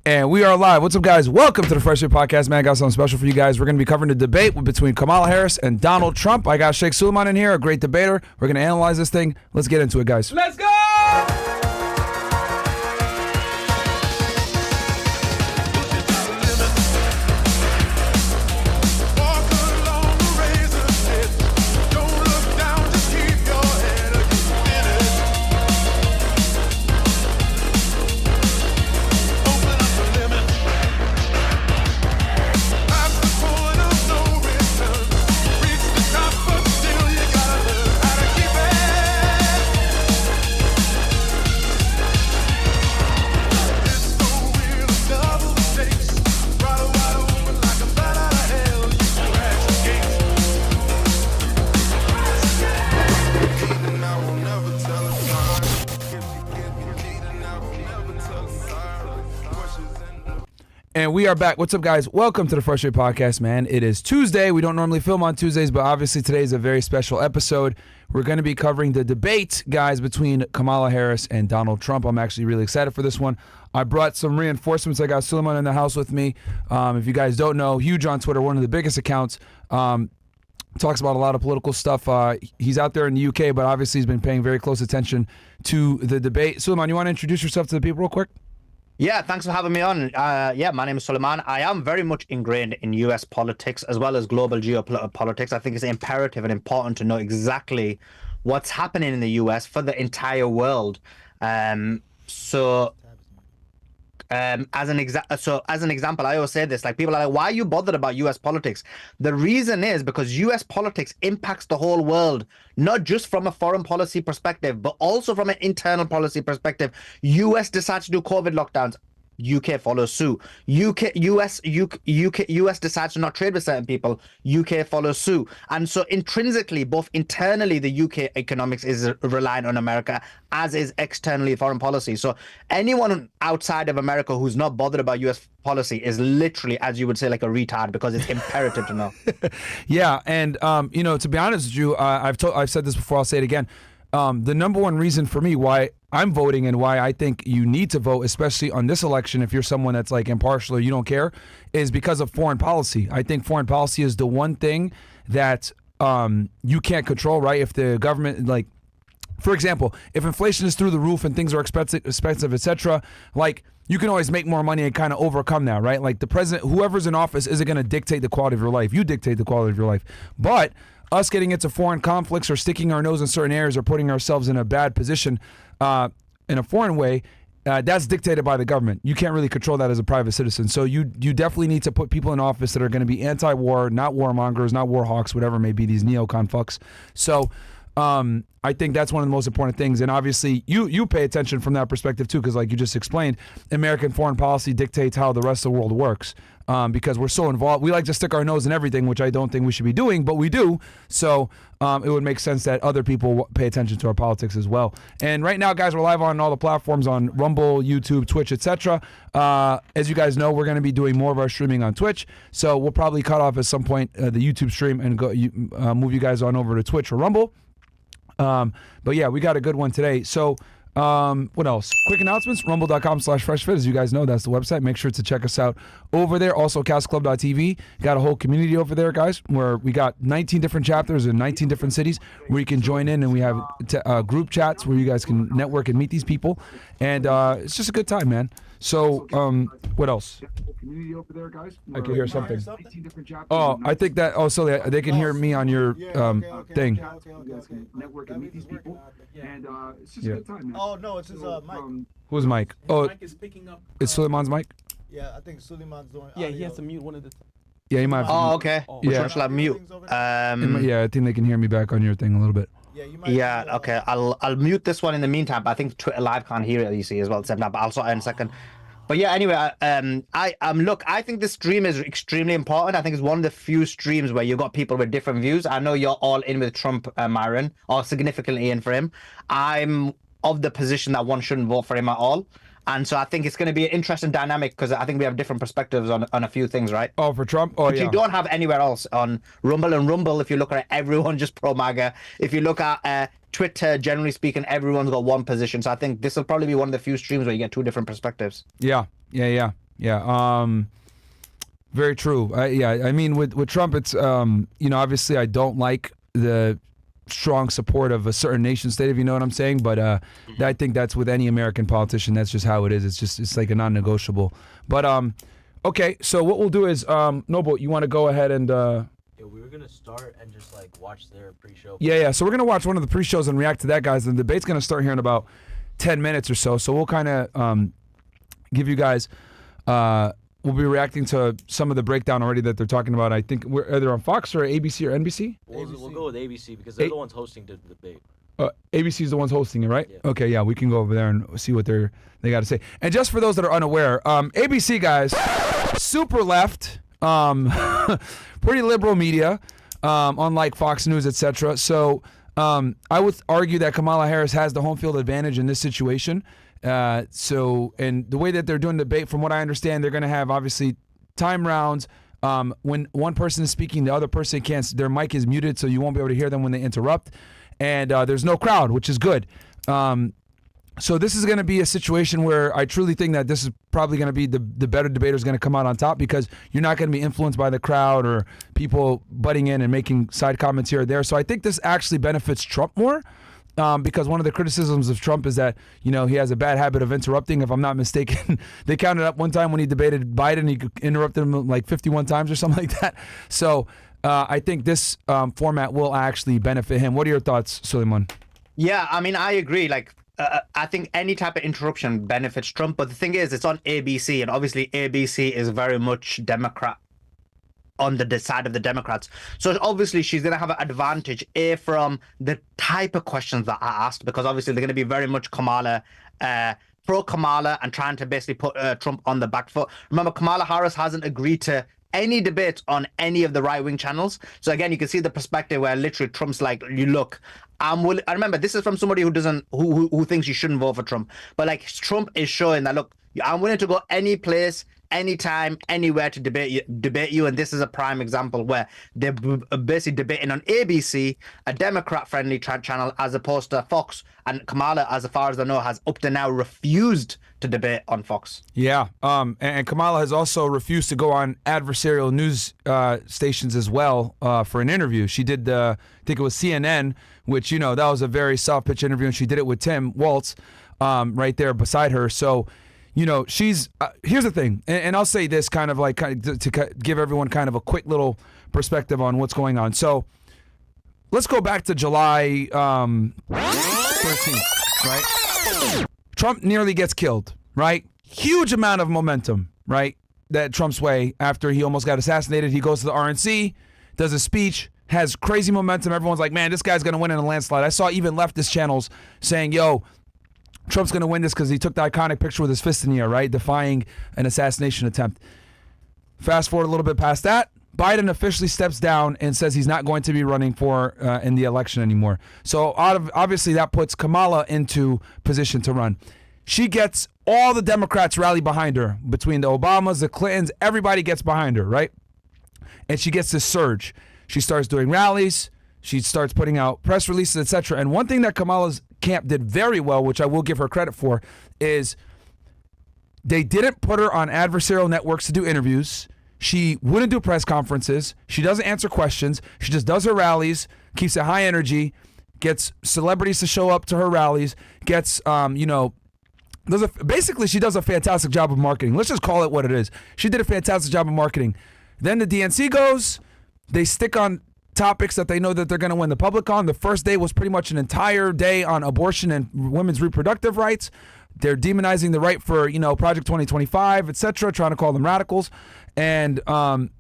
And we are live. What's up, guys? Welcome to the Fresh Air Podcast, man. I got something special for you guys. We're going to be covering the debate between Kamala Harris and Donald Trump. I got Sheikh Suleiman in here, a great debater. We're going to analyze this thing. Let's get into it, guys. Let's go! And we are back. What's up, guys? Welcome to the Fresh Air Podcast, man. It is Tuesday. We don't normally film on Tuesdays, but obviously today is a very special episode. We're going to be covering the debate, guys, between Kamala Harris and Donald Trump. I'm actually really excited for this one. I brought some reinforcements. I got Suleiman in the house with me. If you guys don't know, huge on Twitter, one of the biggest accounts. Talks about a lot of political stuff. He's out there in the UK, but obviously he's been paying very close attention to the debate. Suleiman, you want to introduce yourself to the people real quick? Yeah, thanks for having me on. My name is Suleiman. I am very much ingrained in US politics as well as global geopolitics. I think it's imperative and important to know exactly what's happening in the US for the entire world. As an example, I always say this, like, people are like, why are you bothered about US politics? The reason is because US politics impacts the whole world, not just from a foreign policy perspective, but also from an internal policy perspective. US decides to do COVID lockdowns, UK follows suit. US decides to not trade with certain people, UK follows suit. And so intrinsically, both internally, the UK economics is reliant on America, as is externally foreign policy. So anyone outside of America who's not bothered about US policy is literally, as you would say, like a retard, because it's imperative to know. Yeah, and to be honest with you, I've said this before, I'll say it again. The number one reason for me why I'm voting and why I think you need to vote, especially on this election, if you're someone that's like impartial or you don't care, is because of foreign policy. I think foreign policy is the one thing that you can't control, right? If the government, like, for example, if inflation is through the roof and things are expensive, etc., like, you can always make more money and kind of overcome that, right? Like, the president, whoever's in office, isn't going to dictate the quality of your life. You dictate the quality of your life. But us getting into foreign conflicts or sticking our nose in certain areas or putting ourselves in a bad position in a foreign way, that's dictated by the government. You can't really control that as a private citizen. So you definitely need to put people in office that are going to be anti-war, not warmongers, not war hawks, whatever it may be, these neocon fucks. So I think that's one of the most important things. And obviously you pay attention from that perspective too, because like you just explained, American foreign policy dictates how the rest of the world works. Because we're so involved. We like to stick our nose in everything, which I don't think we should be doing, but we do. So it would make sense that other people pay attention to our politics as well. And right now, guys, we're live on all the platforms, on Rumble, YouTube, Twitch, etc. As you guys know, we're going to be doing more of our streaming on Twitch. So we'll probably cut off at some point the YouTube stream and move you guys on over to Twitch or Rumble. But yeah, we got a good one today. So what else? Quick announcements, rumble.com/freshfit. As you guys know, that's the website. Make sure to check us out over there. Also, castclub.tv. Got a whole community over there, guys, where we got 19 different chapters in 19 different cities where you can join in, and we have group chats where you guys can network and meet these people. And it's just a good time, man. So, what else? I can hear something. Oh, I think that. Oh, so they can hear me on your thing. Network and meet these people, and it's just a good time, man. Oh no, it's his mic. Who's Mike? Oh, Mike is picking up. it's Suleiman's mic. Yeah, I think Suleiman's doing. Yeah, audio. he has to mute one of the. Yeah, you might have to. Oh, okay. Which Yeah. one shall I mute? Yeah, I think they can hear me back on your thing a little bit. Yeah, you might. Yeah, okay. I'll mute this one in the meantime. But I think Twitter Live can't hear it, you see, as well. Except now, but I'll sort it in a second. But yeah, anyway, look, I think this stream is extremely important. I think it's one of the few streams where you've got people with different views. I know you're all in with Trump, Myron, or significantly in for him. I'm of the position that one shouldn't vote for him at all. And so I think it's going to be an interesting dynamic because I think we have different perspectives on a few things, right? Oh, for Trump? Oh, Which yeah. you don't have anywhere else on Rumble. And Rumble, if you look at it, everyone just pro-MAGA. If you look at Twitter, generally speaking, everyone's got one position. So I think this will probably be one of the few streams where you get two different perspectives. Yeah. Yeah. Very true. I mean, with Trump, it's obviously I don't like the strong support of a certain nation state, if you know what I'm saying. But I think that's with any American politician. That's just how it is. It's like a non-negotiable. But okay. So what we'll do is, Noble, you want to go ahead and. Yeah, we were gonna start and just like watch their pre-show. Yeah. So we're gonna watch one of the pre-shows and react to that, guys. The debate's gonna start here in about 10 minutes or so. So we'll kind of give you guys. We'll be reacting to some of the breakdown already that they're talking about. I think we're either on Fox or ABC or NBC. We'll go with ABC because they're the ones hosting the debate. ABC is the ones hosting it, right? Yeah. Okay, yeah, we can go over there and see what they got to say. And just for those that are unaware, ABC guys, super left, pretty liberal media, unlike Fox News, etc. So I would argue that Kamala Harris has the home field advantage in this situation. And the way that they're doing the debate, from what I understand, they're going to have obviously time rounds. When one person is speaking, the other person can't. Their mic is muted, so you won't be able to hear them when they interrupt. And there's no crowd, which is good. So this is going to be a situation where I truly think that this is probably going to be the better debater is going to come out on top, because you're not going to be influenced by the crowd or people butting in and making side comments here or there. So I think this actually benefits Trump more. Because one of the criticisms of Trump is that, he has a bad habit of interrupting. If I'm not mistaken, they counted up one time when he debated Biden, he interrupted him like 51 times or something like that. So I think this format will actually benefit him. What are your thoughts, Suleiman? Yeah, I mean, I agree. Like, I think any type of interruption benefits Trump. But the thing is, it's on ABC, and obviously ABC is very much Democrat, on the side of the Democrats. So obviously she's going to have an advantage from the type of questions that are asked, because obviously they're going to be very much Kamala, pro Kamala, and trying to basically put Trump on the back foot. Remember, Kamala Harris hasn't agreed to any debate on any of the right-wing channels. So again, you can see the perspective where literally Trump's like, you look, I'm willing. I remember, this is from somebody who thinks you shouldn't vote for Trump. But like, Trump is showing that, look, I'm willing to go any place, anytime, anywhere to debate you, and this is a prime example where they're basically debating on ABC, a Democrat-friendly channel, as opposed to Fox. And Kamala, as far as I know, has up to now refused to debate on Fox. Yeah, and Kamala has also refused to go on adversarial news stations as well for an interview. She did, I think it was CNN, which, that was a very soft-pitch interview, and she did it with Tim Waltz right there beside her. So, she's here's the thing, and I'll say this kind of to give everyone kind of a quick little perspective on what's going on. So let's go back to July 13th, right? Trump nearly gets killed, right? Huge amount of momentum, right? That Trump's way after he almost got assassinated. He goes to the RNC, does a speech, has crazy momentum. Everyone's like, man, this guy's going to win in a landslide. I saw even leftist channels saying, yo, Trump's going to win this because he took the iconic picture with his fist in the air, right? Defying an assassination attempt. Fast forward a little bit past that, Biden officially steps down and says he's not going to be running for in the election anymore. So obviously that puts Kamala into position to run. She gets all the Democrats rally behind her, between the Obamas, the Clintons, everybody gets behind her, right? And she gets this surge. She starts doing rallies. She starts putting out press releases, etc. And one thing that Kamala's camp did very well, which I will give her credit for, is they didn't put her on adversarial networks to do interviews. She wouldn't do press conferences. She doesn't answer questions. She just does her rallies, keeps it high energy, gets celebrities to show up to her rallies, gets, basically she does a fantastic job of marketing. Let's just call it what it is. She did a fantastic job of marketing. Then the DNC goes, they stick on topics that they know that they're going to win the public on. The first day was pretty much an entire day on abortion and women's reproductive rights. They're demonizing the right for, Project 2025, etc., trying to call them radicals. And,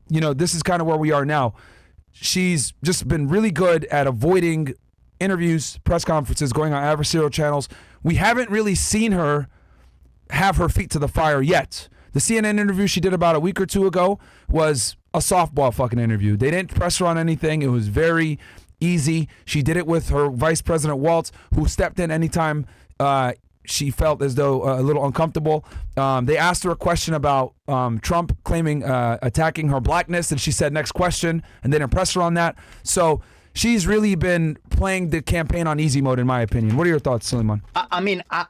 this is kind of where we are now. She's just been really good at avoiding interviews, press conferences, going on adversarial channels. We haven't really seen her have her feet to the fire yet. The CNN interview she did about a week or two ago was a softball fucking interview. They didn't press her on anything. It was very easy. She did it with her Vice President Waltz, who stepped in anytime she felt as though a little uncomfortable. They asked her a question about Trump claiming attacking her blackness, and she said, next question, and they didn't press her on that. So she's really been playing the campaign on easy mode, in my opinion. What are your thoughts, Suleiman? I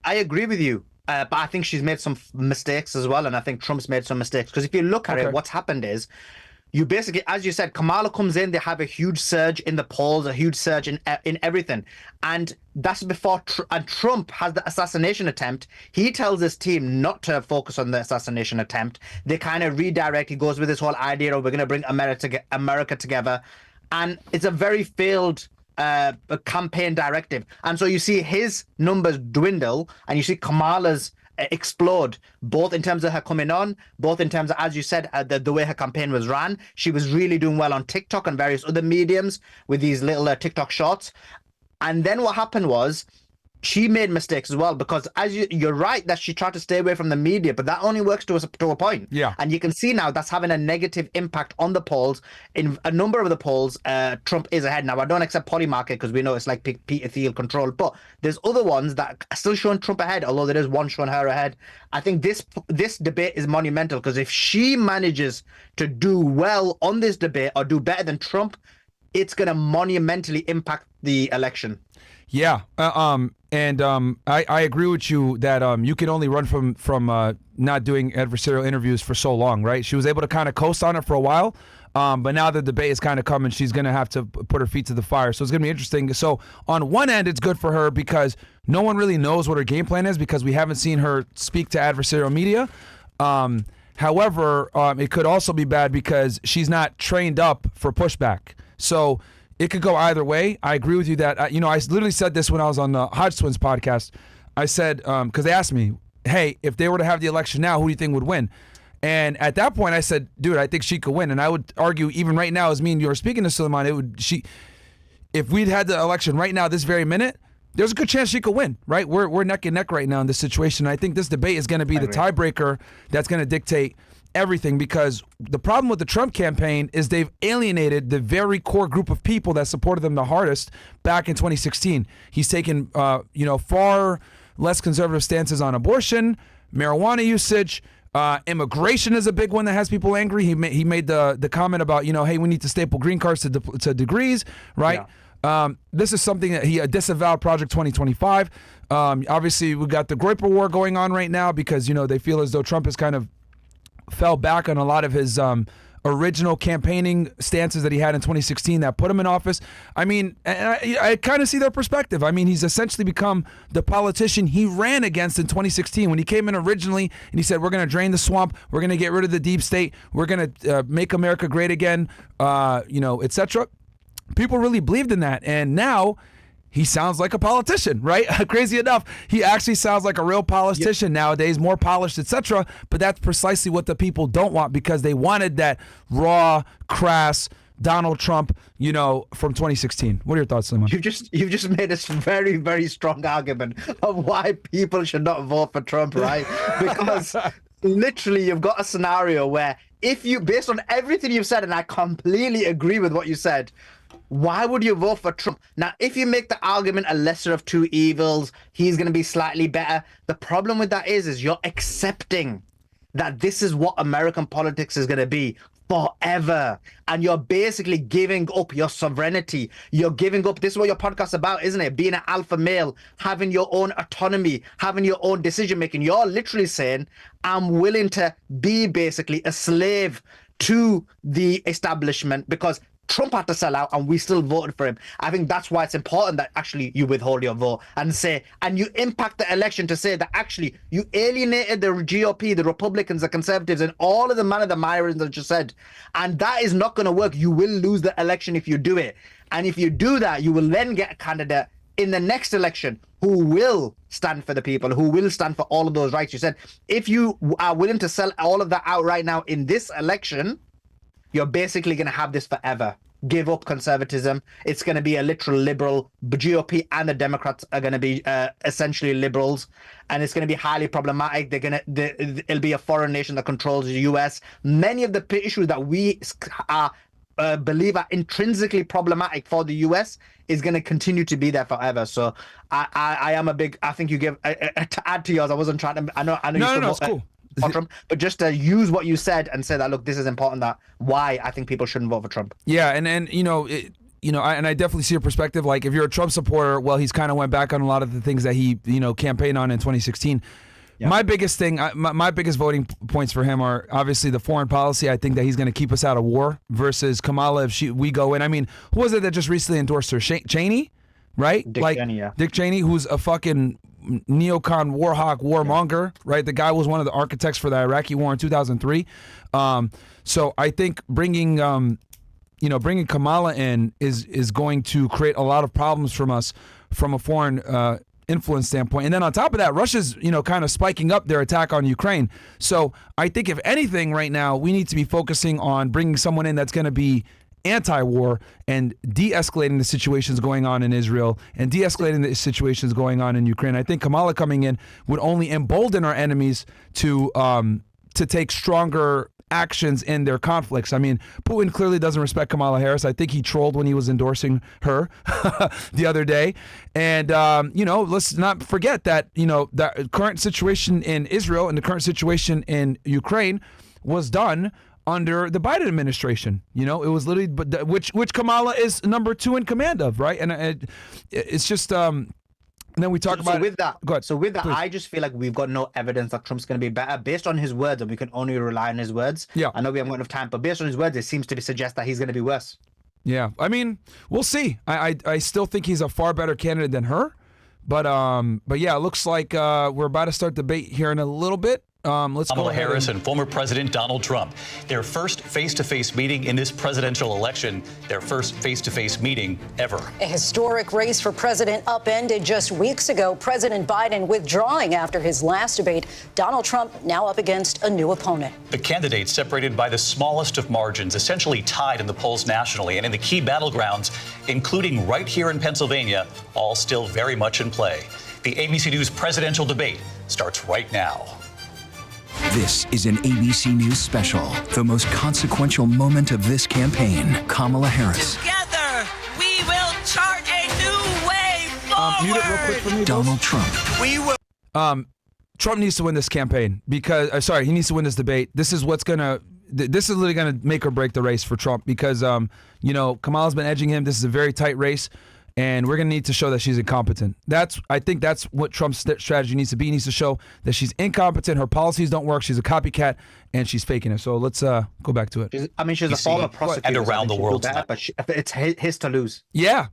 agree with you. But I think she's made some mistakes as well, and I think Trump's made some mistakes. Because if you look at it, what's happened is, you basically, as you said, Kamala comes in, they have a huge surge in the polls, a huge surge in everything. And that's before and Trump has the assassination attempt. He tells his team not to focus on the assassination attempt. They kind of redirect. He goes with this whole idea of we're going to bring America together. And it's a very failed campaign directive. And so you see his numbers dwindle and you see Kamala's explode, both in terms of her coming on, both in terms of, as you said, the way her campaign was ran. She was really doing well on TikTok and various other mediums with these little TikTok shorts. And then what happened was she made mistakes as well, because as you're right that she tried to stay away from the media, but that only works to a point. Yeah. And you can see now that's having a negative impact on the polls. In a number of the polls, Trump is ahead. Now, I don't accept Polymarket because we know it's like Peter Thiel control, but there's other ones that are still showing Trump ahead, although there is one showing her ahead. I think this debate is monumental, because if she manages to do well on this debate or do better than Trump, it's going to monumentally impact the election. Yeah, I agree with you that you can only run from not doing adversarial interviews for so long, right? She was able to kind of coast on it for a while, but now the debate is kind of coming. She's going to have to put her feet to the fire, so it's going to be interesting. So on one end, it's good for her because no one really knows what her game plan is because we haven't seen her speak to adversarial media. However, it could also be bad because she's not trained up for pushback. So it could go either way. I agree with you that, I literally said this when I was on the Hodge Twins podcast. I said, because they asked me, hey, if they were to have the election now, who do you think would win? And at that point, I said, dude, I think she could win. And I would argue, even right now, as me and you are speaking to Suleiman, if we'd had the election right now, this very minute, there's a good chance she could win, right? We're neck and neck right now in this situation. I think this debate is going to be the tiebreaker that's going to dictate everything, because the problem with the Trump campaign is they've alienated the very core group of people that supported them the hardest back in 2016. He's taken, far less conservative stances on abortion, marijuana usage. Immigration is a big one that has people angry. He made the comment about, hey, we need to staple green cards to degrees, right? Yeah. This is something that he disavowed Project 2025. Obviously, we got the Groyper War going on right now because, they feel as though Trump has kind of fell back on a lot of his original campaigning stances that he had in 2016 that put him in office. I mean, I kind of see their perspective. I mean, he's essentially become the politician he ran against in 2016 when he came in originally and he said, we're going to drain the swamp, we're going to get rid of the deep state, we're going to make America great again, etc. People really believed in that. And now he sounds like a politician, right? Crazy enough, he actually sounds like a real politician nowadays, more polished, etc. But that's precisely what the people don't want, because they wanted that raw, crass Donald Trump, from 2016. What are your thoughts, Suleiman? You've just made a very, very strong argument of why people should not vote for Trump, right? Because literally you've got a scenario where based on everything you've said, and I completely agree with what you said, why would you vote for Trump? Now, if you make the argument a lesser of two evils, he's going to be slightly better. The problem with that is you're accepting that this is what American politics is going to be forever. And you're basically giving up your sovereignty. You're giving up, this is what your podcast's about, isn't it? Being an alpha male, having your own autonomy, having your own decision making. You're literally saying, I'm willing to be basically a slave to the establishment because Trump had to sell out and we still voted for him. I think that's why it's important that actually you withhold your vote and you impact the election to say that actually you alienated the GOP, the Republicans, the Conservatives, and all of the man of the mirrors that you said. And that is not going to work. You will lose the election if you do it. And if you do that, you will then get a candidate in the next election who will stand for the people, who will stand for all of those rights you said. If you are willing to sell all of that out right now in this election, you're basically going to have this forever. Give up conservatism. It's going to be a literal liberal. GOP and the Democrats are going to be essentially liberals, and it's going to be highly problematic. It'll be a foreign nation that controls the U.S. Many of the issues that we believe are intrinsically problematic for the U.S. is going to continue to be there forever. So I am a big. I think you give to add to yours. I wasn't trying to. I know. No, it's cool. Trump, but just to use what you said and say that, look, this is important, that why I think people shouldn't vote for Trump. Yeah, and I definitely see your perspective. Like, if you're a Trump supporter, well, he's kind of went back on a lot of the things that he, campaigned on in 2016. My biggest thing, my biggest voting points for him are obviously the foreign policy. I think that he's going to keep us out of war versus Kamala if we go in. I mean, who was it that just recently endorsed her? Cheney, right? Dick Cheney, yeah. Dick Cheney, who's a fucking neocon war hawk, warmonger, right? The guy was one of the architects for the Iraqi war in 2003. So I think bringing Kamala in is going to create a lot of problems from us from a foreign influence standpoint. And then on top of that, Russia's, kind of spiking up their attack on Ukraine. So I think if anything right now, we need to be focusing on bringing someone in that's going to be anti-war and de-escalating the situations going on in Israel and de-escalating the situations going on in Ukraine. I think Kamala coming in would only embolden our enemies to take stronger actions in their conflicts. I mean, Putin clearly doesn't respect Kamala Harris. I think he trolled when he was endorsing her the other day. And, let's not forget that, the current situation in Israel and the current situation in Ukraine was done under the Biden administration. It was literally, which Kamala is number 2 in command of, right? And it's just... And then we talk about with that. Go ahead. So with that, Please. I just feel like we've got no evidence that Trump's going to be better based on his words, and we can only rely on his words. Yeah. I know we haven't got enough time, but based on his words, it seems to suggest that he's going to be worse. Yeah, I mean, we'll see. I still think he's a far better candidate than her, but yeah, it looks like we're about to start debate here in a little bit. Let's Kamala go ahead Harris and former President Donald Trump. Their first face-to-face meeting in this presidential election, their first face-to-face meeting ever. A historic race for president upended just weeks ago. President Biden withdrawing after his last debate. Donald Trump now up against a new opponent. The candidates separated by the smallest of margins, essentially tied in the polls nationally and in the key battlegrounds, including right here in Pennsylvania, all still very much in play. The ABC News presidential debate starts right now. This is an ABC News special. The most consequential moment of this campaign. Kamala Harris. Together, we will chart a new way forward. mute it real quick for me, Donald Trump. We will. Trump needs to win this campaign because, he needs to win this debate. This is this is literally gonna make or break the race for Trump because, Kamala's been edging him. This is a very tight race. And we're going to need to show that she's incompetent. I think that's what Trump's strategy needs to be. He needs to show that she's incompetent, her policies don't work, she's a copycat, and she's faking it. So let's go back to it. She's a former prosecutor. And around the world tonight. But it's his to lose. Yeah.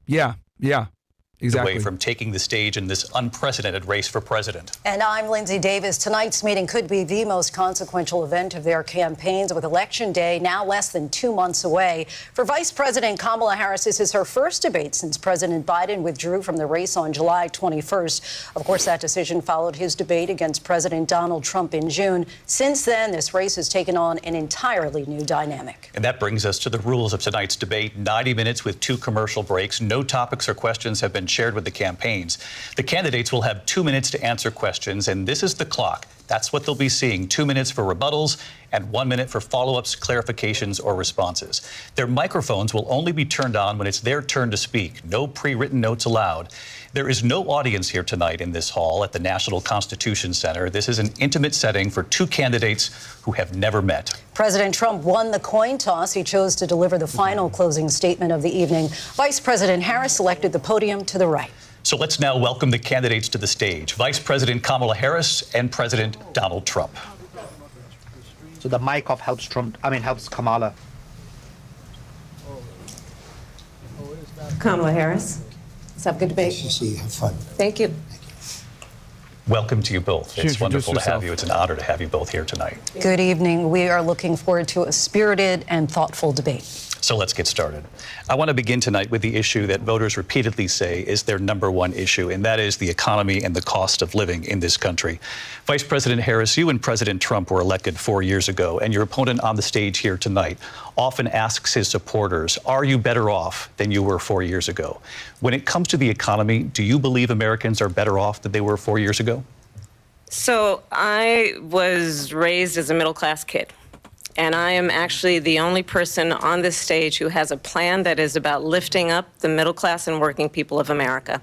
Exactly. Away from taking the stage in this unprecedented race for president. And I'm Lindsay Davis. Tonight's meeting could be the most consequential event of their campaigns, with Election Day now less than 2 months away. For Vice President Kamala Harris, this is her first debate since President Biden withdrew from the race on July 21st. Of course, that decision followed his debate against President Donald Trump in June. Since then, this race has taken on an entirely new dynamic. And that brings us to the rules of tonight's debate. 90 minutes with 2 commercial breaks. No topics or questions have been shared with the campaigns. The candidates will have 2 minutes to answer questions, and this is the clock. That's what they'll be seeing. 2 minutes for rebuttals and 1 minute for follow-ups, clarifications, or responses. Their microphones will only be turned on when it's their turn to speak. No pre-written notes allowed. There is no audience here tonight in this hall at the National Constitution Center. This is an intimate setting for 2 candidates who have never met. President Trump won the coin toss. He chose to deliver the final closing statement of the evening. Vice President Harris selected the podium to the right. So let's now welcome the candidates to the stage. Vice President Kamala Harris and President Donald Trump. So the mic off helps Kamala. Kamala Harris. Let's have a good debate. Nice to see you. Have fun. Thank you. Welcome to you both. It's Introduce wonderful to have yourself. you. It's an honor to have you both here tonight. Good evening. We are looking forward to a spirited and thoughtful debate. So let's get started. I want to begin tonight with the issue that voters repeatedly say is their number 1 issue, and that is the economy and the cost of living in this country. Vice President Harris, you and President Trump were elected 4 years ago, and your opponent on the stage here tonight often asks his supporters, are you better off than you were 4 years ago? When it comes to the economy, do you believe Americans are better off than they were 4 years ago? So I was raised as a middle-class kid. And I am actually the only person on this stage who has a plan that is about lifting up the middle class and working people of America.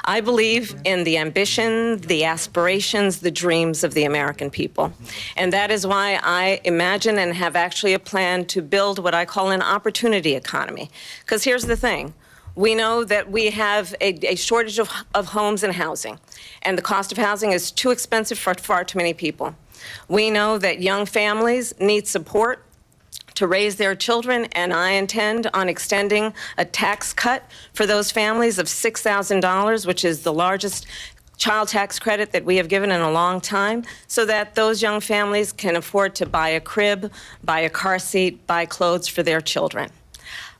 I believe in the ambition, the aspirations, the dreams of the American people. And that is why I imagine and have actually a plan to build what I call an opportunity economy. Because here's the thing. We know that we have a shortage of homes and housing, and the cost of housing is too expensive for far too many people. We know that young families need support to raise their children, and I intend on extending a tax cut for those families of $6,000, which is the largest child tax credit that we have given in a long time, so that those young families can afford to buy a crib, buy a car seat, buy clothes for their children.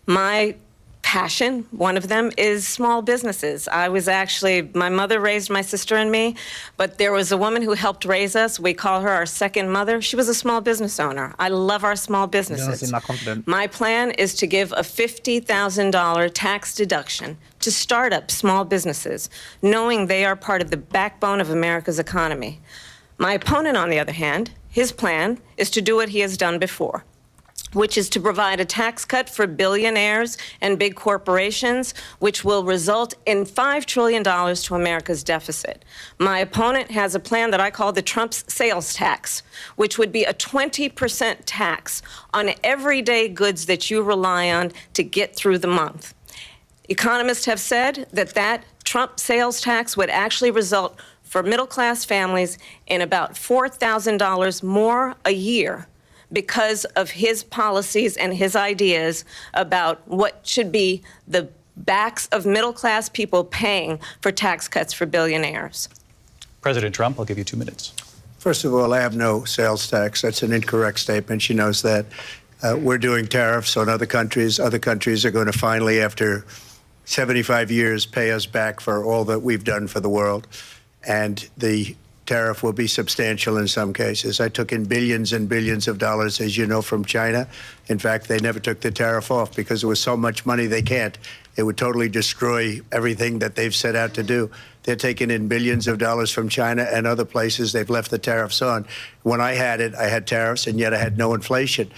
My passion, one of them, is small businesses. My mother raised my sister and me, but there was a woman who helped raise us. We call her our second mother. She was a small business owner. I love our small businesses. My plan is to give a $50,000 tax deduction to startup small businesses, knowing they are part of the backbone of America's economy. My opponent, on the other hand, his plan is to do what he has done before, which is to provide a tax cut for billionaires and big corporations, which will result in $5 trillion to America's deficit. My opponent has a plan that I call the Trump's sales tax, which would be a 20% tax on everyday goods that you rely on to get through the month. Economists have said that Trump sales tax would actually result for middle-class families in about $4,000 more a year, because of his policies and his ideas about what should be the backs of middle-class people paying for tax cuts for billionaires. President Trump, I'll give you 2 minutes. First of all, I have no sales tax. That's an incorrect statement. She knows that. We're doing tariffs on other countries. Other countries are going to finally, after 75 years, pay us back for all that we've done for the world. And the tariff will be substantial in some cases. I took in billions and billions of dollars, as you know, from China. In fact, they never took the tariff off because there was so much money they can't. It would totally destroy everything that they've set out to do. They're taking in billions of dollars from China and other places. They've left the tariffs on. When I had tariffs, and yet I had no inflation.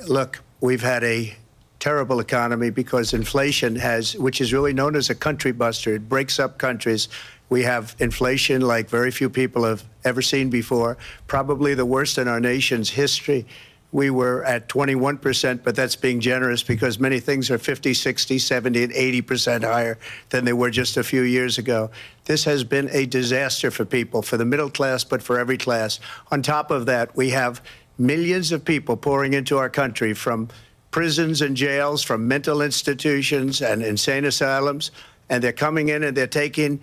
Look, we've had a terrible economy because inflation which is really known as a country buster. It breaks up countries. We have inflation like very few people have ever seen before, probably the worst in our nation's history. We were at 21%, but that's being generous because many things are 50, 60, 70, and 80% higher than they were just a few years ago. This has been a disaster for people, for the middle class, but for every class. On top of that, we have millions of people pouring into our country from prisons and jails, from mental institutions and insane asylums, and they're coming in and they're taking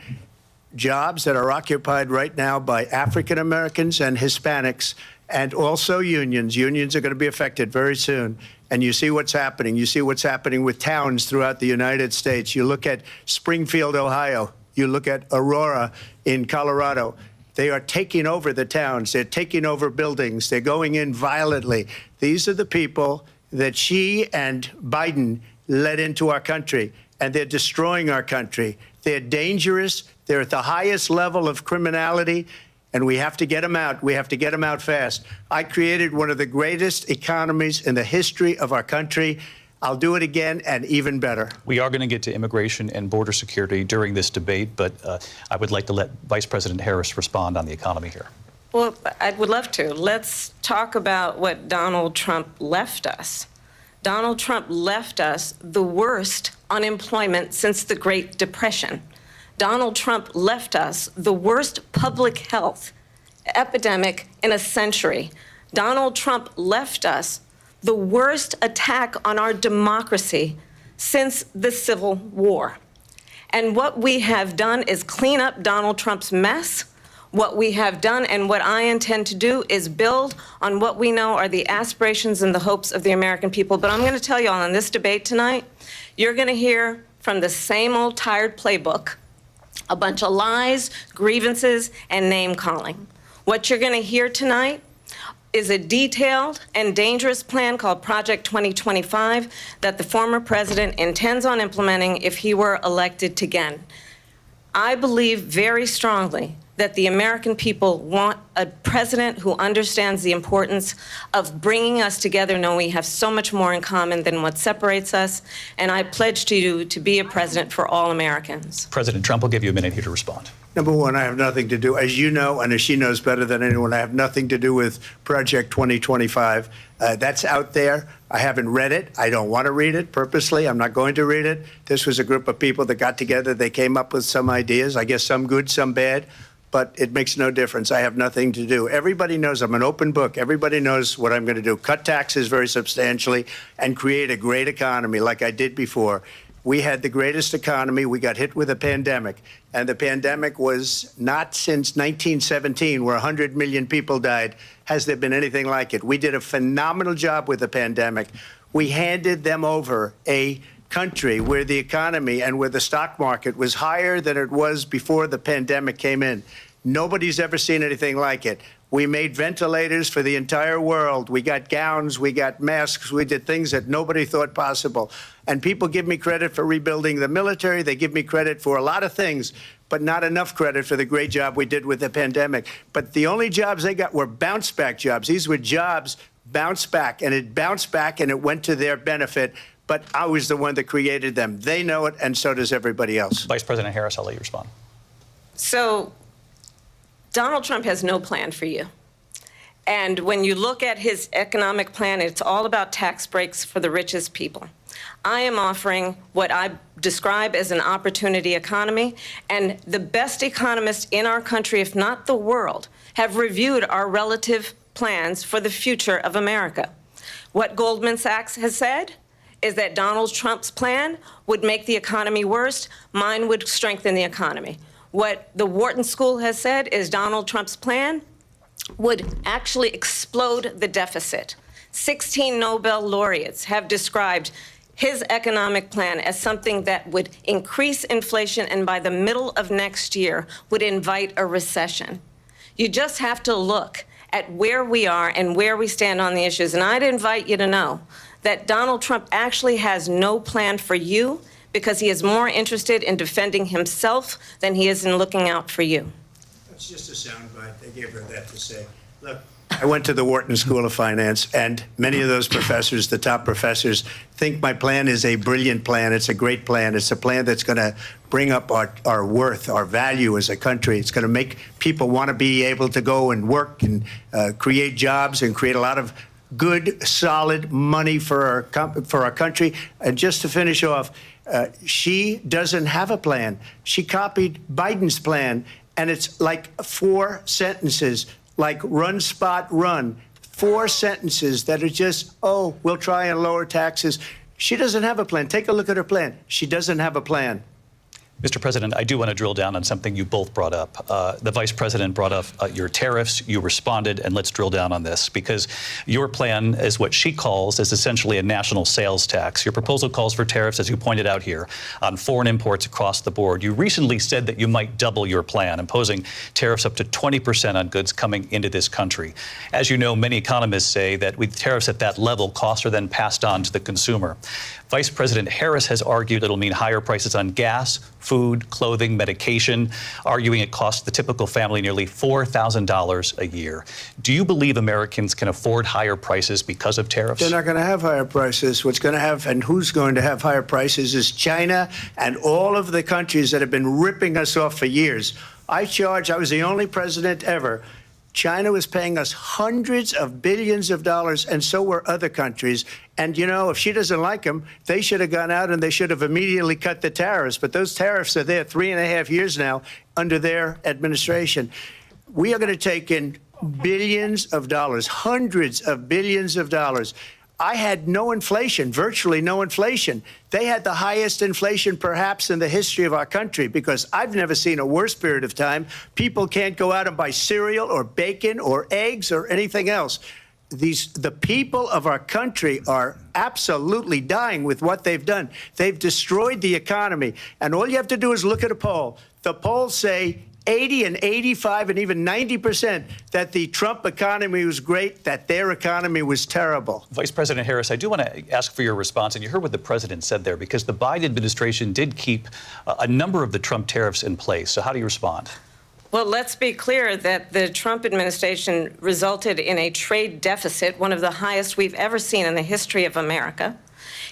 jobs that are occupied right now by African Americans and Hispanics, and also unions. Unions are going to be affected very soon. And you see what's happening. You see what's happening with towns throughout the United States. You look at Springfield, Ohio. You look at Aurora in Colorado. They are taking over the towns. They're taking over buildings. They're going in violently. These are the people that she and Biden led into our country, and they're destroying our country. They're dangerous. They're at the highest level of criminality, and we have to get them out. We have to get them out fast. I created one of the greatest economies in the history of our country. I'll do it again and even better. We are going to get to immigration and border security during this debate, but I would like to let Vice President Harris respond on the economy here. Well, I would love to. Let's talk about what Donald Trump left us. Donald Trump left us the worst unemployment since the Great Depression. Donald Trump left us the worst public health epidemic in a century. Donald Trump left us the worst attack on our democracy since the Civil War. And what we have done is clean up Donald Trump's mess. What we have done and what I intend to do is build on what we know are the aspirations and the hopes of the American people. But I'm going to tell you all, in this debate tonight, you're going to hear from the same old tired playbook, a bunch of lies, grievances, and name-calling. What you're going to hear tonight is a detailed and dangerous plan called Project 2025 that the former president intends on implementing if he were elected again. I believe very strongly that the American people want a president who understands the importance of bringing us together, knowing we have so much more in common than what separates us. And I pledge to you to be a president for all Americans. President Trump will give you a minute here to respond. Number one, I have nothing to do, as you know, and as she knows better than anyone, I have nothing to do with Project 2025. That's out there. I haven't read it. I don't want to read it purposely. I'm not going to read it. This was a group of people that got together. They came up with some ideas, I guess some good, some bad, but it makes no difference. I have nothing to do. Everybody knows I'm an open book. Everybody knows what I'm going to do. Cut taxes very substantially and create a great economy like I did before. We had the greatest economy. We got hit with a pandemic, and the pandemic was not since 1917, where 100 million people died, has there been anything like it. We did a phenomenal job with the pandemic. We handed them over a country where the economy and where the stock market was higher than it was before the pandemic came in. Nobody's ever seen anything like it. We made ventilators for the entire world. We got gowns, we got masks, we did things that nobody thought possible. And people give me credit for rebuilding the military. They give me credit for a lot of things, but not enough credit for the great job we did with the pandemic. But the only jobs they got were bounce back jobs. These were jobs bounce back, and it bounced back and it went to their benefit. But I was the one that created them. They know it, and so does everybody else. Vice President Harris, I'll let you respond. So Donald Trump has no plan for you. And when you look at his economic plan, it's all about tax breaks for the richest people. I am offering what I describe as an opportunity economy, and the best economists in our country, if not the world, have reviewed our relative plans for the future of America. What Goldman Sachs has said is that Donald Trump's plan would make the economy worse. Mine would strengthen the economy. What the Wharton School has said is Donald Trump's plan would actually explode the deficit. 16 Nobel laureates have described his economic plan as something that would increase inflation and by the middle of next year would invite a recession. You just have to look at where we are and where we stand on the issues. And I'd invite you to know that Donald Trump actually has no plan for you because he is more interested in defending himself than he is in looking out for you. That's just a soundbite. They gave her that to say. Look, I went to the Wharton School of Finance, and many of those professors, the top professors, think my plan is a brilliant plan. It's a great plan. It's a plan that's going to bring up our worth, our value as a country. It's going to make people want to be able to go and work and create jobs and create a lot of good, solid money for our country. And just to finish off, she doesn't have a plan. She copied Biden's plan, and it's like 4 sentences, like run, spot, run. 4 sentences that are just, oh, we'll try and lower taxes. She doesn't have a plan. Take a look at her plan. She doesn't have a plan. Mr. President, I do want to drill down on something you both brought up. The Vice President brought up your tariffs. You responded, and let's drill down on this, because your plan is what she calls is essentially a national sales tax. Your proposal calls for tariffs, as you pointed out here, on foreign imports across the board. You recently said that you might double your plan, imposing tariffs up to 20% on goods coming into this country. As you know, many economists say that with tariffs at that level, costs are then passed on to the consumer. Vice President Harris has argued it'll mean higher prices on gas, food, clothing, medication, arguing it costs the typical family nearly $4,000 a year. Do you believe Americans can afford higher prices because of tariffs? They're not going to have higher prices. What's going to have, and who's going to have higher prices, is China and all of the countries that have been ripping us off for years. I was the only president ever. China was paying us hundreds of billions of dollars, and so were other countries. And, you know, if she doesn't like them, they should have gone out and they should have immediately cut the tariffs. But those tariffs are there 3.5 years now under their administration. We are going to take in billions of dollars, hundreds of billions of dollars. I had no inflation, virtually no inflation. They had the highest inflation perhaps in the history of our country, because I've never seen a worse period of time. People can't go out and buy cereal or bacon or eggs or anything else. The people of our country are absolutely dying with what they've done. They've destroyed the economy. And all you have to do is look at a poll. The polls say 80 and 85 and even 90% that the Trump economy was great, that their economy was terrible. Vice President Harris, I do want to ask for your response, and you heard what the president said there, because the Biden administration did keep a number of the Trump tariffs in place. So how do you respond? Well, let's be clear that the Trump administration resulted in a trade deficit, one of the highest we've ever seen in the history of America.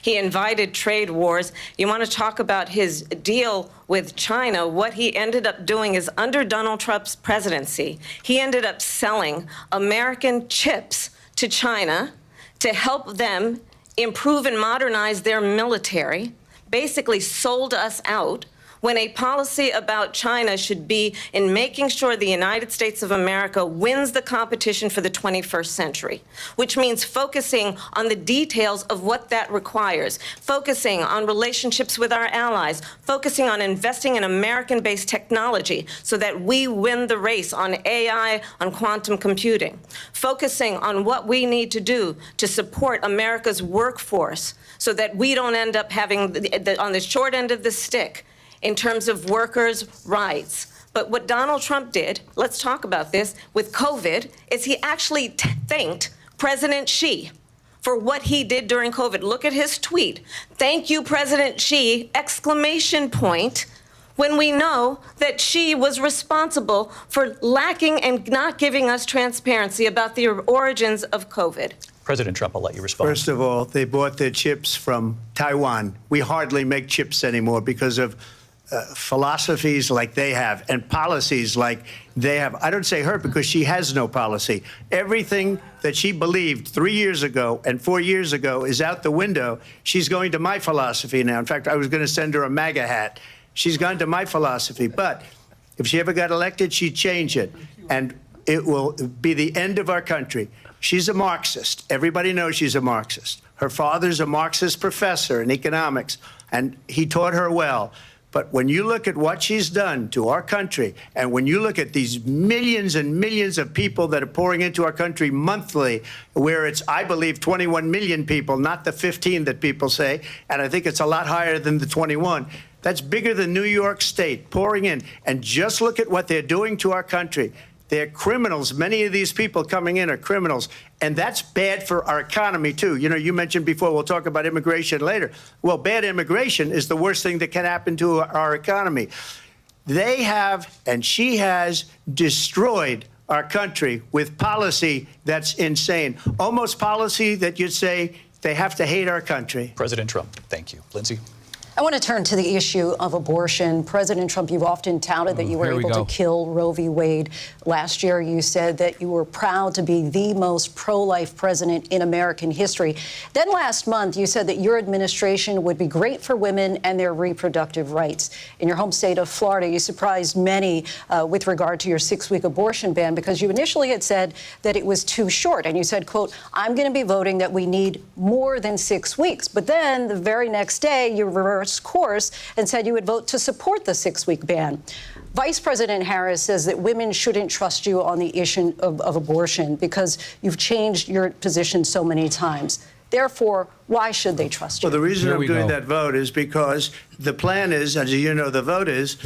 He invited trade wars. You want to talk about his deal with China? What he ended up doing is, under Donald Trump's presidency, he ended up selling American chips to China to help them improve and modernize their military, basically sold us out, when a policy about China should be in making sure the United States of America wins the competition for the 21st century, which means focusing on the details of what that requires, focusing on relationships with our allies, focusing on investing in American-based technology so that we win the race on AI, on quantum computing, focusing on what we need to do to support America's workforce so that we don't end up having on the short end of the stick in terms of workers' rights. But what Donald Trump did, let's talk about this, with COVID, is he actually thanked President Xi for what he did during COVID. Look at his tweet. Thank you, President Xi, exclamation point, when we know that Xi was responsible for lacking and not giving us transparency about the origins of COVID. President Trump, I'll let you respond. First of all, they bought their chips from Taiwan. We hardly make chips anymore because of philosophies like they have and policies like they have. I don't say her because she has no policy. Everything that she believed 3 years ago and 4 years ago is out the window. She's going to my philosophy now. In fact, I was going to send her a MAGA hat. She's gone to my philosophy. But if she ever got elected, she'd change it. And it will be the end of our country. She's a Marxist. Everybody knows she's a Marxist. Her father's a Marxist professor in economics, and he taught her well. But when you look at what she's done to our country, and when you look at these millions and millions of people that are pouring into our country monthly, where it's, I believe, 21 million people, not the 15 that people say, and I think it's a lot higher than the 21. That's bigger than New York State pouring in. And just look at what they're doing to our country. They're criminals. Many of these people coming in are criminals. And that's bad for our economy, too. You know, you mentioned before, we'll talk about immigration later. Well, bad immigration is the worst thing that can happen to our economy. They have, and she has, destroyed our country with policy that's insane. Almost policy that you'd say they have to hate our country. President Trump, thank you. Lindsay? I want to turn to the issue of abortion. President Trump, you've often touted that you were able to kill Roe-V-Wade. Last year, you said that you were proud to be the most pro-life president in American history. Then last month, you said that your administration would be great for women and their reproductive rights. In your home state of Florida, you surprised many with regard to your 6-week abortion ban because you initially had said that it was too short. And you said, quote, I'm going to be voting that we need more than 6 weeks. But then the very next day, you reversed course and said you would vote to support the 6-week ban. Vice President Harris says that women shouldn't trust you on the issue of abortion because you've changed your position so many times. Therefore, why should they trust you? Well, the reason I'm doing that vote is because the plan is, as you know, the vote is,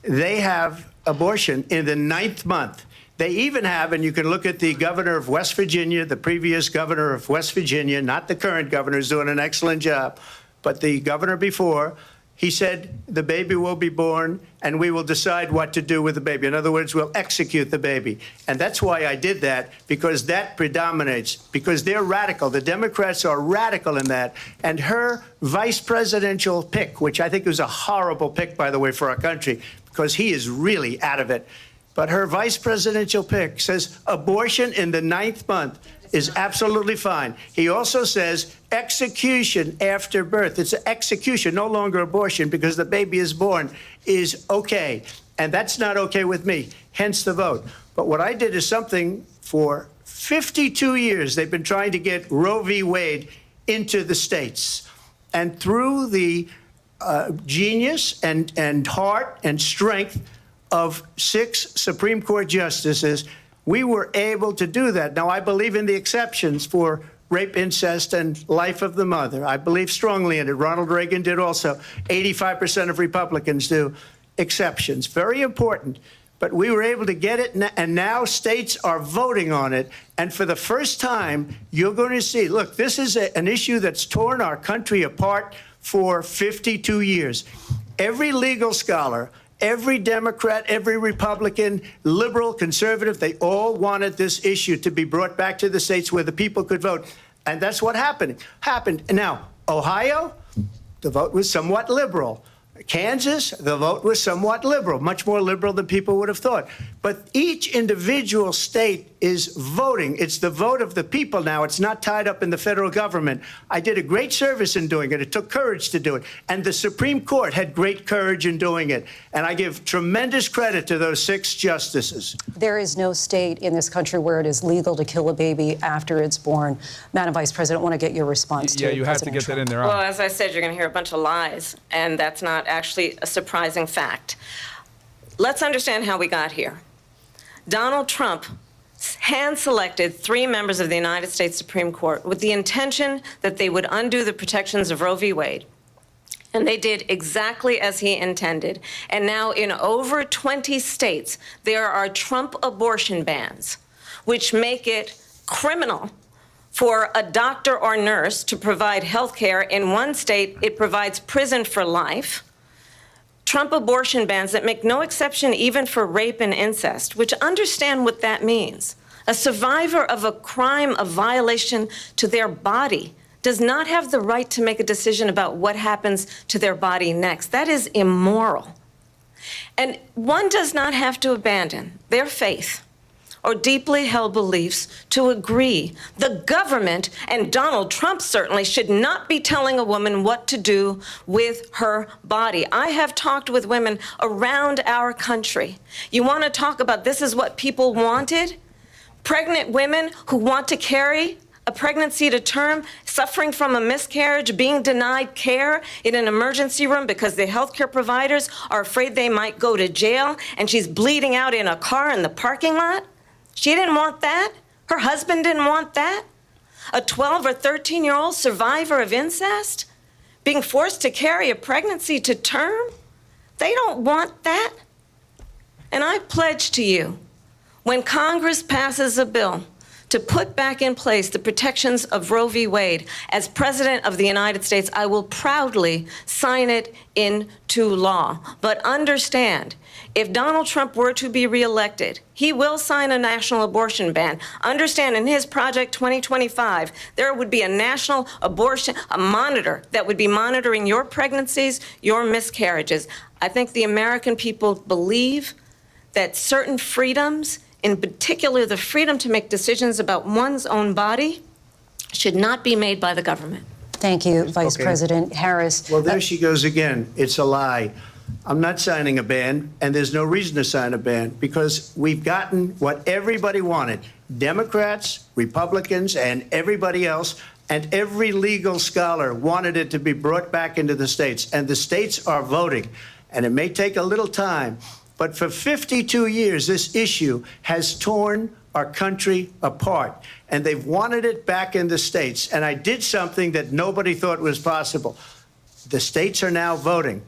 they have abortion in the 9th month. They even have, and you can look at the governor of West Virginia, the previous governor of West Virginia, not the current governor, is doing an excellent job. But the governor before, he said the baby will be born and we will decide what to do with the baby. In other words, we'll execute the baby. And that's why I did that, because that predominates, because they're radical. The Democrats are radical in that. And her vice presidential pick, which I think was a horrible pick, by the way, for our country, because he is really out of it. But her vice presidential pick says abortion in the 9th month is absolutely fine. He also says execution after birth. It's an execution, no longer abortion, because the baby is born, is okay. And that's not okay with me, hence the vote. But what I did is something for 52 years. They've been trying to get Roe-V-Wade into the states. And through the genius and heart and strength of 6 Supreme Court justices, we were able to do that. Now, I believe in the exceptions for rape, incest, and life of the mother. I believe strongly in it. Ronald Reagan did also. 85% of Republicans do. Exceptions. Very important. But we were able to get it, and now states are voting on it. And for the first time, you're going to see, look, this is an issue that's torn our country apart for 52 years. Every legal scholar, every Democrat, every Republican, liberal, conservative, they all wanted this issue to be brought back to the states where the people could vote. And that's what happened. Now, Ohio, the vote was somewhat liberal. Kansas, the vote was somewhat liberal, much more liberal than people would have thought. But each individual state is voting. It's the vote of the people now. It's not tied up in the federal government. I did a great service in doing it. It took courage to do it. And the Supreme Court had great courage in doing it. And I give tremendous credit to those 6 justices. There is no state in this country where it is legal to kill a baby after it's born. Madam Vice President, I want to get your response to you have to get that in there. Well, as I said, you're going to hear a bunch of lies, and that's not actually a surprising fact. Let's understand how we got here. Donald Trump hand-selected 3 members of the United States Supreme Court with the intention that they would undo the protections of Roe-V-Wade. And they did exactly as he intended. And now in over 20 states, there are Trump abortion bans, which make it criminal for a doctor or nurse to provide health care. In one state, it provides prison for life. Trump abortion bans that make no exception even for rape and incest, which understand what that means. A survivor of a crime, a violation to their body, does not have the right to make a decision about what happens to their body next. That is immoral. And one does not have to abandon their faith or deeply held beliefs to agree. The government, and Donald Trump certainly, should not be telling a woman what to do with her body. I have talked with women around our country. You want to talk about this is what people wanted? Pregnant women who want to carry a pregnancy to term, suffering from a miscarriage, being denied care in an emergency room because the healthcare providers are afraid they might go to jail, and she's bleeding out in a car in the parking lot. She didn't want that. Her husband didn't want that. A 12 or 13-year-old survivor of incest being forced to carry a pregnancy to term. They don't want that. And I pledge to you, when Congress passes a bill to put back in place the protections of Roe v. Wade, as President of the United States, I will proudly sign it into law. But understand, if Donald Trump were to be reelected, he will sign a national abortion ban. Understand, in his Project 2025, there would be a national abortion, a monitor that would be monitoring your pregnancies, your miscarriages. I think the American people believe that certain freedoms, in particular the freedom to make decisions about one's own body, should not be made by the government. Thank you, Vice President Harris. Well, there she goes again. It's a lie. I'm not signing a ban, and there's no reason to sign a ban, because we've gotten what everybody wanted. Democrats, Republicans, and everybody else, and every legal scholar wanted it to be brought back into the states, and the states are voting. And it may take a little time, but for 52 years, this issue has torn our country apart, and they've wanted it back in the states. And I did something that nobody thought was possible. The states are now voting.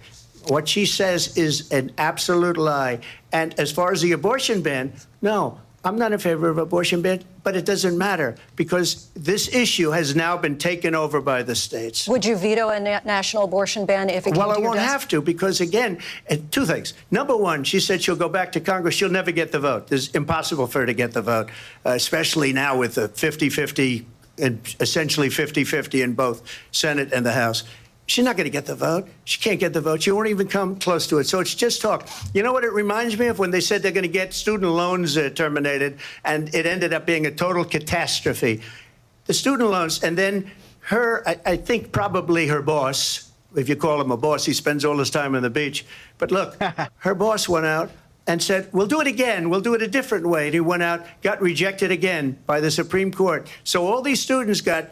What she says is an absolute lie. And as far as the abortion ban, no, I'm not in favor of abortion ban, but it doesn't matter, because this issue has now been taken over by the states. Would you veto a national abortion ban if it came to your desk? Well, I won't have to, because, again, 2 things. Number one, she said she'll go back to Congress. She'll never get the vote. It's impossible for her to get the vote, especially now with the 50-50, and essentially 50-50 in both Senate and the House. She's not going to get the vote. She can't get the vote. She won't even come close to it. So it's just talk. You know what it reminds me of? When they said they're going to get student loans terminated, and it ended up being a total catastrophe. The student loans, and then I think probably her boss, if you call him a boss, he spends all his time on the beach. But look, her boss went out and said, we'll do it again. We'll do it a different way. And he went out, got rejected again by the Supreme Court. So all these students got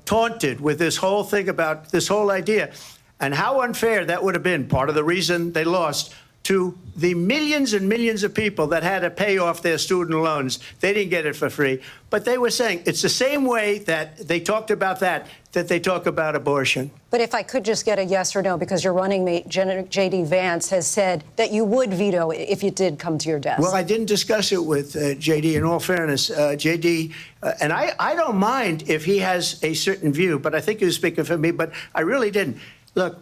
taunted with this whole thing about this whole idea, and how unfair that would have been. Part of the reason they lost to the millions and millions of people that had to pay off their student loans. They didn't get it for free, but they were saying it's the same way that they talked about that they talk about abortion. But if I could just get a yes or no, because your running mate, J.D. Vance, has said that you would veto it if it did come to your desk. Well, I didn't discuss it with J.D. In all fairness, J.D., and I don't mind if he has a certain view, but I think he was speaking for me, but I really didn't. Look,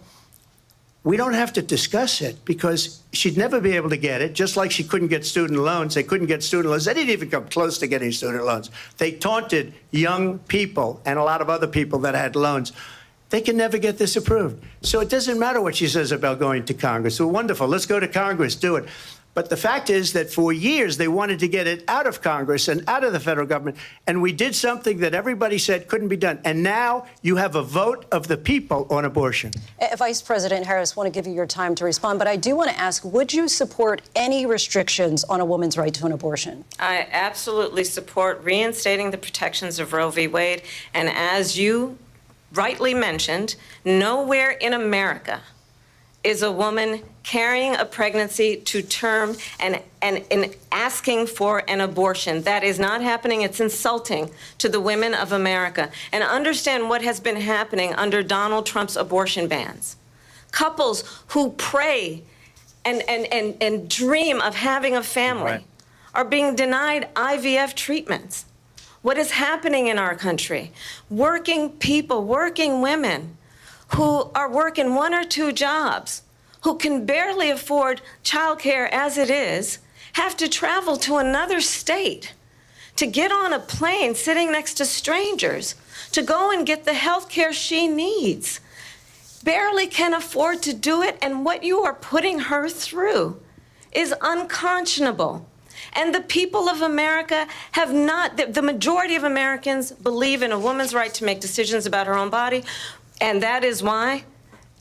we don't have to discuss it because she'd never be able to get it, just like she couldn't get student loans. They couldn't get student loans. They didn't even come close to getting student loans. They taunted young people and a lot of other people that had loans. They can never get this approved. So it doesn't matter what she says about going to Congress. So wonderful. Let's go to Congress, do it. But the fact is that for years, they wanted to get it out of Congress and out of the federal government. And we did something that everybody said couldn't be done. And now you have a vote of the people on abortion. Vice President Harris, want to give you your time to respond. But I do want to ask, would you support any restrictions on a woman's right to an abortion? I absolutely support reinstating the protections of Roe-V-Wade. And as you rightly mentioned, nowhere in America is a woman carrying a pregnancy to term and asking for an abortion. That is not happening. It's insulting to the women of America. And understand what has been happening under Donald Trump's abortion bans. Couples who pray and dream of having a family are being denied IVF treatments. What is happening in our country? Working people, working women who are working 1 or 2 jobs, who can barely afford childcare as it is, have to travel to another state to get on a plane sitting next to strangers to go and get the health care she needs. Barely can afford to do it, and what you are putting her through is unconscionable. And the people of America have not, the majority of Americans believe in a woman's right to make decisions about her own body, and that is why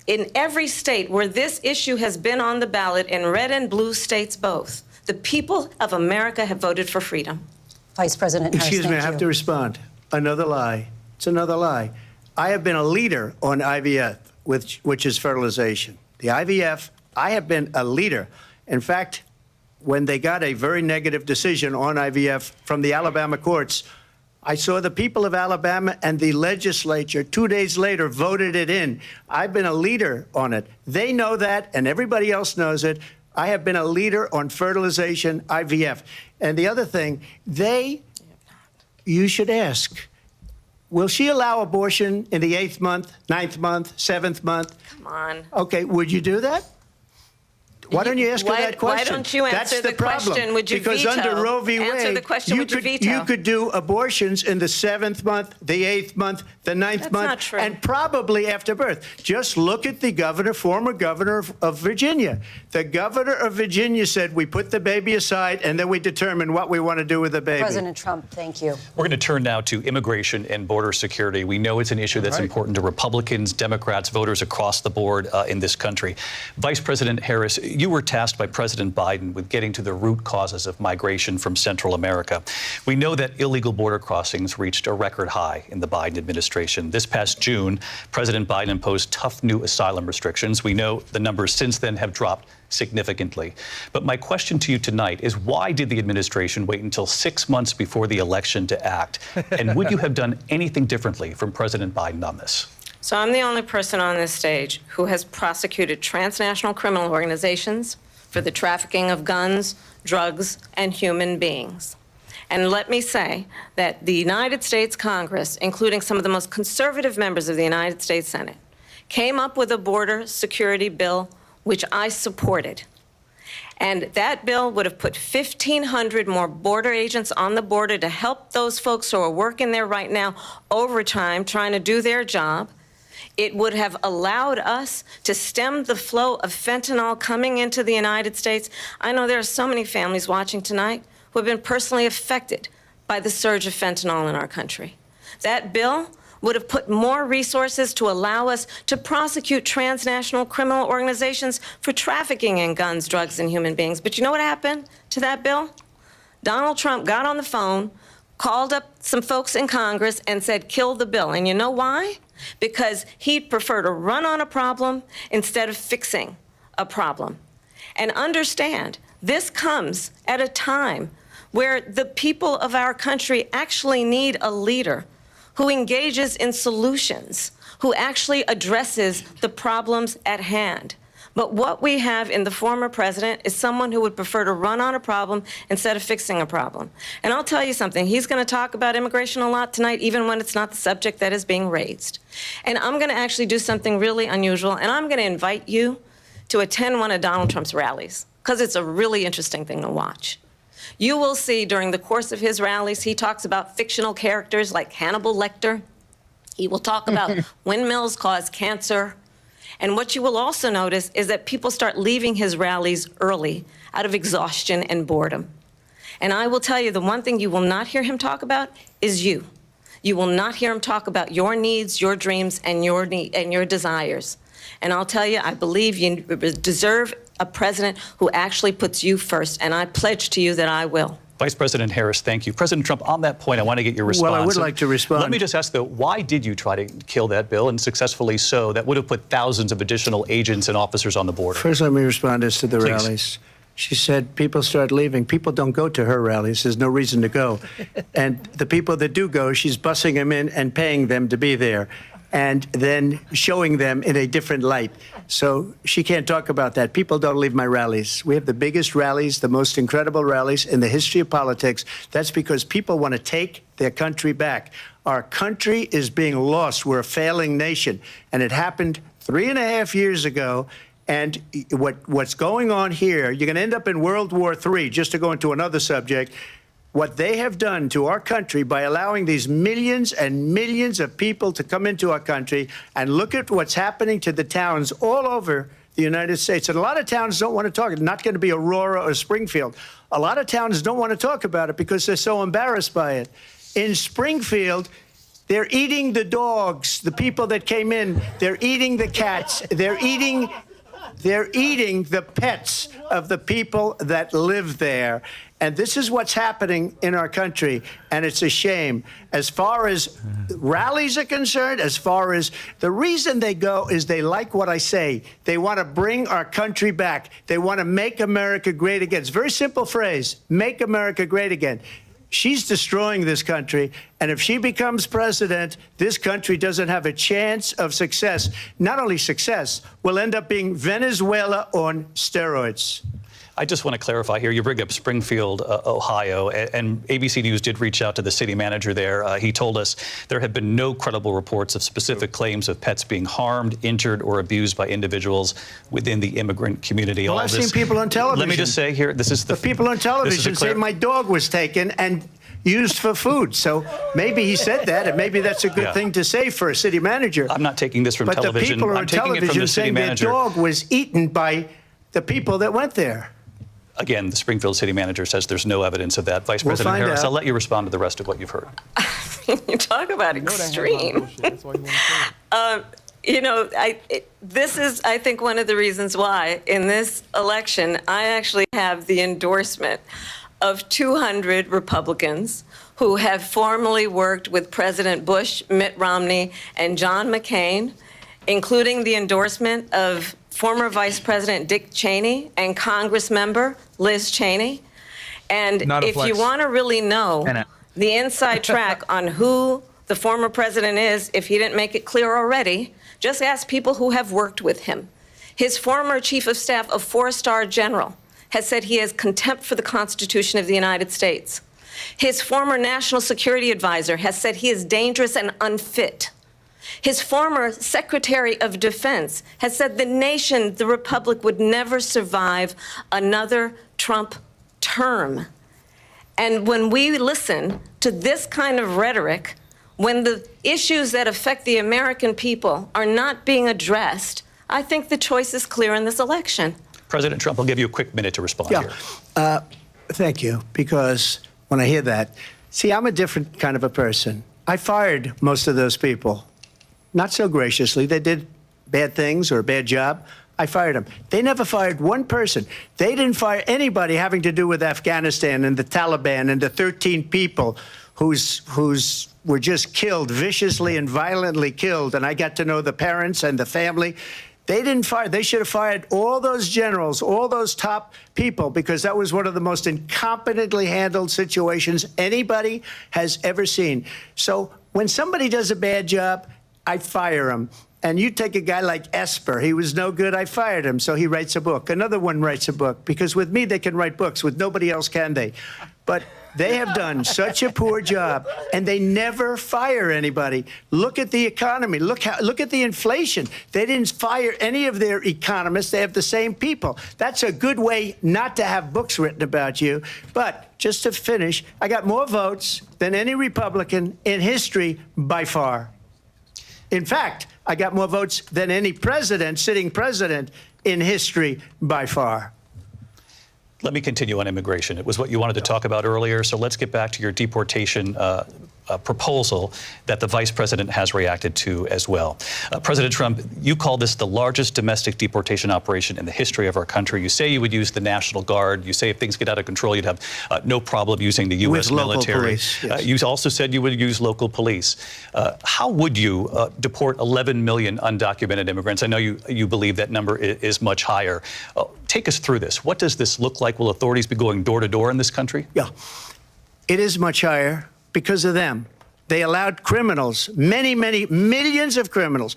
in every state where this issue has been on the ballot, in red and blue states both, the people of America have voted for freedom. Vice President Harris, Excuse me, I have to respond. Another lie. It's another lie. I have been a leader on IVF, which is fertilization. The IVF, I have been a leader. In fact, when they got a very negative decision on IVF from the Alabama courts, I saw the people of Alabama and the legislature 2 days later voted it in. I've been a leader on it. They know that, and everybody else knows it. I have been a leader on fertilization, IVF. And the other thing, you should ask, will she allow abortion in the 8th month, 9th month, 7th month? Come on. Okay, would you do that? Why don't you ask her that question? Why don't you answer the question? Would you because veto? Under Roe-V-Wade, answer the question, would you veto? You could do abortions in the 7th month, the 8th month, the 9th month, not true. and probably after birth. Just look at the governor, former governor of Virginia. The governor of Virginia said, we put the baby aside, and then we determine what we want to do with the baby. President Trump, thank you. We're going to turn now to immigration and border security. We know it's an issue that's important to Republicans, Democrats, voters across the board in this country. Vice President Harris, you were tasked by President Biden with getting to the root causes of migration from Central America. We know that illegal border crossings reached a record high in the Biden administration. This past June, President Biden imposed tough new asylum restrictions. We know the numbers since then have dropped significantly. But my question to you tonight is, why did the administration wait until 6 months before the election to act? And would you have done anything differently from President Biden on this? So I'm the only person on this stage who has prosecuted transnational criminal organizations for the trafficking of guns, drugs, and human beings. And let me say that the United States Congress, including some of the most conservative members of the United States Senate, came up with a border security bill which I supported. And that bill would have put 1,500 more border agents on the border to help those folks who are working there right now overtime trying to do their job. It would have allowed us to stem the flow of fentanyl coming into the United States. I know there are so many families watching tonight who have been personally affected by the surge of fentanyl in our country. That bill would have put more resources to allow us to prosecute transnational criminal organizations for trafficking in guns, drugs, and human beings. But you know what happened to that bill? Donald Trump got on the phone, called up some folks in Congress, and said, kill the bill. And you know why? Because he'd prefer to run on a problem instead of fixing a problem. And understand, this comes at a time where the people of our country actually need a leader who engages in solutions, who actually addresses the problems at hand. But what we have in the former president is someone who would prefer to run on a problem instead of fixing a problem. And I'll tell you something, he's going to talk about immigration a lot tonight, even when it's not the subject that is being raised. And I'm going to actually do something really unusual, and I'm going to invite you to attend one of Donald Trump's rallies, because it's a really interesting thing to watch. You will see during the course of his rallies, he talks about fictional characters like Hannibal Lecter. He will talk about windmills cause cancer. And what you will also notice is that people start leaving his rallies early out of exhaustion and boredom. And I will tell you, the one thing you will not hear him talk about is you. You will not hear him talk about your needs, your dreams, and your desires. And I'll tell you, I believe you deserve a president who actually puts you first, and I pledge to you that I will. Vice President Harris, thank you. President Trump, on that point, I want to get your response. Well, I would like to respond. Let me just ask, though, why did you try to kill that bill, and successfully so? That would have put thousands of additional agents and officers on the border. First, let me respond as to the Please. rallies. She said people start leaving. People don't go to her rallies. There's no reason to go. And the people that do go, she's bussing them in and paying them to be there, and then showing them in a different light. So she can't talk about that. People don't leave my rallies. We have the biggest rallies, the most incredible rallies in the history of politics. That's because people want to take their country back. Our country is being lost. We're a failing nation. And it happened 3.5 years ago. And what's going on here, you're going to end up in World War III, just to go into another subject. What they have done to our country by allowing these millions and millions of people to come into our country, and look at what's happening to the towns all over the United States. And a lot of towns don't want to talk. It's not going to be Aurora or Springfield. A lot of towns don't want to talk about it because they're so embarrassed by it. In Springfield, they're eating the dogs, the people that came in. They're eating the cats. They're eating the pets of the people that live there. And this is what's happening in our country, and it's a shame. As far as rallies are concerned, as far as the reason they go is they like what I say. They want to bring our country back. They want to make America great again. It's a very simple phrase, make America great again. She's destroying this country, and if she becomes president, this country doesn't have a chance of success. Not only success, we'll end up being Venezuela on steroids. I just want to clarify here. You bring up Springfield, Ohio, and ABC News did reach out to the city manager there. He told us there have been no credible reports of specific claims of pets being harmed, injured, or abused by individuals within the immigrant community. Well, I've seen people on television. Let me just say here, this is the people on television say my dog was taken and used for food. So maybe he said that, and maybe that's a good thing to say for a city manager. I'm not taking this from television. But the people I'm on taking it from television the city saying their manager. dog was eaten by the people that went there. Again, the Springfield city manager says there's no evidence of that. Vice President Harris, I'll let you respond to the rest of what you've heard. You talk about extreme. You know, this is, I think, one of the reasons why in this election, I actually have the endorsement of 200 Republicans who have formerly worked with President Bush, Mitt Romney, and John McCain, including the endorsement of former Vice President Dick Cheney and Congress member Liz Cheney. And if you want to really know the inside track on who the former president is, if he didn't make it clear already, just ask people who have worked with him. His former chief of staff, a 4-star general, has said he has contempt for the Constitution of the United States. His former national security advisor has said he is dangerous and unfit. His former Secretary of Defense has said the nation, the republic, would never survive another Trump term. And when we listen to this kind of rhetoric, when the issues that affect the American people are not being addressed, I think the choice is clear in this election. President Trump, I'll give you a quick minute to respond here. Thank you, because when I hear that, see, I'm a different kind of a person. I fired most of those people. Not so graciously. They did bad things or a bad job. I fired them. They never fired one person. They didn't fire anybody having to do with Afghanistan and the Taliban and the 13 people whose were just killed, viciously and violently killed. And I got to know the parents and the family. They didn't fire. They should have fired all those generals, all those top people, because that was one of the most incompetently handled situations anybody has ever seen. So when somebody does a bad job, I fire him. And you take a guy like Esper. He was no good. I fired him. So he writes a book. Another one writes a book. Because with me, they can write books. With nobody else, can they? But they have done such a poor job, and they never fire anybody. Look at the economy. Look at the inflation. They didn't fire any of their economists. They have the same people. That's a good way not to have books written about you. But just to finish, I got more votes than any Republican in history by far. In fact, I got more votes than any president, sitting president in history by far. Let me continue on immigration. It was what you wanted to talk about earlier, so let's get back to your deportation proposal that the vice president has reacted to as well. President Trump, you call this the largest domestic deportation operation in the history of our country. You say you would use the National Guard. You say if things get out of control, you'd have no problem using the U.S. military. Police, yes. You also said you would use local police. How would you deport 11 million undocumented immigrants? I know you believe that number is much higher. Take us through this. What does this look like? Will authorities be going door to door in this country? Yeah, it is much higher because of them. They allowed criminals, many millions of criminals.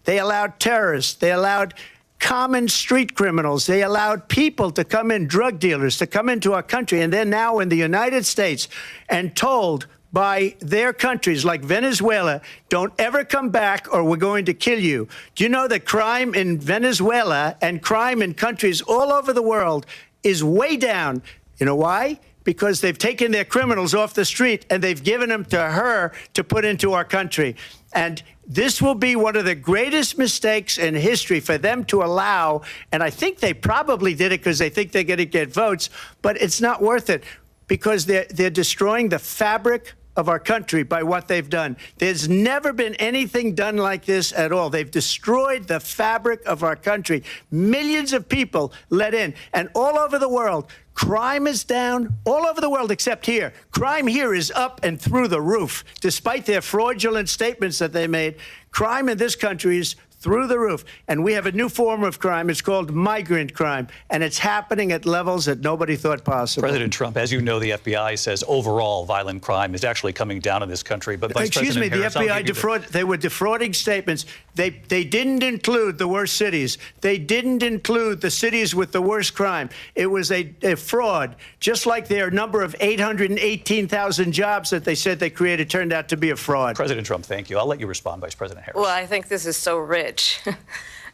They allowed terrorists. They allowed common street criminals. They allowed people to come in, drug dealers, to come into our country. And they're now in the United States and told by their countries like Venezuela, don't ever come back or we're going to kill you. Do you know that crime in Venezuela and crime in countries all over the world is way down? You know why? Because they've taken their criminals off the street and they've given them to her to put into our country. And this will be one of the greatest mistakes in history for them to allow. And I think they probably did it because they think they're going to get votes, but it's not worth it because they're destroying the fabric of our country by what they've done. There's never been anything done like this at all. They've destroyed the fabric of our country. Millions of people let in, and all over the world, crime is down all over the world except here. Crime here is up and through the roof. Despite their fraudulent statements that they made, crime in this country is through the roof. And we have a new form of crime. It's called migrant crime. And it's happening at levels that nobody thought possible. President Trump, as you know, the FBI says overall violent crime is actually coming down in this country. But Vice President Harris, the FBI they were defrauding statements. They didn't include the worst cities. They didn't include the cities with the worst crime. It was a fraud. Just like their number of 818,000 jobs that they said they created turned out to be a fraud. President Trump, thank you. I'll let you respond, Vice President Harris. Well, I think this is so rich.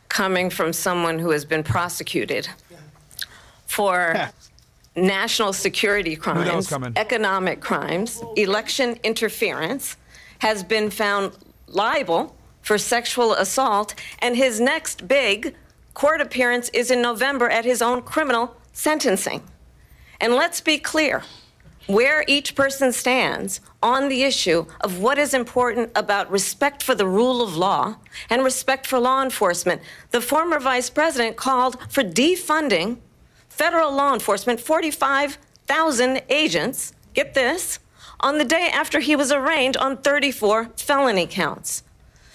Coming from someone who has been prosecuted for national security crimes, economic crimes, election interference, has been found liable for sexual assault, and his next big court appearance is in November at his own criminal sentencing. And let's be clear where each person stands on the issue of what is important about respect for the rule of law and respect for law enforcement. The former vice president called for defunding federal law enforcement, 45,000 agents, get this, on the day after he was arraigned on 34 felony counts.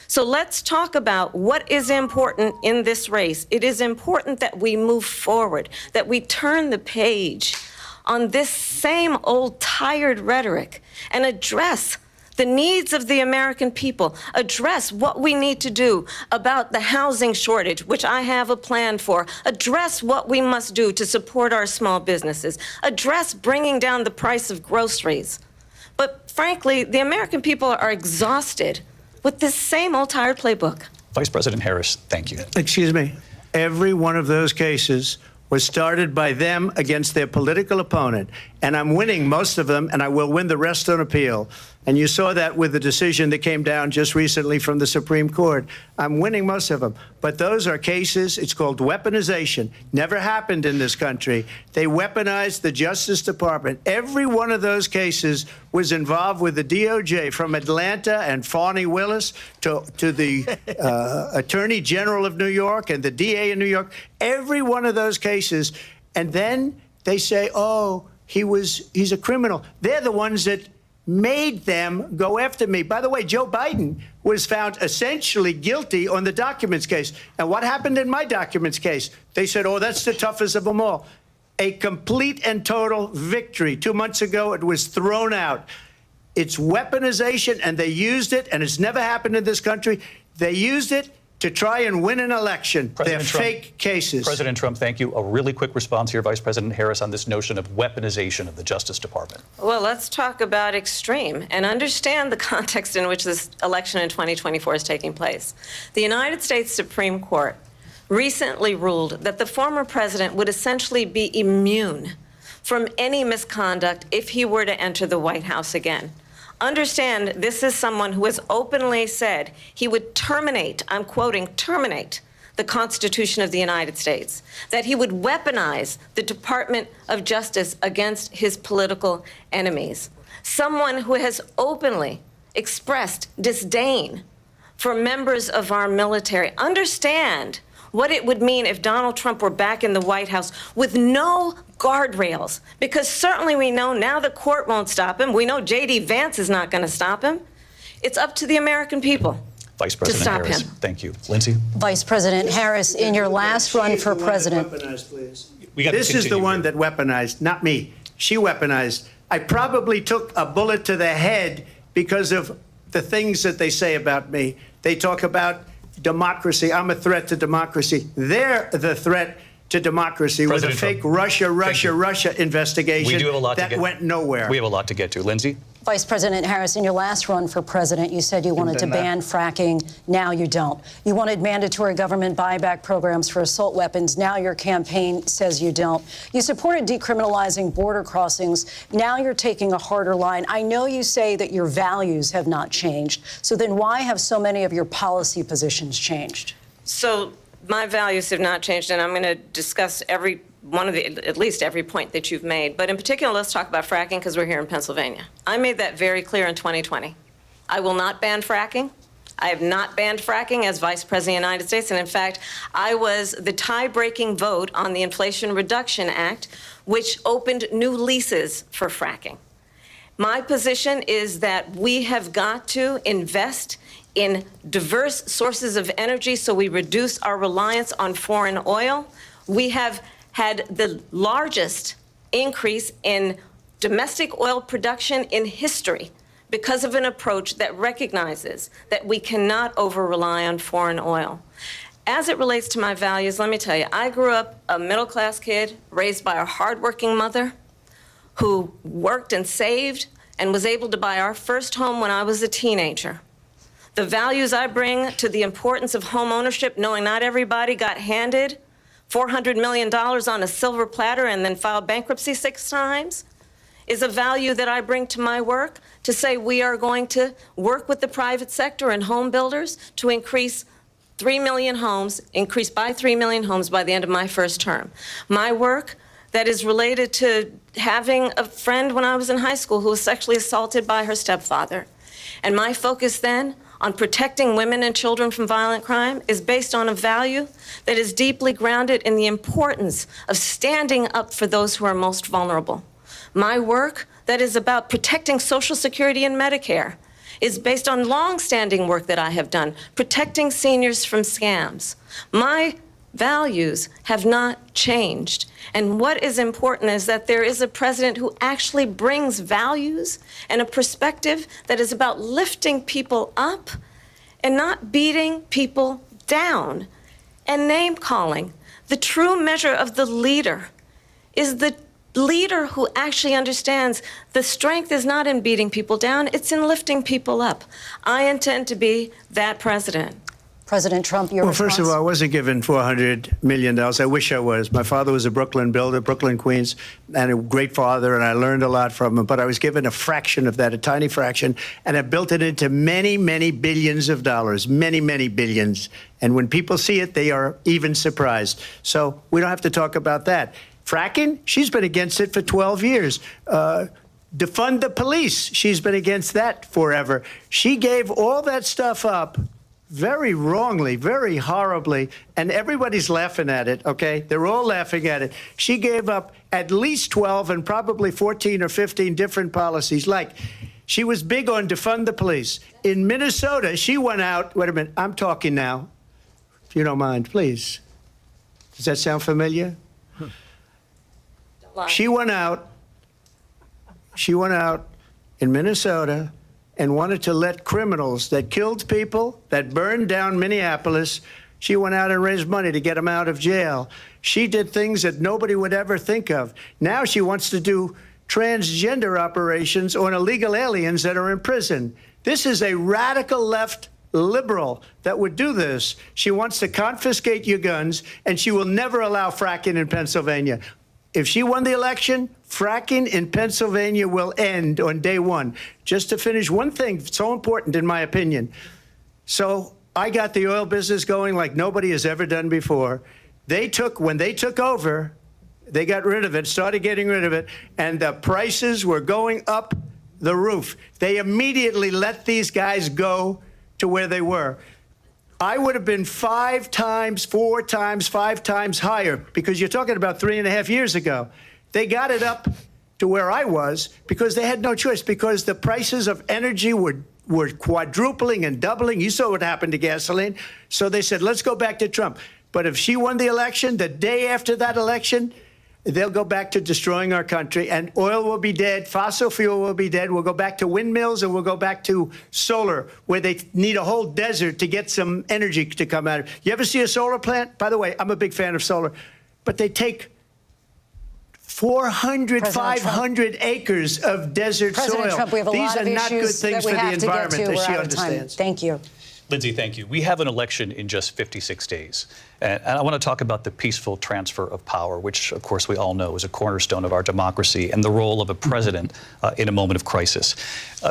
So let's talk about what is important in this race. It is important that we move forward, that we turn the page on this same old tired rhetoric and address the needs of the American people, address what we need to do about the housing shortage, which I have a plan for, address what we must do to support our small businesses, address bringing down the price of groceries. But frankly, the American people are exhausted with this same old tired playbook. Vice President Harris, thank you. Excuse me. Every one of those cases was started by them against their political opponent. And I'm winning most of them, and I will win the rest on appeal. And you saw that with the decision that came down just recently from the Supreme Court. I'm winning most of them. But those are cases, it's called weaponization. Never happened in this country. They weaponized the Justice Department. Every one of those cases was involved with the DOJ, from Atlanta and Fani Willis to the Attorney General of New York and the DA in New York. Every one of those cases. And then they say, oh, he's a criminal. They're the ones that made them go after me. By the way, Joe Biden was found essentially guilty on the documents case. And what happened in my documents case? They said, oh, that's the toughest of them all. A complete and total victory. 2 months ago, it was thrown out. It's weaponization, and they used it, and it's never happened in this country. They used it to try and win an election. They're President Trump, fake cases. President Trump, thank you. A really quick response here, Vice President Harris, on this notion of weaponization of the Justice Department. Well, let's talk about extreme and understand the context in which this election in 2024 is taking place. The United States Supreme Court recently ruled that the former president would essentially be immune from any misconduct if he were to enter the White House again. Understand, this is someone who has openly said he would terminate, I'm quoting, terminate the Constitution of the United States, that he would weaponize the Department of Justice against his political enemies. Someone who has openly expressed disdain for members of our military. Understand what it would mean if Donald Trump were back in the White House with no guardrails, because certainly we know now the court won't stop him. We know J.D. Vance is not going to stop him. It's up to the American people Vice President to stop Harris, him. Thank you. Lindsay? Vice President Harris, in your last run for president. This is the one that weaponized, not me. She weaponized. I probably took a bullet to the head because of the things that they say about me. They talk about democracy. I'm a threat to democracy. They're the threat to democracy President with a fake Trump. Russia investigation We do have a lot that to get. went nowhere. We have a lot to get to. Lindsay? Vice President Harris, in your last run for president, you said you wanted to ban fracking. Now you don't. You wanted mandatory government buyback programs for assault weapons. Now your campaign says you don't. You supported decriminalizing border crossings. Now you're taking a harder line. I know you say that your values have not changed. So then why have so many of your policy positions changed? So my values have not changed, and I'm going to discuss every one of the, at least every point that you've made. But in particular, let's talk about fracking, because we're here in Pennsylvania. I made that very clear in 2020. I will not ban fracking. I have not banned fracking as Vice President of the United States. And in fact, I was the tie-breaking vote on the Inflation Reduction Act, which opened new leases for fracking. My position is that we have got to invest in diverse sources of energy so we reduce our reliance on foreign oil. We have had the largest increase in domestic oil production in history because of an approach that recognizes that we cannot over-rely on foreign oil. As it relates to my values, let me tell you, I grew up a middle-class kid raised by a hardworking mother who worked and saved and was able to buy our first home when I was a teenager. The values I bring to the importance of home ownership, knowing not everybody got handed $400 million on a silver platter and then filed bankruptcy 6 times, is a value that I bring to my work to say we are going to work with the private sector and home builders to increase 3 million homes, increase by 3 million homes by the end of my first term. My work that is related to having a friend when I was in high school who was sexually assaulted by her stepfather. And my focus then on protecting women and children from violent crime is based on a value that is deeply grounded in the importance of standing up for those who are most vulnerable. My work that is about protecting Social Security and Medicare is based on long-standing work that I have done, protecting seniors from scams. My values have not changed. And what is important is that there is a president who actually brings values and a perspective that is about lifting people up and not beating people down and name-calling. The true measure of the leader is the leader who actually understands the strength is not in beating people down, it's in lifting people up. I intend to be that president. President Trump, your response? First of all, I wasn't given $400 million. I wish I was. My father was a Brooklyn builder, Brooklyn, Queens, and a great father, and I learned a lot from him. But I was given a fraction of that, a tiny fraction, and I built it into many, many billions of dollars, many, many billions. And when people see it, they are even surprised. So we don't have to talk about that. Fracking, she's been against it for 12 years. Defund the police, she's been against that forever. She gave all that stuff up very wrongly, very horribly, and everybody's laughing at it, okay? They're all laughing at it. She gave up at least 12 and probably 14 or 15 different policies. Like, she was big on defund the police. In Minnesota, she went out, wait a minute, I'm talking now, if you don't mind, please. Does that sound familiar? She went out in Minnesota and wanted to let criminals that killed people, that burned down Minneapolis, she went out and raised money to get them out of jail. She did things that nobody would ever think of. Now she wants to do transgender operations on illegal aliens that are in prison. This is a radical left liberal that would do this. She wants to confiscate your guns, and she will never allow fracking in Pennsylvania. If she won the election, fracking in Pennsylvania will end on day one. Just to finish, one thing so important in my opinion. So I got the oil business going like nobody has ever done before. When they took over, they got rid of it, started getting rid of it, and the prices were going up the roof. They immediately let these guys go to where they were. I would have been 5 times, 4 times, 5 times higher, because you're talking about 3.5 years ago. They got it up to where I was because they had no choice, because the prices of energy were quadrupling and doubling. You saw what happened to gasoline. So they said, let's go back to Trump. But if she won the election, the day after that election, they'll go back to destroying our country, and oil will be dead, fossil fuel will be dead, we'll go back to windmills, and we'll go back to solar, where they need a whole desert to get some energy to come out of it. You ever see a solar plant? By the way, I'm a big fan of solar, but they take 400, 500 acres of desert soil. Trump, we have a These lot are of not good issues things that we for the have to get environment, to. as We're she out of time. understands. Thank you. Lindsay, thank you. We have an election in just 56 days. And I want to talk about the peaceful transfer of power, which, of course, we all know is a cornerstone of our democracy, and the role of a president in a moment of crisis.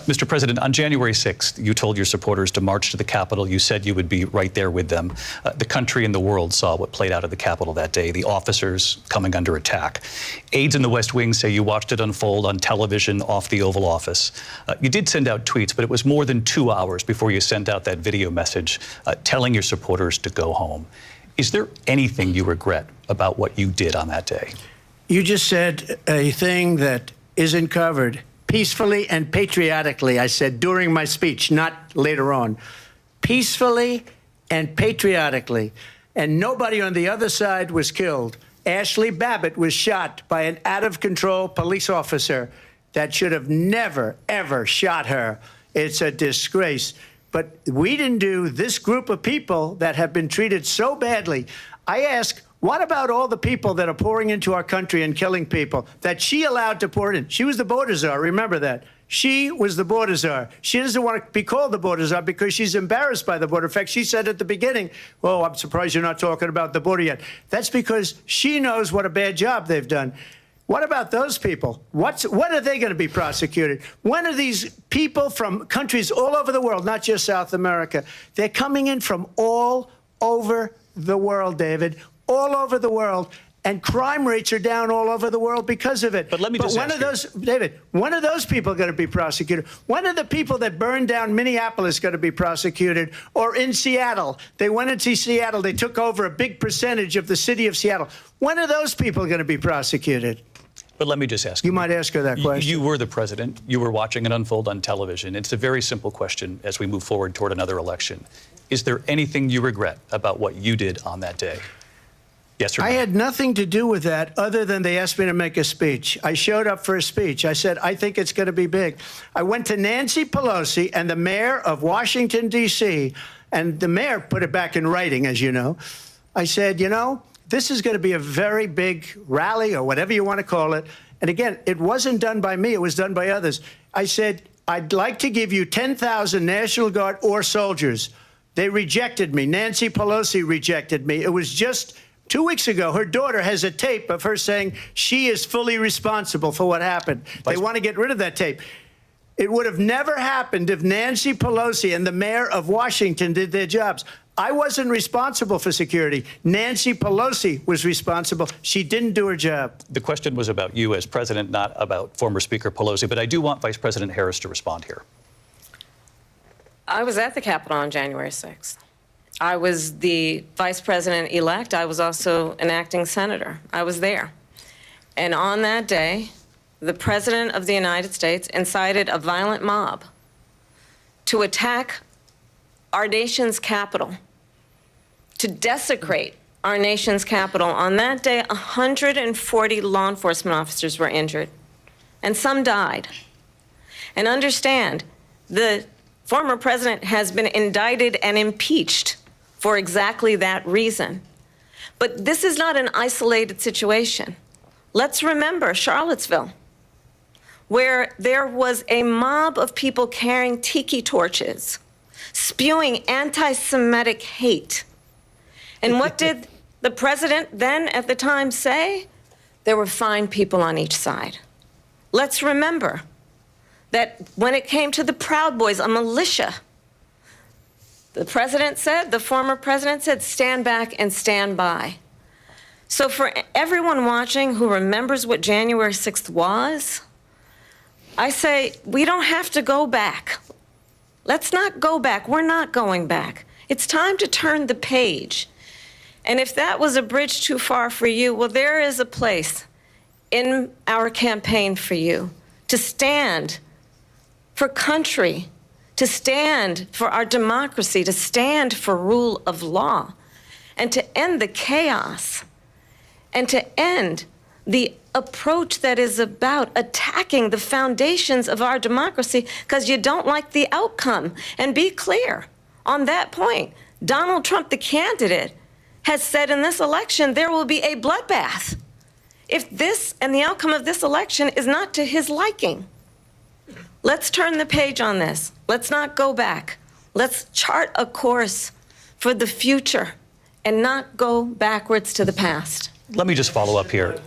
Mr. President, on January 6th, you told your supporters to march to the Capitol. You said you would be right there with them. The country and the world saw what played out at the Capitol that day, the officers coming under attack. Aides in the West Wing say you watched it unfold on television off the Oval Office. You did send out tweets, but it was more than 2 hours before you sent out that video message telling your supporters to go home. Is there anything you regret about what you did on that day? You just said a thing that isn't covered. Peacefully and patriotically, I said during my speech, not later on. Peacefully and patriotically. And nobody on the other side was killed. Ashley Babbitt was shot by an out-of-control police officer that should have never, ever shot her. It's a disgrace. But we didn't do this group of people that have been treated so badly. I ask, what about all the people that are pouring into our country and killing people that she allowed to pour in? She was the border czar, remember that. She was the border czar. She doesn't want to be called the border czar because she's embarrassed by the border. In fact, she said at the beginning, oh, I'm surprised you're not talking about the border yet. That's because she knows what a bad job they've done. What about those people? When are they going to be prosecuted? When are these people from countries all over the world, not just South America? They're coming in from all over the world, David, all over the world. And crime rates are down all over the world because of it. But let me just ask you, David, when are those people going to be prosecuted? When are the people that burned down Minneapolis going to be prosecuted? Or in Seattle? They went into Seattle. They took over a big percentage of the city of Seattle. When are those people going to be prosecuted? But let me just ask you. You might ask her that question. You were the president. You were watching it unfold on television. It's a very simple question as we move forward toward another election. Is there anything you regret about what you did on that day? Yes or no? I had nothing to do with that other than they asked me to make a speech. I showed up for a speech. I said, I think it's going to be big. I went to Nancy Pelosi and the mayor of Washington, D.C., and the mayor put it back in writing, as you know. I said, you know, this is going to be a very big rally or whatever you want to call it. And again, it wasn't done by me. It was done by others. I said, I'd like to give you 10,000 National Guard or soldiers. They rejected me. Nancy Pelosi rejected me. It was just 2 weeks ago. Her daughter has a tape of her saying she is fully responsible for what happened. They want to get rid of that tape. It would have never happened if Nancy Pelosi and the mayor of Washington did their jobs. I wasn't responsible for security. Nancy Pelosi was responsible. She didn't do her job. The question was about you as president, not about former Speaker Pelosi, but I do want Vice President Harris to respond here. I was at the Capitol on January 6th. I was the vice president-elect. I was also an acting senator. I was there. And on that day, the President of the United States incited a violent mob to attack our nation's capital, to desecrate our nation's capital. On that day, 140 law enforcement officers were injured, and some died. And understand, The former president has been indicted and impeached for exactly that reason. But this is not an isolated situation. Let's remember Charlottesville, where there was a mob of people carrying tiki torches, spewing anti-Semitic hate. And what did the president then at the time say? There were fine people on each side. Let's remember that when it came to the Proud Boys, a militia, the president said, the former president said, stand back and stand by. So for everyone watching who remembers what January 6th was, I say we don't have to go back. Let's not go back. We're not going back. It's time to turn the page. And if that was a bridge too far for you, well, there is a place in our campaign for you to stand for country, to stand for our democracy, to stand for rule of law, and to end the chaos, and to end the approach that is about attacking the foundations of our democracy because you don't like the outcome. And be clear on that point. Donald Trump, the candidate, has said in this election there will be a bloodbath if this and the outcome of this election is not to his liking. Let's turn the page on this. Let's not go back. Let's chart a course for the future and not go backwards to the past. Let me just follow up here.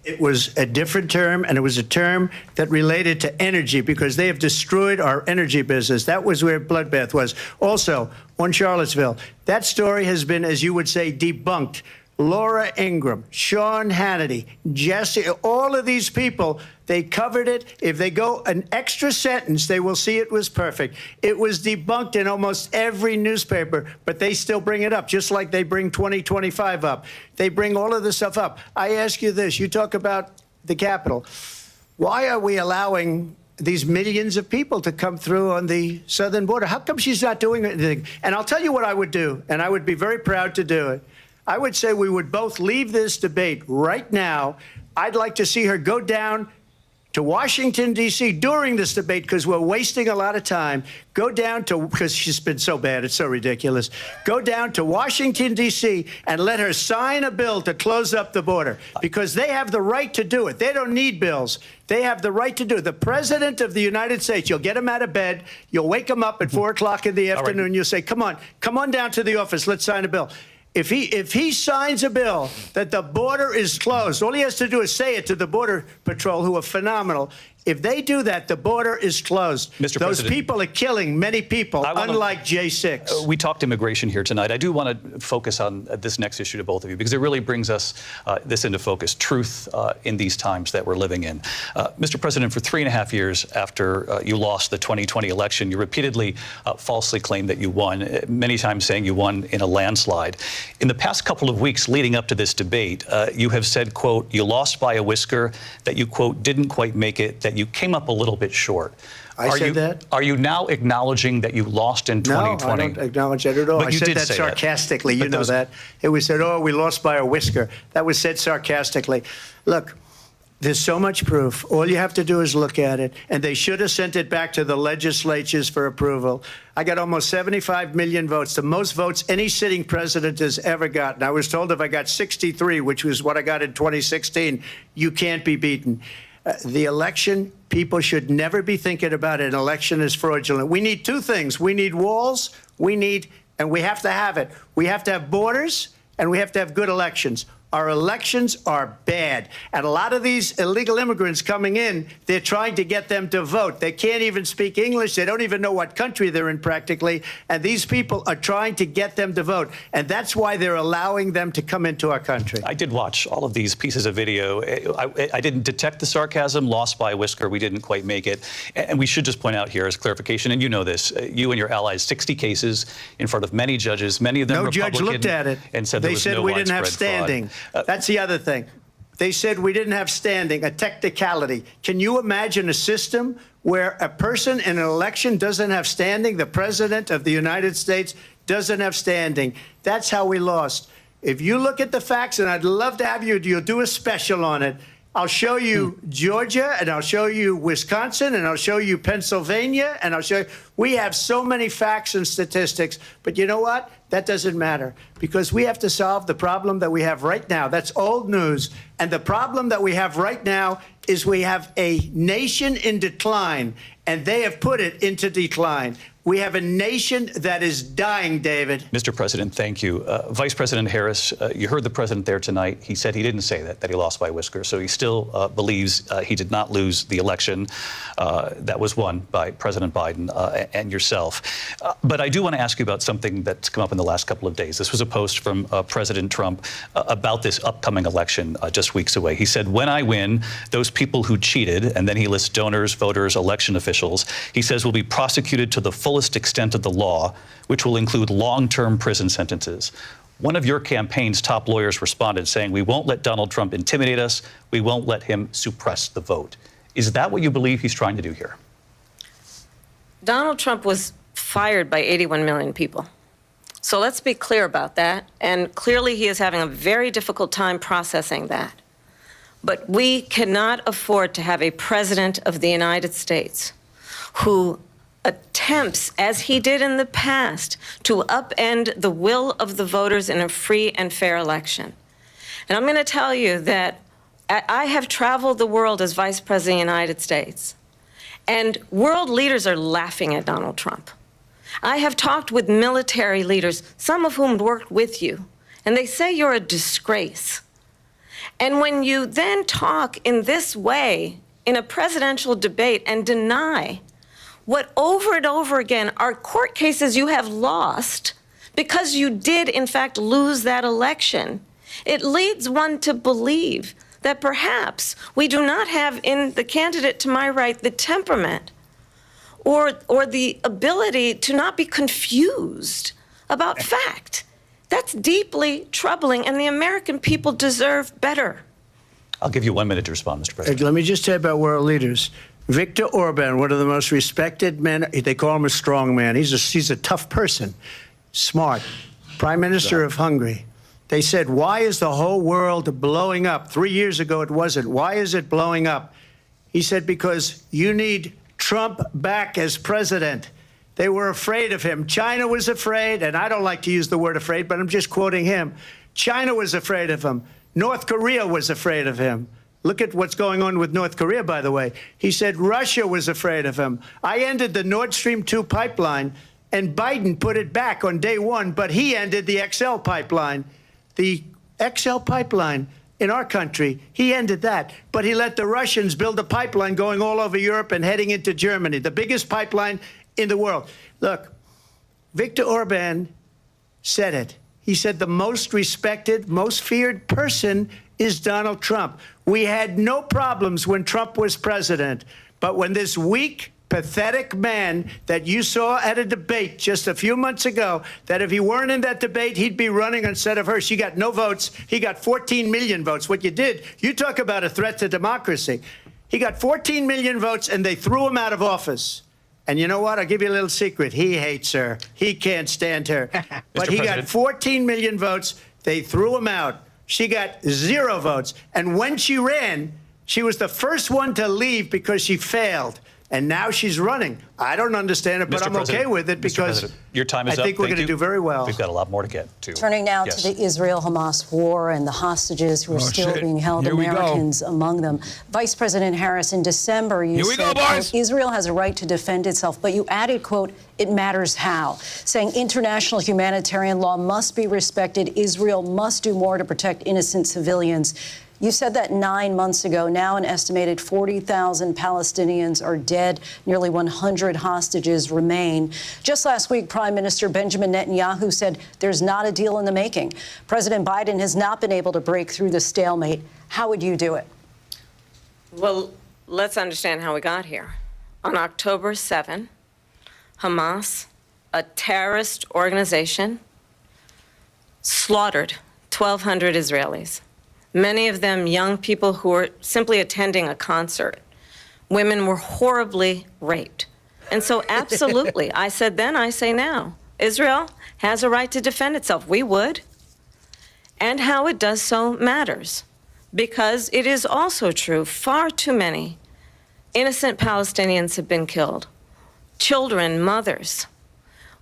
It was a different term, and it was a term that related to energy because they have destroyed our energy business. That was where bloodbath was. Also, on Charlottesville, that story has been, as you would say, debunked. Laura Ingraham, Sean Hannity, Jesse, all of these people, they covered it. If they go an extra sentence, they will see it was perfect. It was debunked in almost every newspaper, but they still bring it up, just like they bring 2025 up. They bring all of this stuff up. I ask you this. You talk about the Capitol. Why are we allowing these millions of people to come through on the southern border? How come she's not doing anything? And I'll tell you what I would do, and I would be very proud to do it. I would say we would both leave this debate right now. I'd like to see her go down to Washington, D.C. during this debate because we're wasting a lot of time. Go down to, because she's been so bad, it's so ridiculous. Go down to Washington, D.C. and let her sign a bill to close up the border because they have the right to do it. They don't need bills. They have the right to do it. The President of the United States, you'll get him out of bed. You'll wake him up at 4 o'clock in the afternoon. You'll say, come on down to the office. Let's sign a bill. If he signs a bill that the border is closed, all he has to do is say it to the Border Patrol, who are phenomenal. If they do that, the border is closed. Mr. Those President, people are killing many people, unlike J6. We talked immigration here tonight. I do want to focus on this next issue to both of you because it really brings us this into focus, truth in these times that we're living in. Mr. President, for 3.5 years after you lost the 2020 election, you repeatedly falsely claimed that you won, many times saying you won in a landslide. In the past couple of weeks leading up to this debate, you have said, quote, you lost by a whisker, that you, quote, didn't quite make it, that you came up a little bit short. I said that? Are you now acknowledging that you lost in 2020? No, I don't acknowledge that at all. But I you said did that say sarcastically. That. You know that. It was said, oh, we lost by a whisker. That was said sarcastically. Look, there's so much proof. All you have to do is look at it. And they should have sent it back to the legislatures for approval. I got almost 75 million votes, the most votes any sitting president has ever gotten. I was told if I got 63, which was what I got in 2016, you can't be beaten. The election, people should never be thinking about an election as fraudulent. We need two things. We need walls, and we have to have it. We have to have borders, and we have to have good elections. Our elections are bad. And a lot of these illegal immigrants coming in, they're trying to get them to vote. They can't even speak English. They don't even know what country they're in practically. And these people are trying to get them to vote. And that's why they're allowing them to come into our country. I did watch all of these pieces of video. I didn't detect the sarcasm, lost by a whisker. We didn't quite make it. And we should just point out here as clarification, and you know this, you and your allies, 60 cases in front of many judges, many of them Republican. No judge looked at it. And said there was no we didn't have standing. Fraud. That's the other thing. They said we didn't have standing, a technicality. Can you imagine a system where a person in an election doesn't have standing? The President of the United States doesn't have standing. That's how we lost. If you look at the facts, and I'd love to have you'll do a special on it, I'll show you Georgia, and I'll show you Wisconsin, and I'll show you Pennsylvania, and I'll show you. We have so many facts and statistics, but you know what? That doesn't matter, because we have to solve the problem that we have right now. That's old news. And the problem that we have right now is we have a nation in decline, and they have put it into decline. We have a nation that is dying, David. Mr. President, thank you. Vice President Harris, you heard the president there tonight. He said he didn't say that he lost by a whisker. So he still believes he did not lose the election that was won by President Biden and yourself. But I do want to ask you about something that's come up in the last couple of days. This was a post from President Trump about this upcoming election just weeks away. He said, when I win, those people who cheated, and then he lists donors, voters, election officials, he says will be prosecuted to the fullest extent of the law, which will include long-term prison sentences. One of your campaign's top lawyers responded saying, we won't let Donald Trump intimidate us. We won't let him suppress the vote. Is that what you believe he's trying to do here? Donald Trump was fired by 81 million people. So let's be clear about that. And clearly he is having a very difficult time processing that. But we cannot afford to have a president of the United States who attempts, as he did in the past, to upend the will of the voters in a free and fair election. And I'm going to tell you that I have traveled the world as Vice President of the United States, and world leaders are laughing at Donald Trump. I have talked with military leaders, some of whom worked with you, and they say you're a disgrace. And when you then talk in this way in a presidential debate and deny what over and over again are court cases you have lost because you did, in fact, lose that election, it leads one to believe that perhaps we do not have in the candidate to my right the temperament or the ability to not be confused about fact. That's deeply troubling, and the American people deserve better. I'll give you 1 minute to respond, Mr. President. Let me just say about world leaders. Viktor Orban, one of the most respected men, they call him a strong man. He's a tough person, smart, Prime Minister of Hungary. They said, why is the whole world blowing up? 3 years ago it wasn't. Why is it blowing up? He said, because you need Trump back as president. They were afraid of him. China was afraid, and I don't like to use the word afraid, but I'm just quoting him. China was afraid of him. North Korea was afraid of him. Look at what's going on with North Korea, by the way. He said Russia was afraid of him. I ended the Nord Stream 2 pipeline, and Biden put it back on day one, but he ended the XL pipeline. The XL pipeline in our country, he ended that. But he let the Russians build a pipeline going all over Europe and heading into Germany, the biggest pipeline in the world. Look, Viktor Orban said it. He said the most respected, most feared person is Donald Trump. We had no problems when Trump was president, but when this weak, pathetic man that you saw at a debate just a few months ago, that if he weren't in that debate, he'd be running instead of her. She got no votes. He got 14 million votes. What you did, you talk about a threat to democracy. He got 14 million votes, and they threw him out of office. And you know what? I'll give you a little secret. He hates her. He can't stand her. But he got 14 million votes. They threw him out. She got 0 votes. And when she ran, she was the first one to leave because she failed. And now she's running. I don't understand it, but I'm okay with it because your time is I think we're going to do very well. We've got a lot more to get to. Turning now to the Israel-Hamas war and the hostages who are still being held, Americans among them. Vice President Harris, in December, you said, quote, Israel has a right to defend itself, but you added, quote, it matters how, saying international humanitarian law must be respected. Israel must do more to protect innocent civilians. You said that 9 months ago. Now an estimated 40,000 Palestinians are dead. Nearly 100 hostages remain. Just last week, Prime Minister Benjamin Netanyahu said there's not a deal in the making. President Biden has not been able to break through the stalemate. How would you do it? Well, let's understand how we got here. On October 7, Hamas, a terrorist organization, slaughtered 1,200 Israelis. Many of them young people who were simply attending a concert. Women were horribly raped. And so absolutely, I said then, I say now, Israel has a right to defend itself. We would. And how it does so matters. because it is also true, far too many innocent Palestinians have been killed. Children, mothers.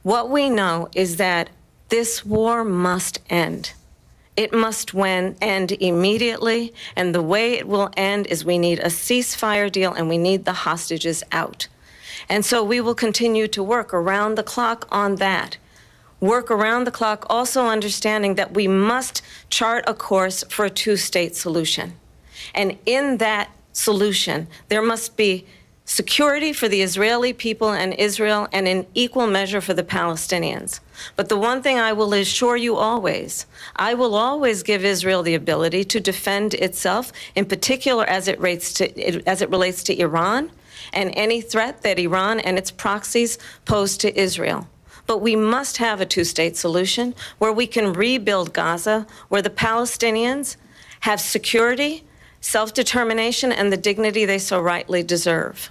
What we know is that this war must end. It must end immediately, and the way it will end is we need a ceasefire deal and we need the hostages out. And so we will continue to work around the clock on that. Work around the clock, also understanding that we must chart a course for a two-state solution. And in that solution, there must be security for the Israeli people and Israel, and in equal measure for the Palestinians. But the one thing I will assure you always, I will always give Israel the ability to defend itself, in particular as it relates to Iran and any threat that Iran and its proxies pose to Israel. But we must have a two-state solution where we can rebuild Gaza, where the Palestinians have security, self-determination, and the dignity they so rightly deserve.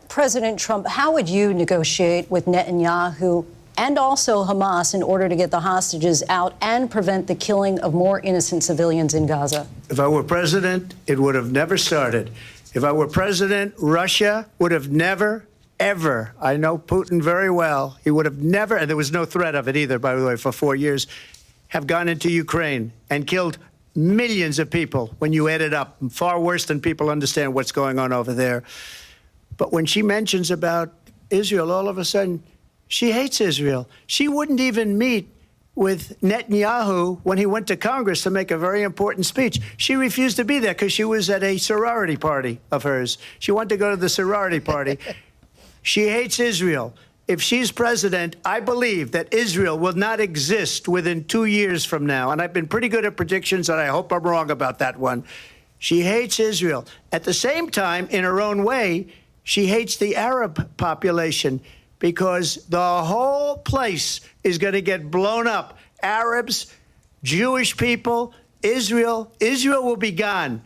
President Trump, how would you negotiate with Netanyahu and also Hamas in order to get the hostages out and prevent the killing of more innocent civilians in Gaza? If I were president, it would have never started. If I were president, Russia would have never, ever, I know Putin very well, he would have never, and there was no threat of it either, by the way, for 4 years, have gone into Ukraine and killed millions of people when you add it up, far worse than people understand what's going on over there. But when she mentions about Israel, all of a sudden, she hates Israel. She wouldn't even meet with Netanyahu when he went to Congress to make a very important speech. She refused to be there because she was at a sorority party of hers. She wanted to go to the sorority party. She hates Israel. If she's president, I believe that Israel will not exist within 2 years from now. And I've been pretty good at predictions, and I hope I'm wrong about that one. She hates Israel. At the same time, in her own way, she hates the Arab population because the whole place is going to get blown up. Arabs, Jewish people, Israel. Israel will be gone.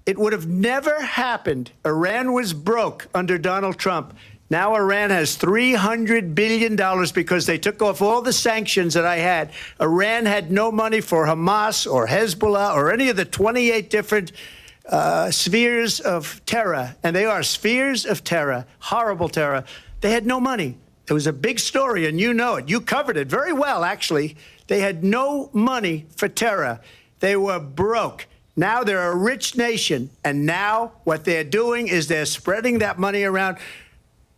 It would have never happened. Iran was broke under Donald Trump. Now Iran has $300 billion because they took off all the sanctions that I had. Iran had no money for Hamas or Hezbollah or any of the 28 different spheres of terror. And they are spheres of terror, horrible terror. They had no money. It was a big story, and you know it. You covered it very well, actually. They had no money for terror. They were broke. Now they're a rich nation. And now what they're doing is they're spreading that money around.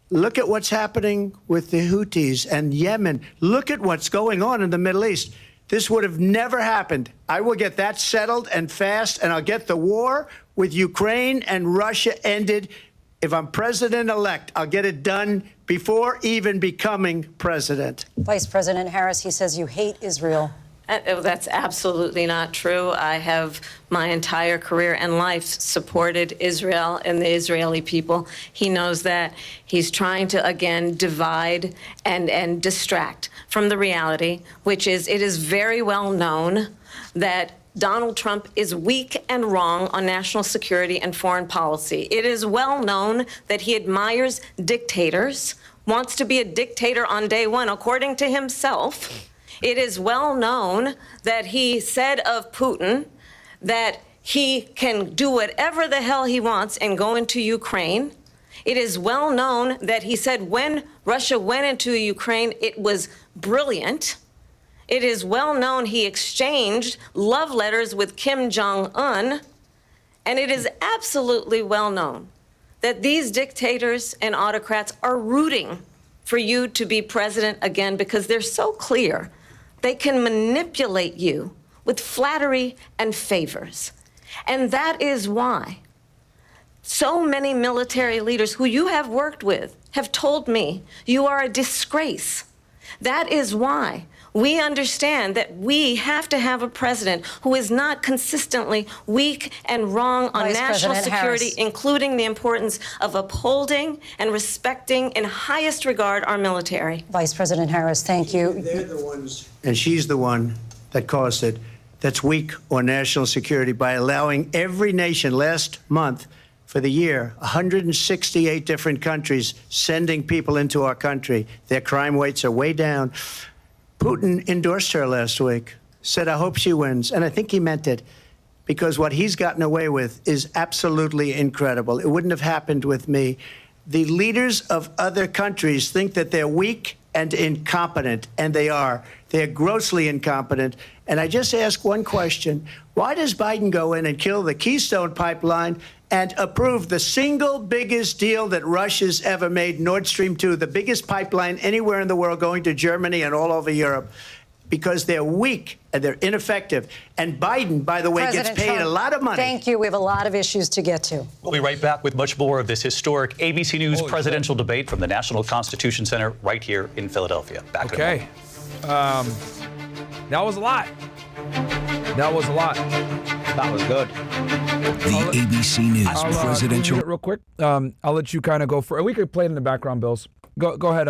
Look at what's happening with the Houthis and Yemen. Look at what's going on in the Middle East. This would have never happened. I will get that settled and fast, and I'll get the war with Ukraine and Russia ended. If I'm president-elect, I'll get it done before even becoming president. Vice President Harris, he says you hate Israel. That's absolutely not true. I have my entire career and life supported Israel and the Israeli people. He knows that. He's trying to, again, divide and distract from the reality, which is it is very well known that Donald Trump is weak and wrong on national security and foreign policy. It is well known that he admires dictators, wants to be a dictator on day one, according to himself. It is well known that he said of Putin that he can do whatever the hell he wants and go into Ukraine. It is well known that he said when Russia went into Ukraine, it was brilliant. It is well known he exchanged love letters with Kim Jong-un. And it is absolutely well known that these dictators and autocrats are rooting for you to be president again because they're so clear. They can manipulate you with flattery and favors. And that is why so many military leaders who you have worked with have told me you are a disgrace. That is why we understand that we have to have a president who is not consistently weak and wrong on Vice national President security, Harris. including the importance of upholding and respecting in highest regard our military. Vice President Harris, thank you. They're the ones, and she's the one that caused it, that's weak on national security by allowing every nation last month for the year, 168 different countries sending people into our country. Their crime rates are way down. Putin endorsed her last week, said, I hope she wins. And I think he meant it because what he's gotten away with is absolutely incredible. It wouldn't have happened with me. The leaders of other countries think that they're weak and incompetent, and they are. They're grossly incompetent. And I just ask one question. Why does Biden go in and kill the Keystone Pipeline and approve the single biggest deal that Russia's ever made, Nord Stream 2, the biggest pipeline anywhere in the world going to Germany and all over Europe? Because they're weak and they're ineffective. And Biden, by the way, President gets paid Trump, a lot of money. Thank you. We have a lot of issues to get to. We'll be right back with much more of this historic ABC News presidential debate from the National Constitution Center right here in Philadelphia. Back in a moment. That was a lot. That was a lot. That was good. The ABC News presidential. Real quick, I'll let you kind of go for. We could play it in the background, Bills. Go ahead.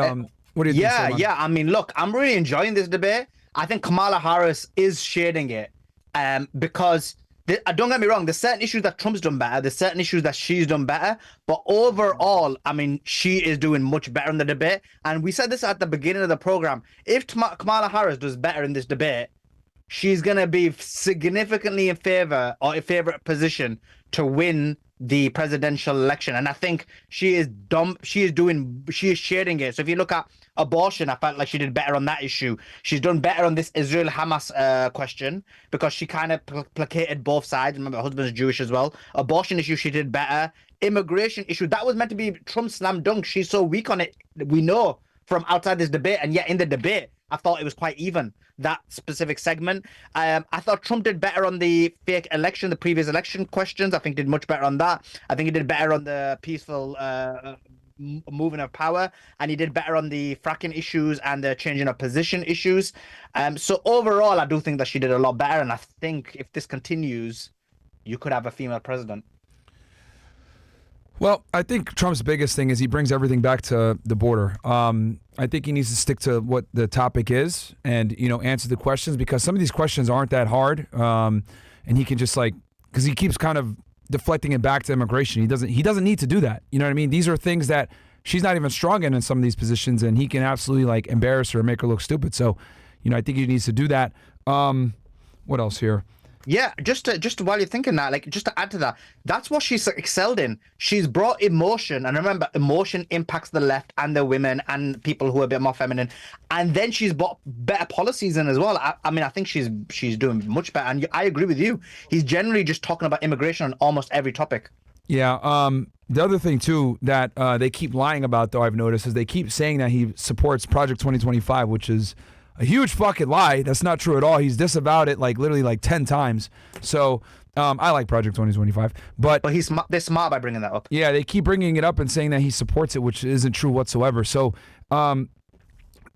What do you think? Salman? Yeah. I mean, look, I'm really enjoying this debate. I think Kamala Harris is shading it because don't get me wrong. There's certain issues that Trump's done better. There's certain issues that she's done better. But overall, I mean, she is doing much better in the debate. And we said this at the beginning of the program. If Kamala Harris does better in this debate, she's going to be significantly in favor or in favorite position to win the presidential election. And I think she is shading it. So if you look at abortion, I felt like she did better on that issue. She's done better on this Israel-Hamas question because she kind of placated both sides. Remember, her husband's Jewish as well. Abortion issue, she did better. Immigration issue, that was meant to be Trump's slam dunk. She's so weak on it. We know from outside this debate, and yet in the debate, I thought it was quite even, that specific segment. I thought Trump did better on the fake election, the previous election questions. I think did much better on that. I think he did better on the peaceful moving of power, and he did better on the fracking issues and the changing of position issues. So overall, I do think that she did a lot better, and I think if this continues, you could have a female president. Well, I think Trump's biggest thing is he brings everything back to the border. I think he needs to stick to what the topic is and, answer the questions, because some of these questions aren't that hard. And he can just because he keeps kind of deflecting it back to immigration. He doesn't need to do that. You know what I mean? These are things that she's not even strong in some of these positions, and he can absolutely embarrass her and make her look stupid. So, I think he needs to do that. What else here? Yeah, just while you're thinking that, just to add to that, that's what she's excelled in. She's brought emotion, and remember, emotion impacts the left and the women and people who are a bit more feminine. And then she's brought better policies in as well. I mean, I think she's doing much better. And I agree with you. He's generally just talking about immigration on almost every topic. Yeah. The other thing too that they keep lying about, though, I've noticed, is they keep saying that he supports Project 2025, which is a huge fucking lie. That's not true at all. He's disavowed it literally 10 times. So I like Project 2025, but they're smart by bringing that up. Yeah, they keep bringing it up and saying that he supports it, which isn't true whatsoever. So, and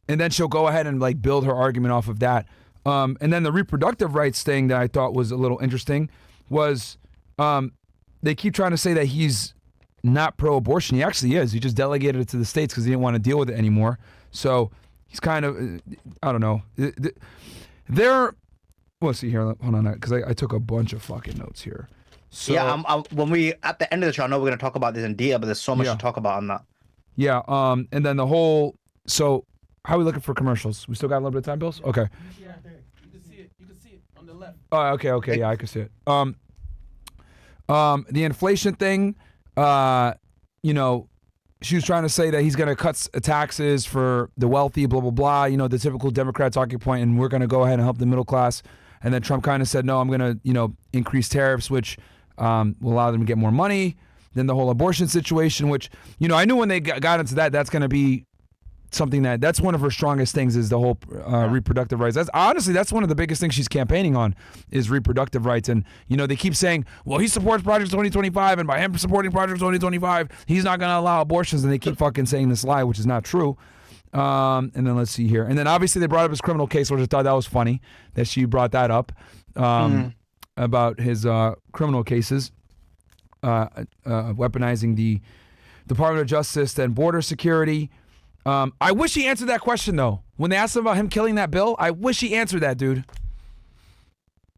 then she'll go ahead and build her argument off of that. And then the reproductive rights thing that I thought was a little interesting was they keep trying to say that he's not pro-abortion. He actually is. He just delegated it to the states because he didn't want to deal with it anymore. So he's kind of, I don't know. Let's see here. Hold on, because I took a bunch of fucking notes here. So, yeah, when we at the end of the show, I know we're going to talk about this in detail, but there's so much to talk about on that. Yeah. And then so how are we looking for commercials? We still got a little bit of time, Bills? Okay. Yeah, you can see it. You can see it on the left. Oh, okay. Yeah, I can see it. The inflation thing, she was trying to say that he's going to cut taxes for the wealthy, blah, blah, blah, the typical Democrat talking point, and we're going to go ahead and help the middle class. And then Trump kind of said, no, I'm going to, increase tariffs, which will allow them to get more money. Then the whole abortion situation, which, I knew when they got into that's going to be something that's one of her strongest things, is the whole reproductive rights. That's one of the biggest things she's campaigning on, is reproductive rights. And, they keep saying, well, he supports Project 2025, and by him supporting Project 2025, he's not going to allow abortions. And they keep fucking saying this lie, which is not true. And then let's see here. And then obviously they brought up his criminal case, which I thought that was funny that she brought that up about his criminal cases, weaponizing the Department of Justice and border security. I wish he answered that question, though. When they asked him about him killing that bill, I wish he answered that, dude.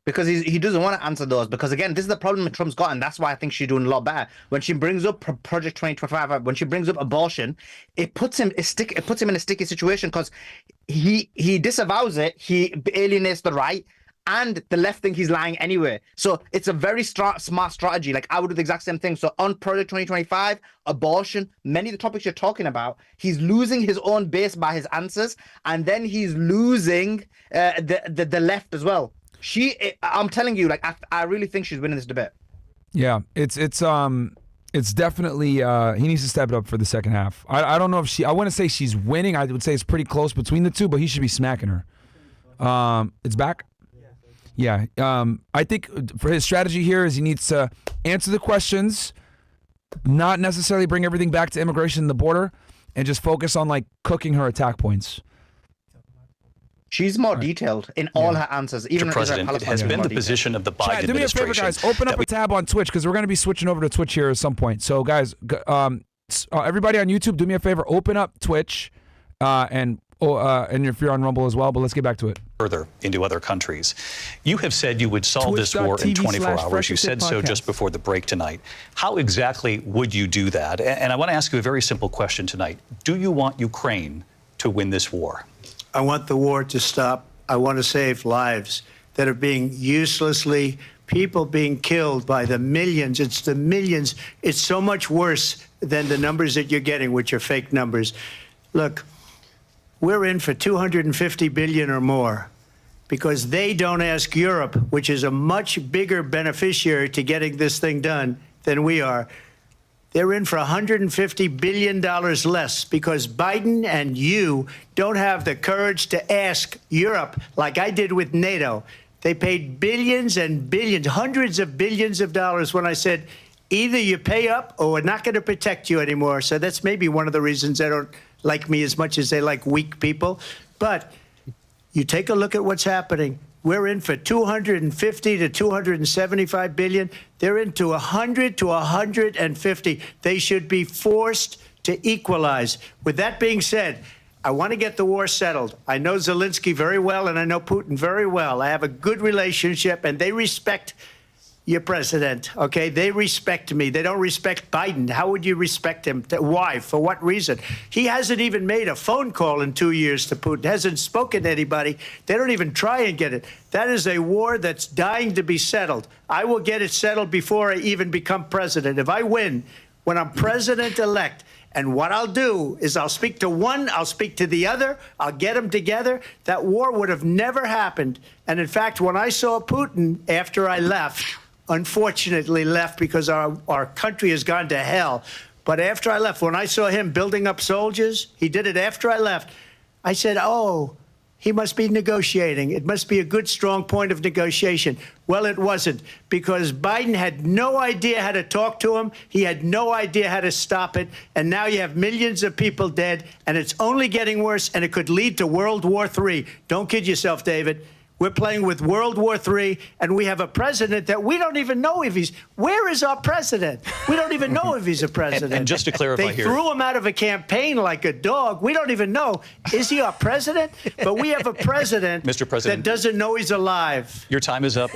Because he doesn't want to answer those. Because, again, this is the problem that Trump's got, and that's why I think she's doing a lot better. When she brings up Project 2025, when she brings up abortion, it puts him in a sticky situation, because he disavows it, he alienates the right, and the left think he's lying anyway. So it's a very smart strategy. Like, I would do the exact same thing. So on Project 2025, abortion, many of the topics you're talking about, he's losing his own base by his answers, and then he's losing the left as well. I'm telling you, like, I really think she's winning this debate. Yeah, it's definitely he needs to step it up for the second half. I don't know if I want to say she's winning. I would say it's pretty close between the two, but he should be smacking her. It's back. Yeah. I think for his strategy here is he needs to answer the questions, not necessarily bring everything back to immigration and the border, and just focus on like cooking her attack points. She's more detailed in all her answers. Even President, it has been the position of the Biden administration. Do me a favor, guys. Open up a tab on Twitch because we're going to be switching over to Twitch here at some point. So, guys, everybody on YouTube, do me a favor. Open up Twitch, and if you're on Rumble as well. But let's get back to it. Further into other countries. You have said you would solve this war in 24 hours. You said so just before the break tonight. How exactly would you do that? And I want to ask you a very simple question tonight. Do you want Ukraine to win this war? I want the war to stop. I want to save lives that are being people being killed by the millions. It's the millions. It's so much worse than the numbers that you're getting, which are fake numbers. Look, we're in for 250 billion or more because they don't ask Europe, which is a much bigger beneficiary to getting this thing done than we are. They're in for $150 billion less because Biden and you don't have the courage to ask Europe like I did with NATO. They paid billions and billions, hundreds of billions of dollars when I said, either you pay up or we're not going to protect you anymore. So that's maybe one of the reasons they don't like me as much as they like weak people. But you take a look at what's happening. We're in for 250 to 275 billion. They're into 100 to 150. They should be forced to equalize. With that being said, I want to get the war settled. I know Zelensky very well, and I know Putin very well. I have a good relationship, and they respect your president, okay? They respect me. They don't respect Biden. How would you respect him? Why? For what reason? He hasn't even made a phone call in 2 years to Putin, hasn't spoken to anybody. They don't even try and get it. That is a war that's dying to be settled. I will get it settled before I even become president. If I win, when I'm president-elect, and what I'll do is I'll speak to one, I'll speak to the other, I'll get them together. That war would have never happened. And in fact, when I saw Putin after I left, unfortunately left because our country has gone to hell. But after I left, when I saw him building up soldiers, he did it after I left. I said, oh, he must be negotiating. It must be a good, strong point of negotiation. Well, it wasn't, because Biden had no idea how to talk to him. He had no idea how to stop it. And now you have millions of people dead, and it's only getting worse, and it could lead to World War III. Don't kid yourself, David. We're playing with World War III, and we have a president that we don't even know if he's... Where is our president? We don't even know if he's a president. And just to clarify they threw him out of a campaign like a dog. We don't even know. Is he our president? But we have a president, Mr. President, that doesn't know he's alive. Your time is up.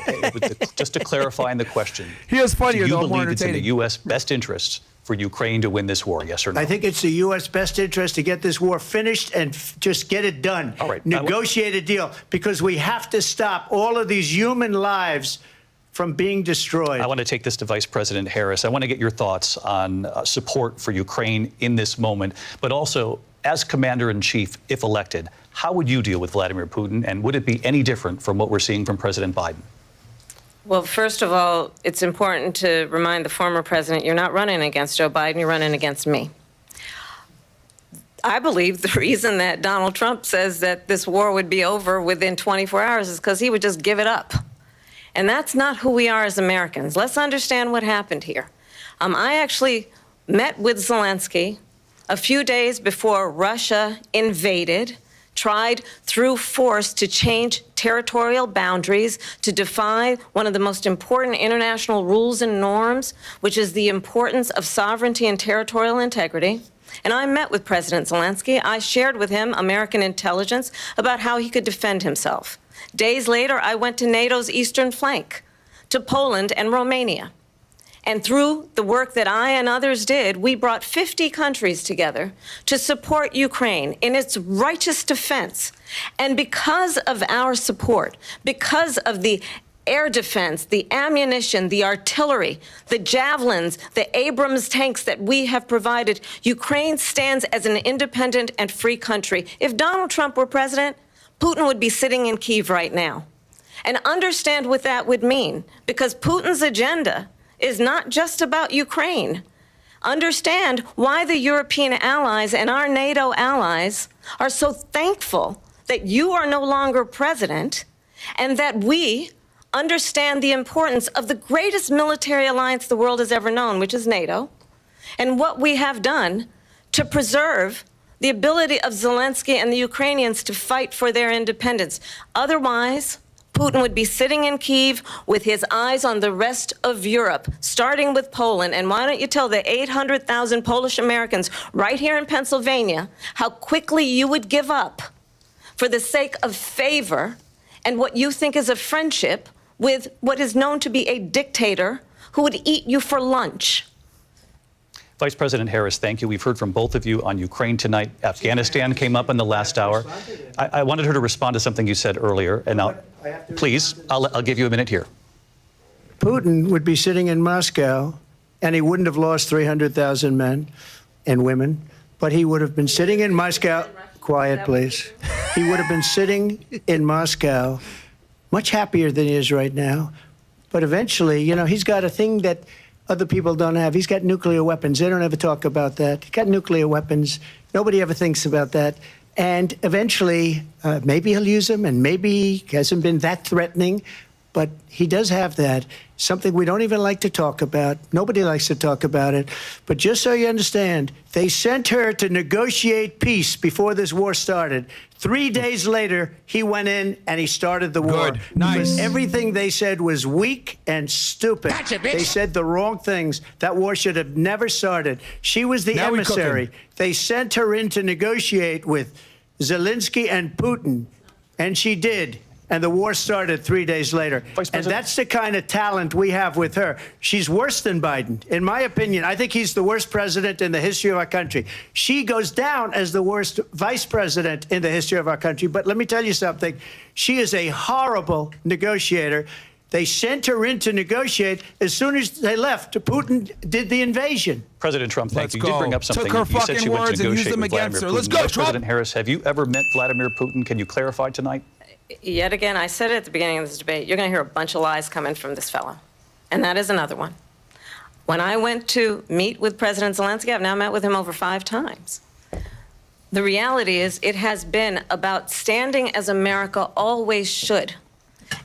Just to clarify in the question. He is funnier, do you though, more believe it's in the entertaining. U.S. best interests for Ukraine to win this war, yes or no? I think it's the U.S. best interest to get this war finished and just get it done. All right. Negotiate a deal, because we have to stop all of these human lives from being destroyed. I want to take this to Vice President Harris. I want to get your thoughts on support for Ukraine in this moment, but also as Commander-in-Chief, if elected, how would you deal with Vladimir Putin, and would it be any different from what we're seeing from President Biden? Well, first of all, it's important to remind the former president you're not running against Joe Biden, you're running against me. I believe the reason that Donald Trump says that this war would be over within 24 hours is because he would just give it up. And that's not who we are as Americans. Let's understand what happened here. I actually met with Zelensky a few days before Russia invaded, tried through force to change territorial boundaries, to defy one of the most important international rules and norms, which is the importance of sovereignty and territorial integrity. And I met with President Zelensky. I shared with him American intelligence about how he could defend himself. Days later, I went to NATO's eastern flank, to Poland and Romania. And through the work that I and others did, we brought 50 countries together to support Ukraine in its righteous defense. And because of our support, because of the air defense, the ammunition, the artillery, the javelins, the Abrams tanks that we have provided, Ukraine stands as an independent and free country. If Donald Trump were president, Putin would be sitting in Kyiv right now. And understand what that would mean, because Putin's agenda is not just about Ukraine. Understand why the European allies and our NATO allies are so thankful that you are no longer president, and that we understand the importance of the greatest military alliance the world has ever known, which is NATO, and what we have done to preserve the ability of Zelensky and the Ukrainians to fight for their independence. Otherwise, Putin would be sitting in Kyiv with his eyes on the rest of Europe, starting with Poland. And why don't you tell the 800,000 Polish Americans right here in Pennsylvania how quickly you would give up for the sake of favor and what you think is a friendship with what is known to be a dictator who would eat you for lunch. Vice President Harris, thank you. We've heard from both of you on Ukraine tonight. Afghanistan came up in the last hour. I wanted her to respond to something you said earlier, and now, please, I'll give you a minute here. Putin would be sitting in Moscow, and he wouldn't have lost 300,000 men and women, but he would have been sitting in Moscow. Quiet, please. He would have been sitting in Moscow, much happier than he is right now. But eventually, you know, he's got a thing that other people don't have. He's got nuclear weapons. They don't ever talk about that. He's got nuclear weapons. Nobody ever thinks about that. And eventually, maybe he'll use them, and maybe he hasn't been that threatening. But he does have that, something we don't even like to talk about. Nobody likes to talk about it. But just so you understand, they sent her to negotiate peace before this war started. 3 days later, he went in and he started the war. Good. Nice. Because everything they said was weak and stupid. Gotcha, bitch. They said the wrong things. That war should have never started. She was the Now we emissary. cooking. They sent her in to negotiate with Zelensky and Putin, and she did. And the war started 3 days later. And that's the kind of talent we have with her. She's worse than Biden. In my opinion, I think he's the worst president in the history of our country. She goes down as the worst vice president in the history of our country. But let me tell you something. She is a horrible negotiator. They sent her in to negotiate. As soon as they left, Putin did the invasion. President Trump, thank Let's you. You did go. bring up something. Took her You said fucking she went to words and used negotiate them with against Vladimir her. Let's Putin. go, Vice Trump. President Harris, have you ever met Vladimir Putin? Can you clarify tonight? Yet again, I said it at the beginning of this debate, you're going to hear a bunch of lies coming from this fellow. And that is another one. When I went to meet with President Zelensky, I've now met with him over 5 times. The reality is it has been about standing as America always should,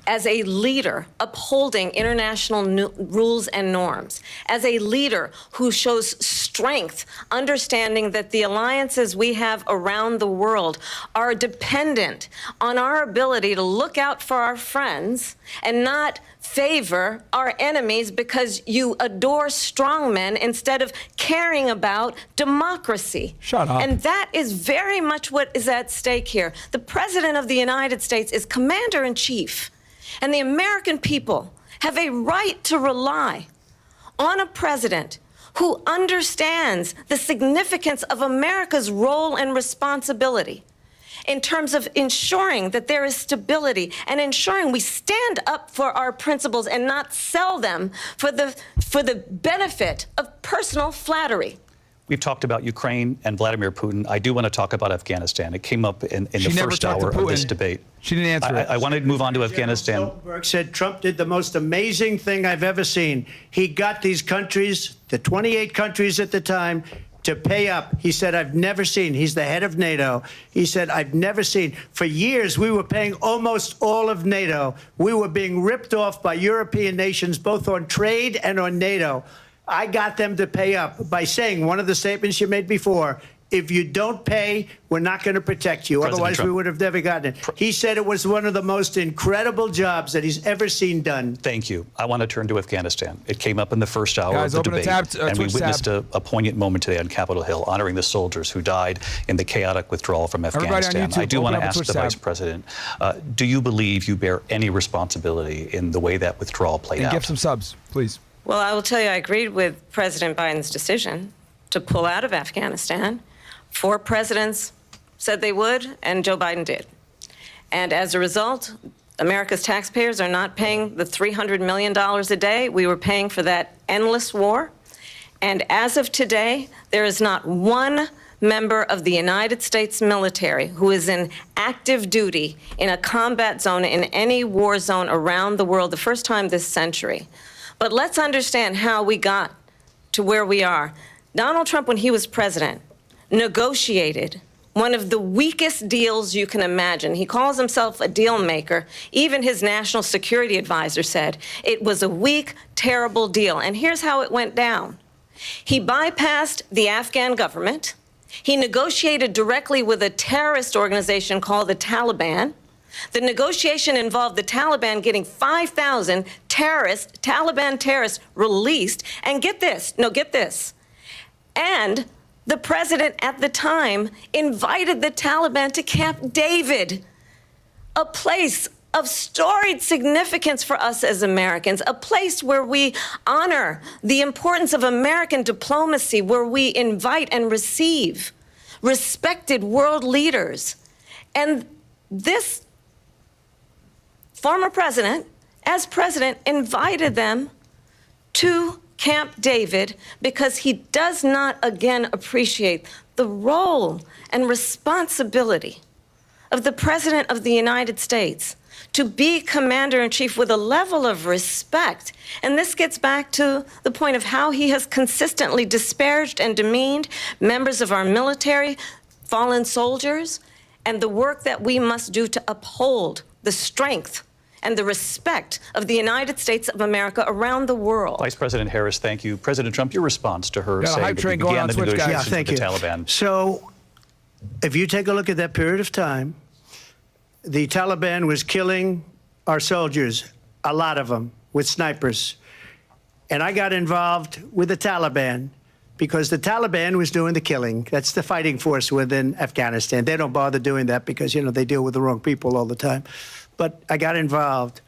as a leader upholding international rules and norms, as a leader who shows strength, understanding that the alliances we have around the world are dependent on our ability to look out for our friends and not favor our enemies because you adore strongmen instead of caring about democracy. Shut up. And that is very much what is at stake here. The President of the United States is commander-in-chief. And the American people have a right to rely on a president who understands the significance of America's role and responsibility in terms of ensuring that there is stability and ensuring we stand up for our principles and not sell them for the benefit of personal flattery. We've talked about Ukraine and Vladimir Putin. I do want to talk about Afghanistan. It came up in the first hour of this debate. She didn't answer it. I want to move on to Afghanistan. Stoltenberg said Trump did the most amazing thing I've ever seen. He got these countries, the 28 countries at the time, to pay up. He said, I've never seen. He's the head of NATO. He said, I've never seen. For years, we were paying almost all of NATO. We were being ripped off by European nations, both on trade and on NATO. I got them to pay up by saying one of the statements you made before, if you don't pay, we're not going to protect you. President Otherwise, Trump. we would have never gotten it. He said it was one of the most incredible jobs that he's ever seen done. Thank you. I want to turn to Afghanistan. It came up in the first hour Guys, of the open a debate, tab, and we Twitch witnessed tab. a poignant moment today on Capitol Hill, honoring the soldiers who died in the chaotic withdrawal from Everybody on Afghanistan. YouTube, I do want to open up a ask Twitch the tab. Vice President, do you believe you bear any responsibility in the way that withdrawal played And out? give some subs, please. Well, I will tell you, I agreed with President Biden's decision to pull out of Afghanistan. 4 presidents said they would, and Joe Biden did. And as a result, America's taxpayers are not paying the $300 million a day we were paying for that endless war. And as of today, there is not one member of the United States military who is in active duty in a combat zone in any war zone around the world, the first time this century. But let's understand how we got to where we are. Donald Trump, when he was president, negotiated one of the weakest deals you can imagine. He calls himself a deal maker. Even his national security advisor said it was a weak, terrible deal. And here's how it went down. He bypassed the Afghan government. He negotiated directly with a terrorist organization called the Taliban. The negotiation involved the Taliban getting 5,000 Taliban terrorists released. And get this, and the president at the time invited the Taliban to Camp David, a place of storied significance for us as Americans, a place where we honor the importance of American diplomacy, where we invite and receive respected world leaders. And this former president, as president, invited them to Camp David because he does not, again, appreciate the role and responsibility of the President of the United States to be commander-in-chief with a level of respect. And this gets back to the point of how he has consistently disparaged and demeaned members of our military, fallen soldiers, and the work that we must do to uphold the strength and the respect of the United States of America around the world. Vice President Harris, thank you. President Trump, your response to her saying that you began the negotiations with the Taliban. So if you take a look at that period of time, the Taliban was killing our soldiers, a lot of them, with snipers. And I got involved with the Taliban because the Taliban was doing the killing. That's the fighting force within Afghanistan. They don't bother doing that because, you know, they deal with the wrong people all the time. But I got involved.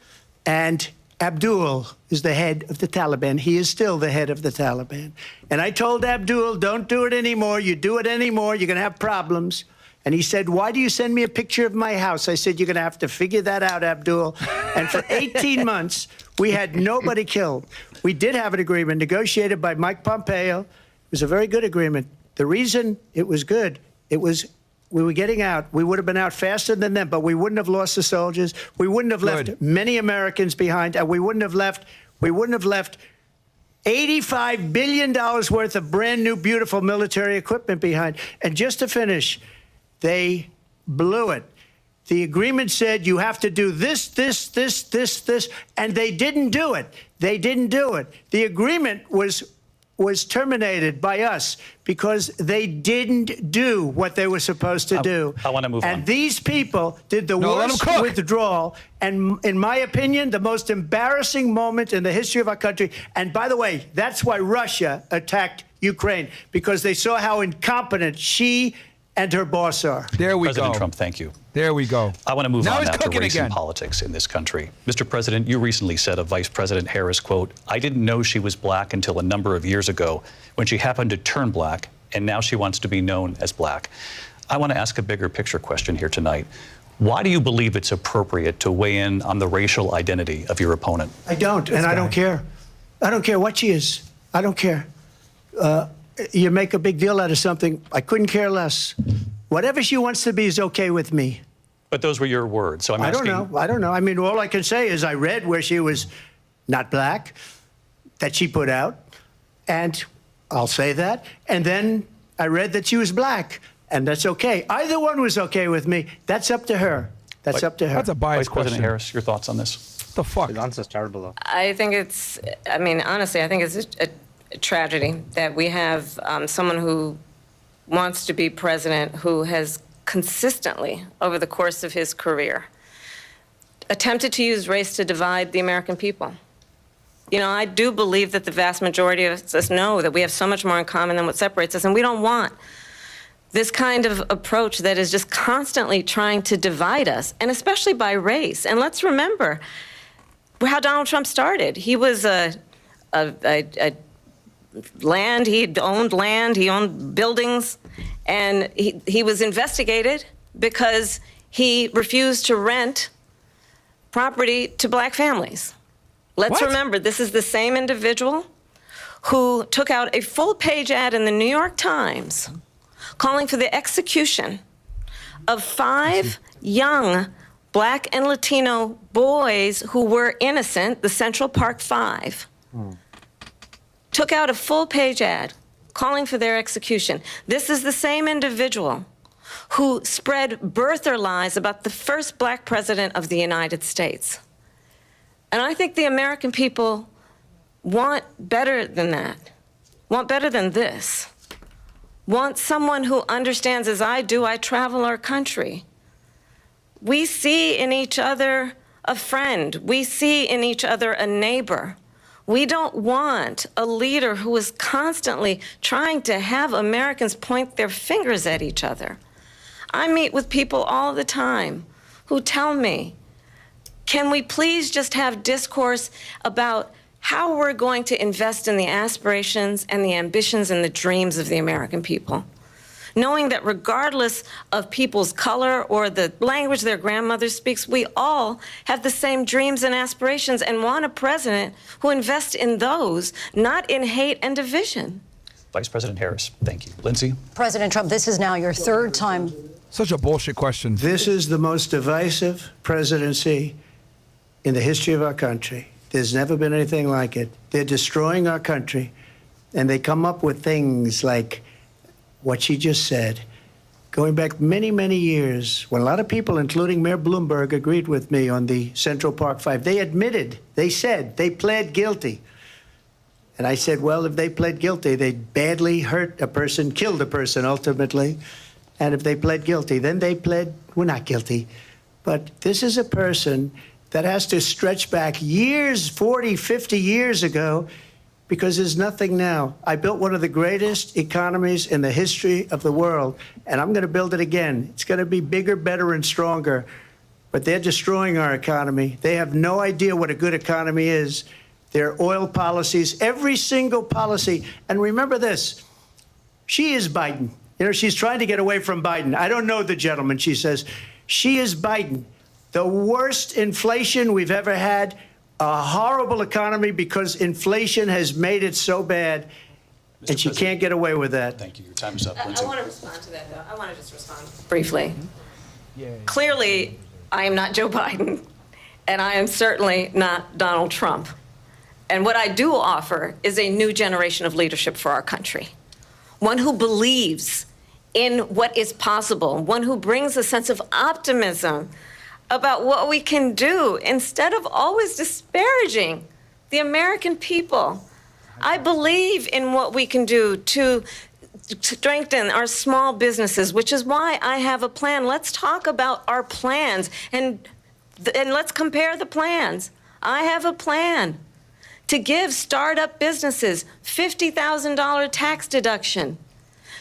And Abdul is the head of the Taliban. He is still the head of the Taliban. And I told Abdul, don't do it anymore. You do it anymore, you're going to have problems. And he said, why do you send me a picture of my house? I said, you're going to have to figure that out, Abdul. And for 18 months, we had nobody killed. We did have an agreement negotiated by Mike Pompeo. It was a very good agreement. The reason it was good, it was we were getting out. We would have been out faster than them, but we wouldn't have lost the soldiers. We wouldn't have left many Americans behind, and we wouldn't have left $85 billion worth of brand new, beautiful military equipment behind. And just to finish, they blew it. The agreement said you have to do this, and they didn't do it. They didn't do it. The agreement was terminated by us because they didn't do what they were supposed to do. I want to move on. And these people did the worst withdrawal, and in my opinion, the most embarrassing moment in the history of our country. And by the way, that's why Russia attacked Ukraine, because they saw how incompetent she and her boss are. There we President go. Trump, thank you. There we go. I want to move on now to race again. and politics in this country. Mr. President, you recently said of Vice President Harris, quote, I didn't know she was black until a number of years ago when she happened to turn black, and now she wants to be known as black. I want to ask a bigger picture question here tonight. Why do you believe it's appropriate to weigh in on the racial identity of your opponent? I don't, and I don't care. I don't care what she is. I don't care. You make a big deal out of something. I couldn't care less. Whatever she wants to be is okay with me. But those were your words, so I'm asking. I don't know. I mean, all I can say is I read where she was not black, that she put out, and I'll say that. And then I read that she was black, and that's okay. Either one was okay with me. That's up to her. That's up to her. That's a biased Vice President question. Harris, your thoughts on this? What the fuck? His answer's terrible, though. I think it's, I mean, honestly, I think it's a tragedy that we have someone who wants to be president who has consistently, over the course of his career, attempted to use race to divide the American people. You know, I do believe that the vast majority of us know that we have so much more in common than what separates us, and we don't want this kind of approach that is just constantly trying to divide us, and especially by race. And let's remember how Donald Trump started. He was a land, he owned buildings, and he was investigated because he refused to rent property to black families. Let's remember, this is the same individual who took out a full-page ad in the New York Times calling for the execution of 5 young black and Latino boys who were innocent, the Central Park 5. Took out a full-page ad calling for their execution. This is the same individual who spread birther lies about the first black president of the United States. And I think the American people want better than that, want better than this, want someone who understands, as I do, I travel our country. We see in each other a friend. We see in each other a neighbor. We don't want a leader who is constantly trying to have Americans point their fingers at each other. I meet with people all the time who tell me, can we please just have discourse about how we're going to invest in the aspirations and the ambitions and the dreams of the American people? Knowing that regardless of people's color or the language their grandmother speaks, we all have the same dreams and aspirations and want a president who invests in those, not in hate and division. Vice President Harris, thank you. Lindsay? President Trump, this is now your 3rd time. Such a bullshit question. This is the most divisive presidency in the history of our country. There's never been anything like it. They're destroying our country, and they come up with things like what she just said. Going back many, many years, when a lot of people, including Mayor Bloomberg, agreed with me on the Central Park 5, they admitted, they said, they pled guilty. And I said, well, if they pled guilty, they badly hurt a person, killed a person ultimately. And if they pled guilty, then they pled, we're not guilty. But this is a person that has to stretch back years, 40, 50 years ago, because there's nothing now. I built one of the greatest economies in the history of the world, and I'm going to build it again. It's going to be bigger, better, and stronger. But they're destroying our economy. They have no idea what a good economy is. Their oil policies, every single policy. And remember this, she is Biden. You know, she's trying to get away from Biden. I don't know the gentleman, she says. She is Biden. The worst inflation we've ever had, a horrible economy because inflation has made it so bad, and she can't get away with that. Thank you. Your time is up, Lindsay. I want to respond to that, though. I want to just respond briefly. Clearly, I am not Joe Biden, and I am certainly not Donald Trump. And what I do offer is a new generation of leadership for our country, one who believes in what is possible, one who brings a sense of optimism about what we can do instead of always disparaging the American people. I believe in what we can do to strengthen our small businesses, which is why I have a plan. Let's talk about our plans and let's compare the plans. I have a plan to give startup businesses $50,000 tax deduction,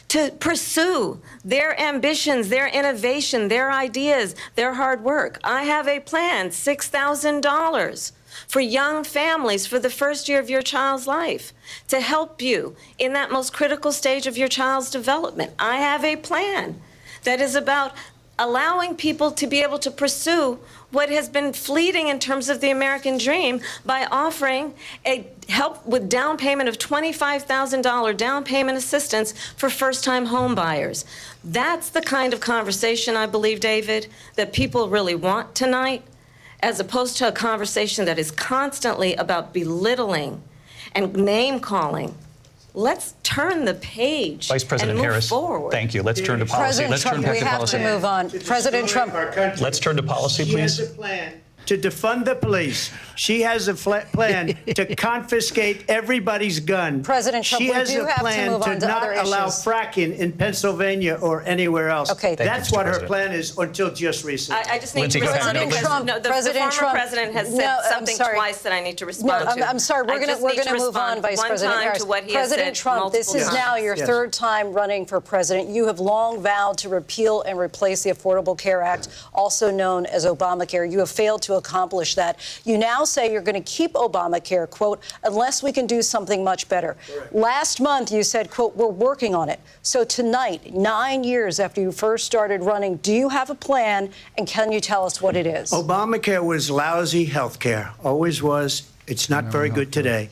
to pursue their ambitions, their innovation, their ideas, their hard work. I have a plan, $6,000 for young families for the first year of your child's life, to help you in that most critical stage of your child's development. I have a plan that is about allowing people to be able to pursue what has been fleeting in terms of the American dream by offering a help with down payment of $25,000 down payment assistance for first-time home buyers. That's the kind of conversation, I believe, David, that people really want tonight, as opposed to a conversation that is constantly about belittling and name-calling. Let's turn the page Vice President and move Harris, forward. thank you. Let's turn to policy. President Trump, we have to move on. President Trump. Let's turn to policy, please. She has a plan to defund the police. She has a plan to confiscate everybody's gun. President Trump, she has we do a have to plan move on to not other allow issues. fracking in Pennsylvania or anywhere else. Okay. That's what her plan is until just recently. I just need Lindsay, to go ahead. respond because Trump, no, the President former Trump, president has said no, I'm something sorry. twice that I need to No, respond to. I'm sorry. We're going to move on, Vice President Harris. President Trump, this is now your third time running for president. You have long vowed to repeal and replace the Affordable Care Act, also known as Obamacare. You have failed to accomplish that. You now say you're going to keep Obamacare, quote, unless we can do something much better. Correct. Last month, you said, quote, we're working on it. So tonight, 9 years after you first started running, do you have a plan, and can you tell us what it is? Obamacare was lousy health care, always was. It's not very good today.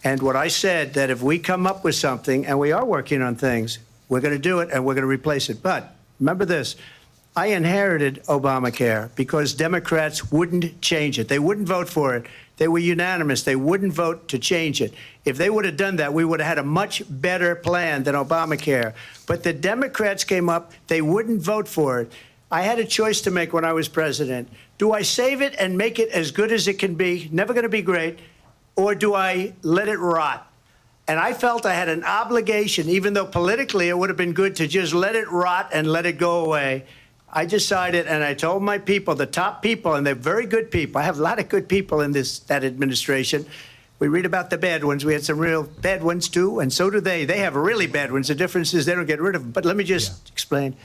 And what I said, that if we come up with something, and we are working on things, we're going to do it and we're going to replace it. But remember this, I inherited Obamacare because Democrats wouldn't change it. They wouldn't vote for it. They were unanimous. They wouldn't vote to change it. If they would have done that, we would have had a much better plan than Obamacare. But the Democrats came up. They wouldn't vote for it. I had a choice to make when I was president. Do I save it and make it as good as it can be, never going to be great, or do I let it rot? And I felt I had an obligation, even though politically it would have been good to just let it rot and let it go away. I decided, and I told my people, the top people, and they're very good people. I have a lot of good people in that administration. We read about the bad ones. We had some real bad ones, too, and so do they. They have really bad ones. The difference is they don't get rid of them. But let me just explain.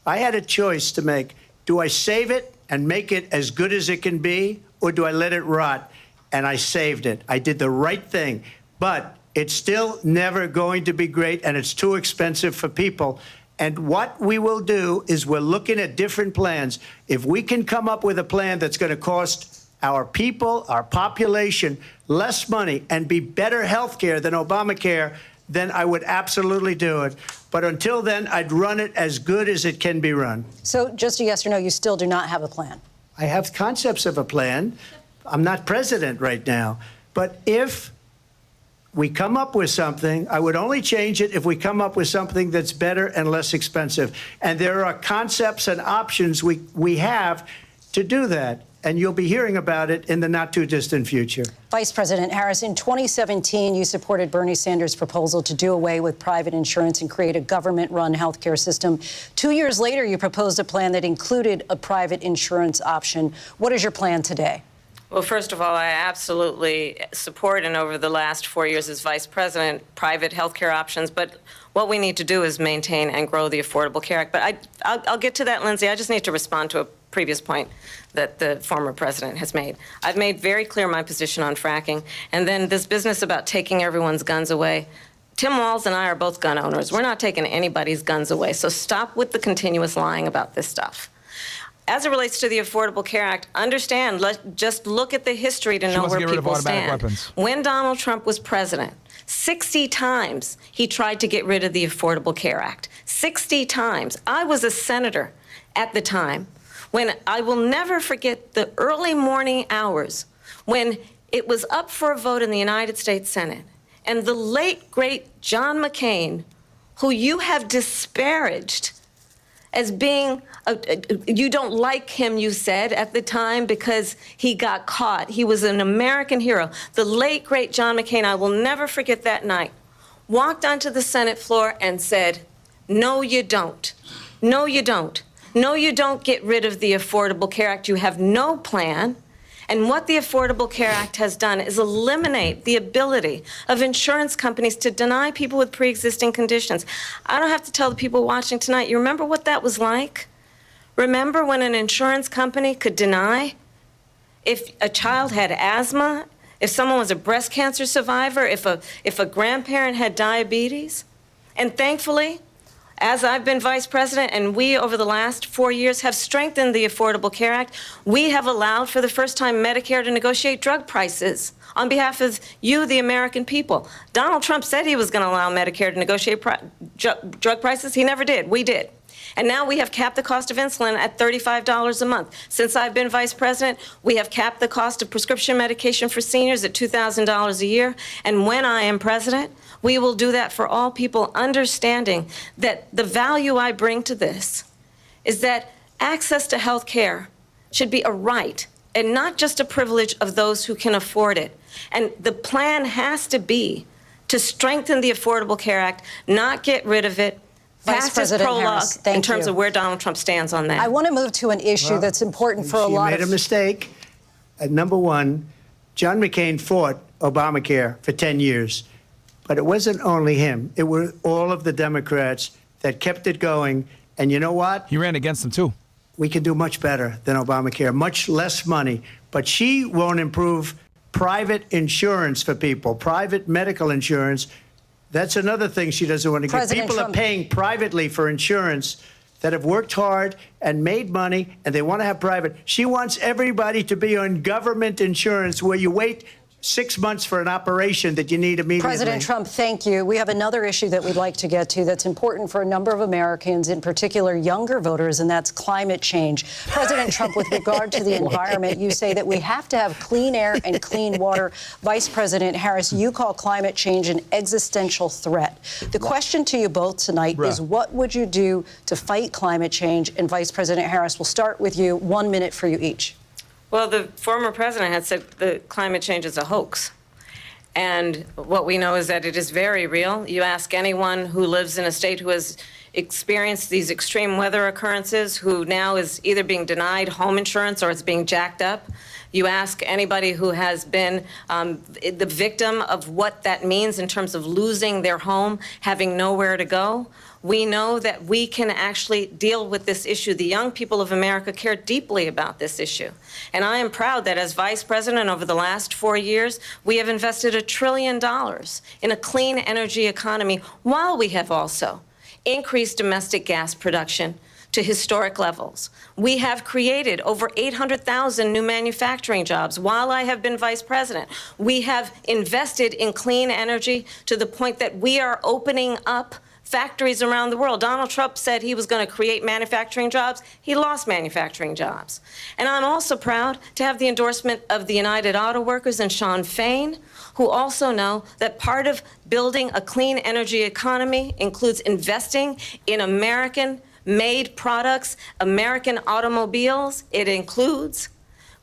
I had a choice to make. Do I save it and make it as good as it can be, or do I let it rot? And I saved it. I did the right thing. But it's still never going to be great, and it's too expensive for people. And what we will do is we're looking at different plans. If we can come up with a plan that's going to cost our people, our population, less money and be better health care than Obamacare, then I would absolutely do it. But until then, I'd run it as good as it can be run. So just a yes or no, you still do not have a plan? I have concepts of a plan. I'm not president right now. But if we come up with something, I would only change it if we come up with something that's better and less expensive. And there are concepts and options we have to do that. And you'll be hearing about it in the not-too-distant future. Vice President Harris, in 2017, you supported Bernie Sanders' proposal to do away with private insurance and create a government-run health care system. 2 years later, you proposed a plan that included a private insurance option. What is your plan today? Well, first of all, I absolutely support, and over the last 4 years as vice president, private health care options. But what we need to do is maintain and grow the Affordable Care Act. But I'll get to that, Lindsay. I just need to respond to a previous point that the former president has made. I've made very clear my position on fracking. And then this business about taking everyone's guns away. Tim Walz and I are both gun owners. We're not taking anybody's guns away. So stop with the continuous lying about this stuff. As it relates to the Affordable Care Act, understand, just look at the history to know where people stand. When Donald Trump was president, 60 times he tried to get rid of the Affordable Care Act. 60 times. I was a senator at the time when I will never forget the early morning hours when it was up for a vote in the United States Senate. And the late, great John McCain, who you have disparaged as being, you don't like him, you said, at the time because he got caught. He was an American hero. The late, great John McCain, I will never forget that night, walked onto the Senate floor and said, no, you don't. No, you don't. No, you don't get rid of the Affordable Care Act. You have no plan. And what the Affordable Care Act has done is eliminate the ability of insurance companies to deny people with pre-existing conditions. I don't have to tell the people watching tonight, you remember what that was like? Remember when an insurance company could deny if a child had asthma, if someone was a breast cancer survivor, if a grandparent had diabetes? And thankfully, as I've been vice president and we, over the last 4 years, have strengthened the Affordable Care Act, we have allowed for the first time Medicare to negotiate drug prices on behalf of you, the American people. Donald Trump said he was going to allow Medicare to negotiate drug prices. He never did. We did. And now we have capped the cost of insulin at $35 a month. Since I've been vice president, we have capped the cost of prescription medication for seniors at $2,000 a year. And when I am president, we will do that for all people, understanding that the value I bring to this is that access to health care should be a right and not just a privilege of those who can afford it. And the plan has to be to strengthen the Affordable Care Act, not get rid of it. Vice President Harris, in terms of where Donald Trump stands on that. I want to move to an issue that's important for a lot of... You made a mistake. Number one, John McCain fought Obamacare for 10 years. But it wasn't only him. It were all of the Democrats that kept it going. And you know what? He ran against them, too. We can do much better than Obamacare. Much less money, but she won't improve private insurance for people, private medical insurance. That's another thing she doesn't want to get. People are paying privately for insurance that have worked hard and made money, and they want to have private. She wants everybody to be on government insurance where you wait 6 months for an operation that you need immediately. President Trump, thank you. We have another issue that we'd like to get to that's important for a number of Americans, in particular younger voters, and that's climate change. President Trump, with regard to the environment, you say that we have to have clean air and clean water. Vice President Harris, you call climate change an existential threat. The question to you both tonight is, what would you do to fight climate change? And Vice President Harris, we'll start with you. 1 minute for you each. Well, the former president had said that climate change is a hoax. And what we know is that it is very real. You ask anyone who lives in a state who has experienced these extreme weather occurrences, who now is either being denied home insurance or it's being jacked up. You ask anybody who has been the victim of what that means in terms of losing their home, having nowhere to go. We know that we can actually deal with this issue. The young people of America care deeply about this issue. And I am proud that as vice president over the last 4 years, we have invested $1 trillion in a clean energy economy, while we have also increased domestic gas production to historic levels. We have created over 800,000 new manufacturing jobs while I have been vice president. We have invested in clean energy to the point that we are opening up factories around the world. Donald Trump said he was going to create manufacturing jobs. He lost manufacturing jobs. And I'm also proud to have the endorsement of the United Auto Workers and Sean Fain, who also know that part of building a clean energy economy includes investing in American-made products, American automobiles. It includes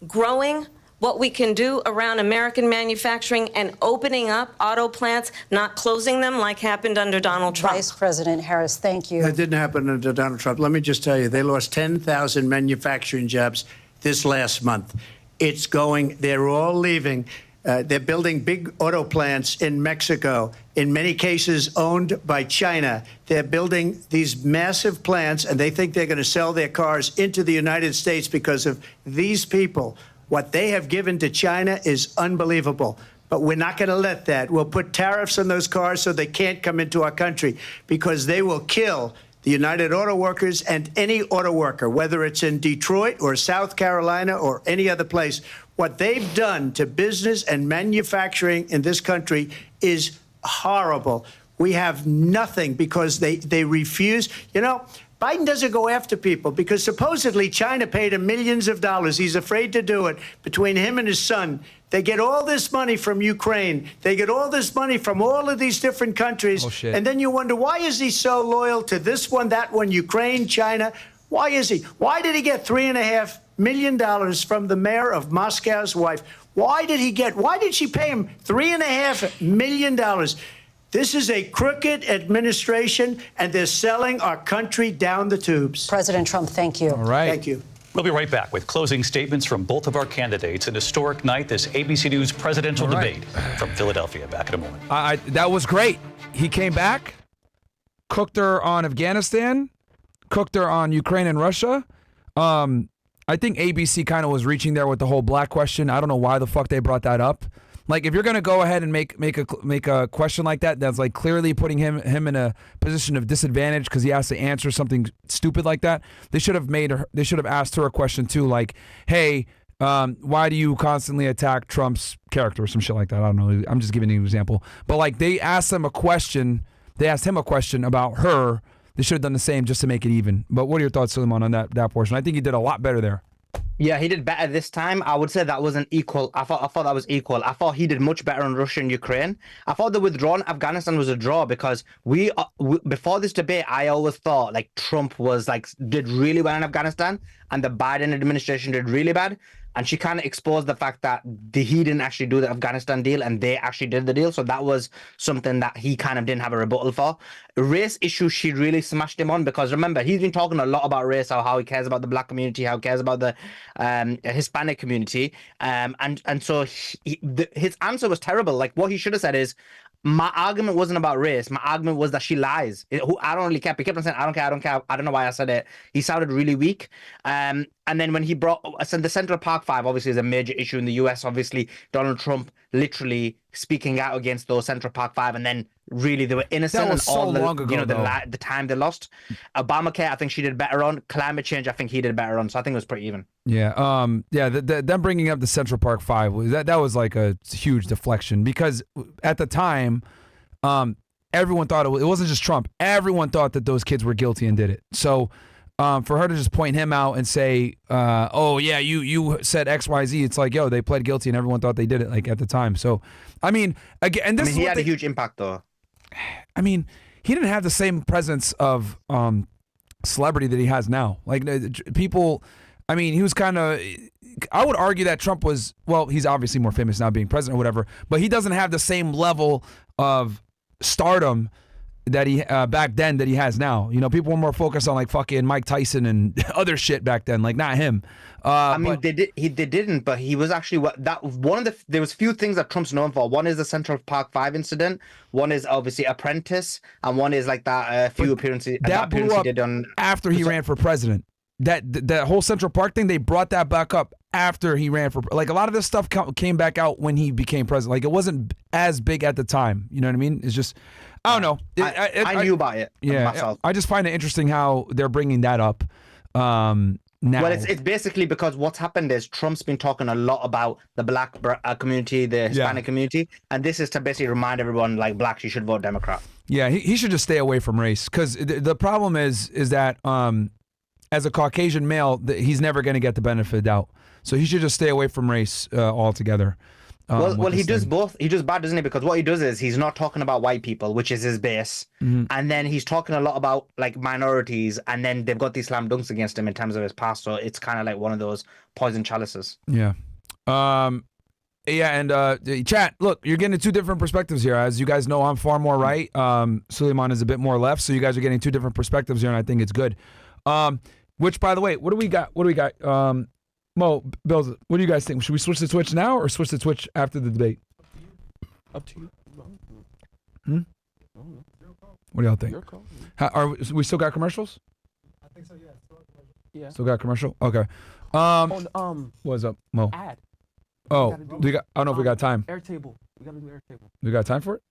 growing what we can do around American manufacturing and opening up auto plants, not closing them like happened under Donald Trump. Vice President Harris, thank you. That didn't happen under Donald Trump. Let me just tell you, they lost 10,000 manufacturing jobs this last month. It's going, they're all leaving. They're building big auto plants in Mexico, in many cases owned by China. They're building these massive plants, and they think they're going to sell their cars into the United States because of these people. What they have given to China is unbelievable. But we're not going to let that. We'll put tariffs on those cars so they can't come into our country, because they will kill the United Auto Workers and any auto worker, whether it's in Detroit or South Carolina or any other place. What they've done to business and manufacturing in this country is horrible. We have nothing because they refuse. You know, Biden doesn't go after people because supposedly China paid him millions of dollars. He's afraid to do it. Between him and his son, they get all this money from Ukraine. They get all this money from all of these different countries. Oh, shit. And then you wonder, why is he so loyal to this one, that one, Ukraine, China? Why is he? Why did he get $3.5 million from the mayor of Moscow's wife? Why did she pay him $3.5 million? This is a crooked administration, and they're selling our country down the tubes. President Trump, thank you. All right. Thank you. We'll be right back with closing statements from both of our candidates. An historic night, this ABC News presidential debate from Philadelphia. Back in a moment. That was great. He came back, cooked her on Afghanistan, cooked her on Ukraine and Russia. I think ABC kind of was reaching there with the whole black question. I don't know why the fuck they brought that up. Like, if you're gonna go ahead and make a question like that, that's like clearly putting him in a position of disadvantage because he has to answer something stupid like that. They should have asked her a question too, like, hey, why do you constantly attack Trump's character or some shit like that? I don't know. I'm just giving you an example. But like, they asked him a question about her. They should have done the same just to make it even. But what are your thoughts, Suleiman, on that portion? I think he did a lot better there. Yeah, he did better this time. I would say that wasn't equal. I thought that was equal. I thought he did much better on Russia and Ukraine. I thought the withdrawal in Afghanistan was a draw because we before this debate, I always thought like Trump did really well in Afghanistan and the Biden administration did really bad. And she kind of exposed the fact that he didn't actually do the Afghanistan deal and they actually did the deal. So that was something that he kind of didn't have a rebuttal for. Race issue, she really smashed him on because remember, he's been talking a lot about race, how he cares about the black community, how he cares about the Hispanic community. And so his answer was terrible. Like what he should have said is, My argument wasn't about race. My argument was that she lies. I don't really care. He kept on saying, I don't care, I don't care. I don't know why I said it. He sounded really weak. And then when he brought the Central Park 5, obviously is a major issue in the US. Obviously, Donald Trump literally speaking out against those Central Park 5, and then really they were innocent. That was so long ago, the time they lost. Obamacare, I think she did better on. Climate change, I think he did better on. So I think it was pretty even. Yeah. Them bringing up the Central Park 5 that was like a huge deflection, because at the time, everyone thought it wasn't just Trump. Everyone thought that those kids were guilty and did it. So for her to just point him out and say, oh yeah, you said XYZ, it's like, yo, they pled guilty and everyone thought they did it, like, at the time. So I mean, again, and this he had a huge impact though. I mean, he didn't have the same presence of celebrity that he has now. Like, people, I mean, he was kind of, I would argue that Trump was, well, he's obviously more famous now being president or whatever, but he doesn't have the same level of stardom that he back then that he has now. You know, people were more focused on like fucking Mike Tyson and other shit back then, like not him. I mean, they didn't, but he was actually there was few things that Trump's known for. One is the Central Park 5 incident. One is obviously Apprentice, and one is like that few appearances that blew up he did on after he ran for president. That whole Central Park thing, they brought that back up after he ran for, like, a lot of this stuff came back out when he became president. Like, it wasn't as big at the time. You know what I mean? It's just, I don't know. I knew about it. Yeah, myself. I just find it interesting how they're bringing that up now. Well, it's basically because what's happened is Trump's been talking a lot about the black community, the Hispanic community, and this is to basically remind everyone, like, blacks, you should vote Democrat. Yeah, he should just stay away from race, because the problem is that as a Caucasian male, he's never going to get the benefit of the doubt. So he should just stay away from race altogether. Well, he does both. He does bad, doesn't he? Because what he does is he's not talking about white people, which is his base. Mm-hmm. And then he's talking a lot about, like, minorities, and then they've got these slam dunks against him in terms of his past. So it's kind of like one of those poison chalices. Yeah. And chat, look, you're getting two different perspectives here. As you guys know, I'm far more right. Suleiman is a bit more left. So you guys are getting two different perspectives here, and I think it's good. Which, by the way, what do we got? Mo, Bills, what do you guys think? Should we switch to Twitch now or switch to Twitch after the debate? Up to you. What do y'all think? We still got commercials? I think so, yeah. Still got commercial? Okay. What's up, Mo? Ad. Oh, I don't know if we got time. Airtable. We gotta do Airtable. We got time for it?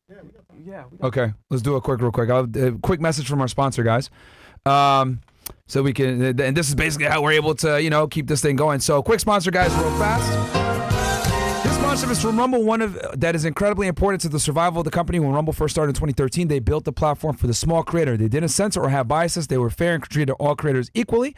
Yeah, we got time. Yeah. We got Okay, let's do it real quick. A quick message from our sponsor, guys. So we can, and this is basically how we're able to, keep this thing going. So, quick sponsor, guys, real fast. This sponsorship is from Rumble, that is incredibly important to the survival of the company. When Rumble first started in 2013, they built the platform for the small creator. They didn't censor or have biases. They were fair and treated all creators equally.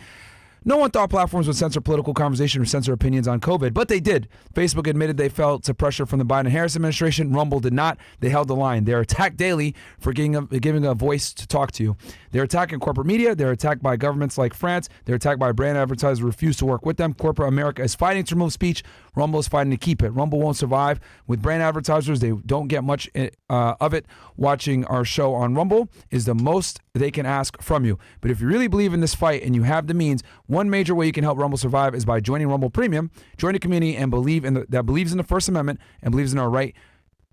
No one thought platforms would censor political conversation or censor opinions on COVID, but they did. Facebook admitted they fell to pressure from the Biden-Harris administration. Rumble did not. They held the line. They're attacked daily for giving a voice to talk to you. They're attacking corporate media. They're attacked by governments like France. They're attacked by brand advertisers who refuse to work with them. Corporate America is fighting to remove speech. Rumble is fighting to keep it. Rumble won't survive with brand advertisers. They don't get much of it. Watching our show on Rumble is the most they can ask from you. But if you really believe in this fight and you have the means, one major way you can help Rumble survive is by joining Rumble Premium. Join a community and that believes in the First Amendment and believes in our right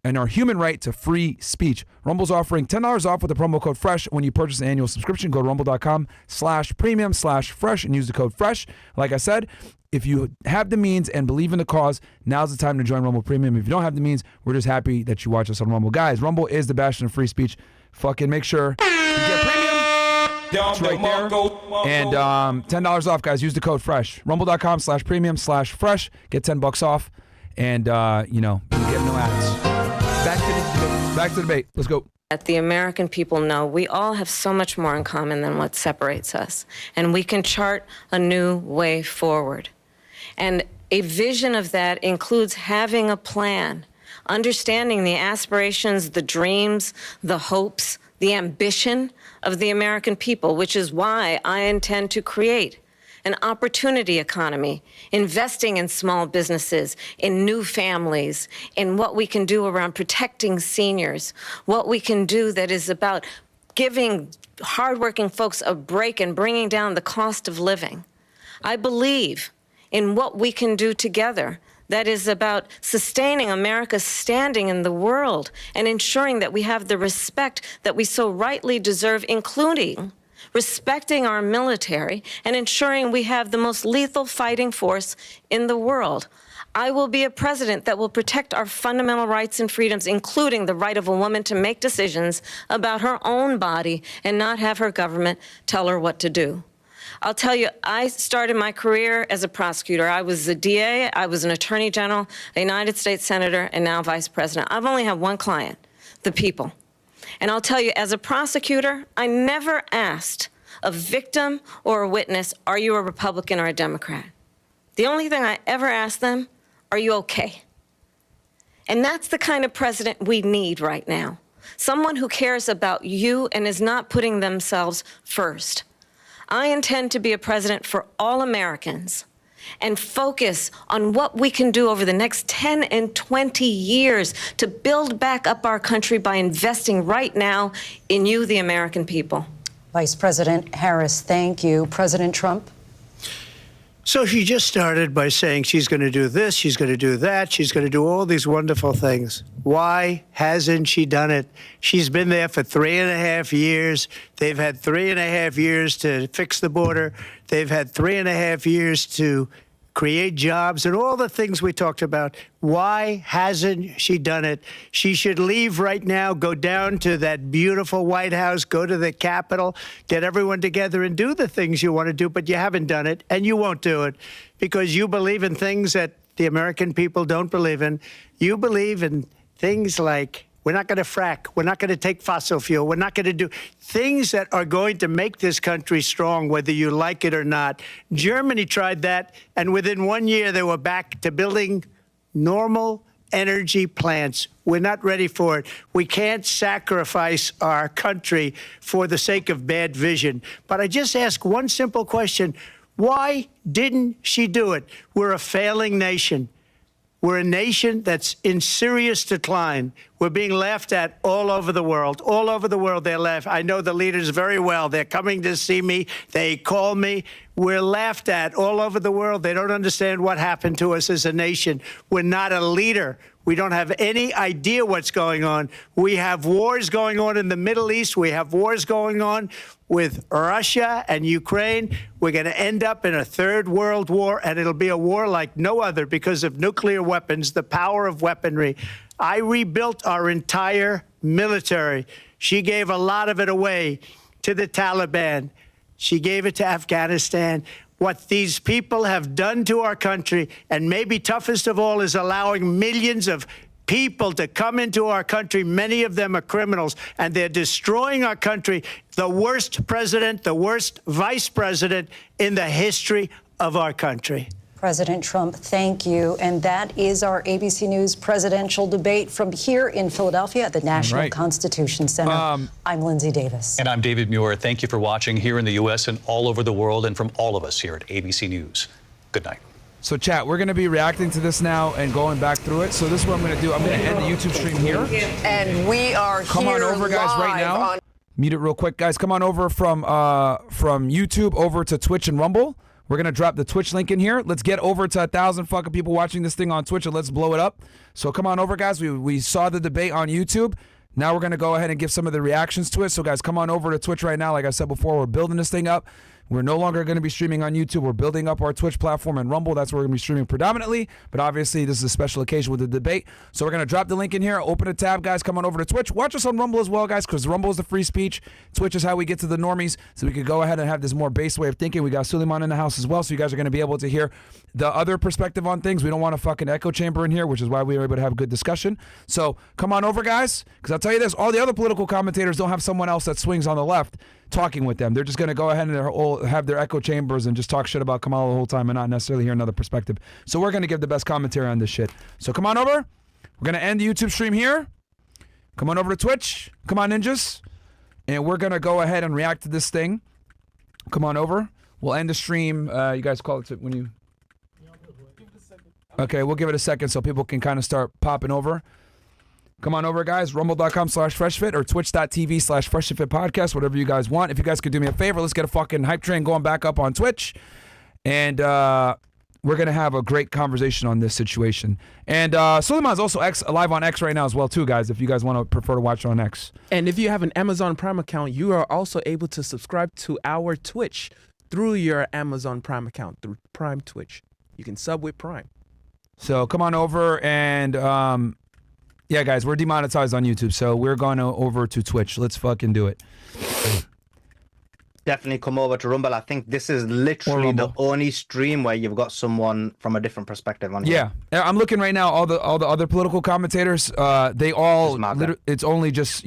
and our human right to free speech. Rumble's offering $10 off with the promo code FRESH when you purchase an annual subscription. Go to rumble.com/premium/fresh and use the code FRESH. Like I said, if you have the means and believe in the cause, now's the time to join Rumble Premium. If you don't have the means, we're just happy that you watch us on Rumble. Guys, Rumble is the bastion of free speech. Fucking make sure you get premium. It's right there. And $10 off, guys. Use the code FRESH. Rumble.com/premium/fresh. Get $10 off. And, you get no ads. Back to the debate. Let's go. That the American people know we all have so much more in common than what separates us. And we can chart a new way forward. And a vision of that includes having a plan, understanding the aspirations, the dreams, the hopes, the ambition of the American people, which is why I intend to create an opportunity economy, investing in small businesses, in new families, in what we can do around protecting seniors, what we can do that is about giving hardworking folks a break and bringing down the cost of living. I believe in what we can do together that is about sustaining America's standing in the world and ensuring that we have the respect that we so rightly deserve, including respecting our military and ensuring we have the most lethal fighting force in the world. I will be a president that will protect our fundamental rights and freedoms, including the right of a woman to make decisions about her own body and not have her government tell her what to do. I'll tell you, I started my career as a prosecutor. I was a DA, I was an attorney general, a United States senator, and now vice president. I've only had one client, the people. And I'll tell you, as a prosecutor, I never asked a victim or a witness, are you a Republican or a Democrat? The only thing I ever asked them, are you okay? And that's the kind of president we need right now. Someone who cares about you and is not putting themselves first. I intend to be a president for all Americans and focus on what we can do over the next 10 and 20 years to build back up our country by investing right now in you, the American people. Vice President Harris, thank you. President Trump? So she just started by saying she's going to do this, she's going to do that, she's going to do all these wonderful things. Why hasn't she done it? She's been there for 3.5 years. They've had 3.5 years to fix the border. They've had 3.5 years to create jobs and all the things we talked about. Why hasn't she done it? She should leave right now, go down to that beautiful White House, go to the Capitol, get everyone together and do the things you want to do, but you haven't done it and you won't do it because you believe in things that the American people don't believe in. You believe in things like we're not going to frack. We're not going to take fossil fuel. We're not going to do things that are going to make this country strong, whether you like it or not. Germany tried that, and within 1 year, they were back to building normal energy plants. We're not ready for it. We can't sacrifice our country for the sake of bad vision. But I just ask one simple question. Why didn't she do it? We're a failing nation. We're a nation that's in serious decline. We're being laughed at all over the world. All over the world, they're laughed. I know the leaders very well. They're coming to see me. They call me. We're laughed at all over the world. They don't understand what happened to us as a nation. We're not a leader. We don't have any idea what's going on. We have wars going on in the Middle East. We have wars going on with Russia and Ukraine. We're going to end up in a third world war, and it'll be a war like no other because of nuclear weapons, the power of weaponry. I rebuilt our entire military. She gave a lot of it away to the Taliban. She gave it to Afghanistan. What these people have done to our country, and maybe toughest of all, is allowing millions of people to come into our country. Many of them are criminals, and they're destroying our country. The worst president, the worst vice president in the history of our country. President Trump, thank you. And that is our ABC News presidential debate from here in Philadelphia at the National Constitution Center. I'm Lindsay Davis. And I'm David Muir. Thank you for watching here in the U.S. and all over the world, and from all of us here at ABC News. Good night. So, chat, we're going to be reacting to this now and going back through it. So this is what I'm going to do. I'm going to end the YouTube stream here. And we are Come on over, guys, right now. Mute it real quick, guys. Come on over from YouTube over to Twitch and Rumble. We're going to drop the Twitch link in here. Let's get over to 1,000 fucking people watching this thing on Twitch, and let's blow it up. So come on over, guys. We saw the debate on YouTube. Now we're going to go ahead and give some of the reactions to it. So, guys, come on over to Twitch right now. Like I said before, we're building this thing up. We're no longer going to be streaming on YouTube. We're building up our Twitch platform and Rumble. That's where we're going to be streaming predominantly. But obviously, this is a special occasion with the debate. So we're going to drop the link in here. Open a tab, guys. Come on over to Twitch. Watch us on Rumble as well, guys, because Rumble is the free speech. Twitch is how we get to the normies. So we could go ahead and have this more base way of thinking. We got Suleiman in the house as well. So you guys are going to be able to hear the other perspective on things. We don't want a fucking echo chamber in here, which is why we were able to have a good discussion. So come on over, guys, because I'll tell you this. All the other political commentators don't have someone else that swings on the left talking with them. They're just going to go ahead and have their echo chambers and just talk shit about Kamala the whole time and not necessarily hear another perspective. So we're going to give the best commentary on this shit. So come on over. We're going to end the YouTube stream here. Come on over to Twitch. Come on, ninjas. And we're going to go ahead and react to this thing. Come on over. We'll end the stream. You guys call it when you... Okay, we'll give it a second so people can kind of start popping over. Come on over, guys. Rumble.com/freshfit or twitch.tv/freshfit podcast, whatever you guys want. If you guys could do me a favor, let's get a fucking hype train going back up on Twitch. And we're gonna have a great conversation on this situation. And Suleiman's also live on X right now as well too, guys. If you guys want to prefer to watch it on X. And if you have an Amazon Prime account, you are also able to subscribe to our Twitch through your Amazon Prime account, through Prime Twitch. You can sub with Prime. So come on over and yeah, guys, we're demonetized on YouTube, so we're going over to Twitch. Let's fucking do it. Definitely come over to Rumble. I think this is literally the only stream where you've got someone from a different perspective on here. Yeah, I'm looking right now. All the other political commentators, they all. It's only just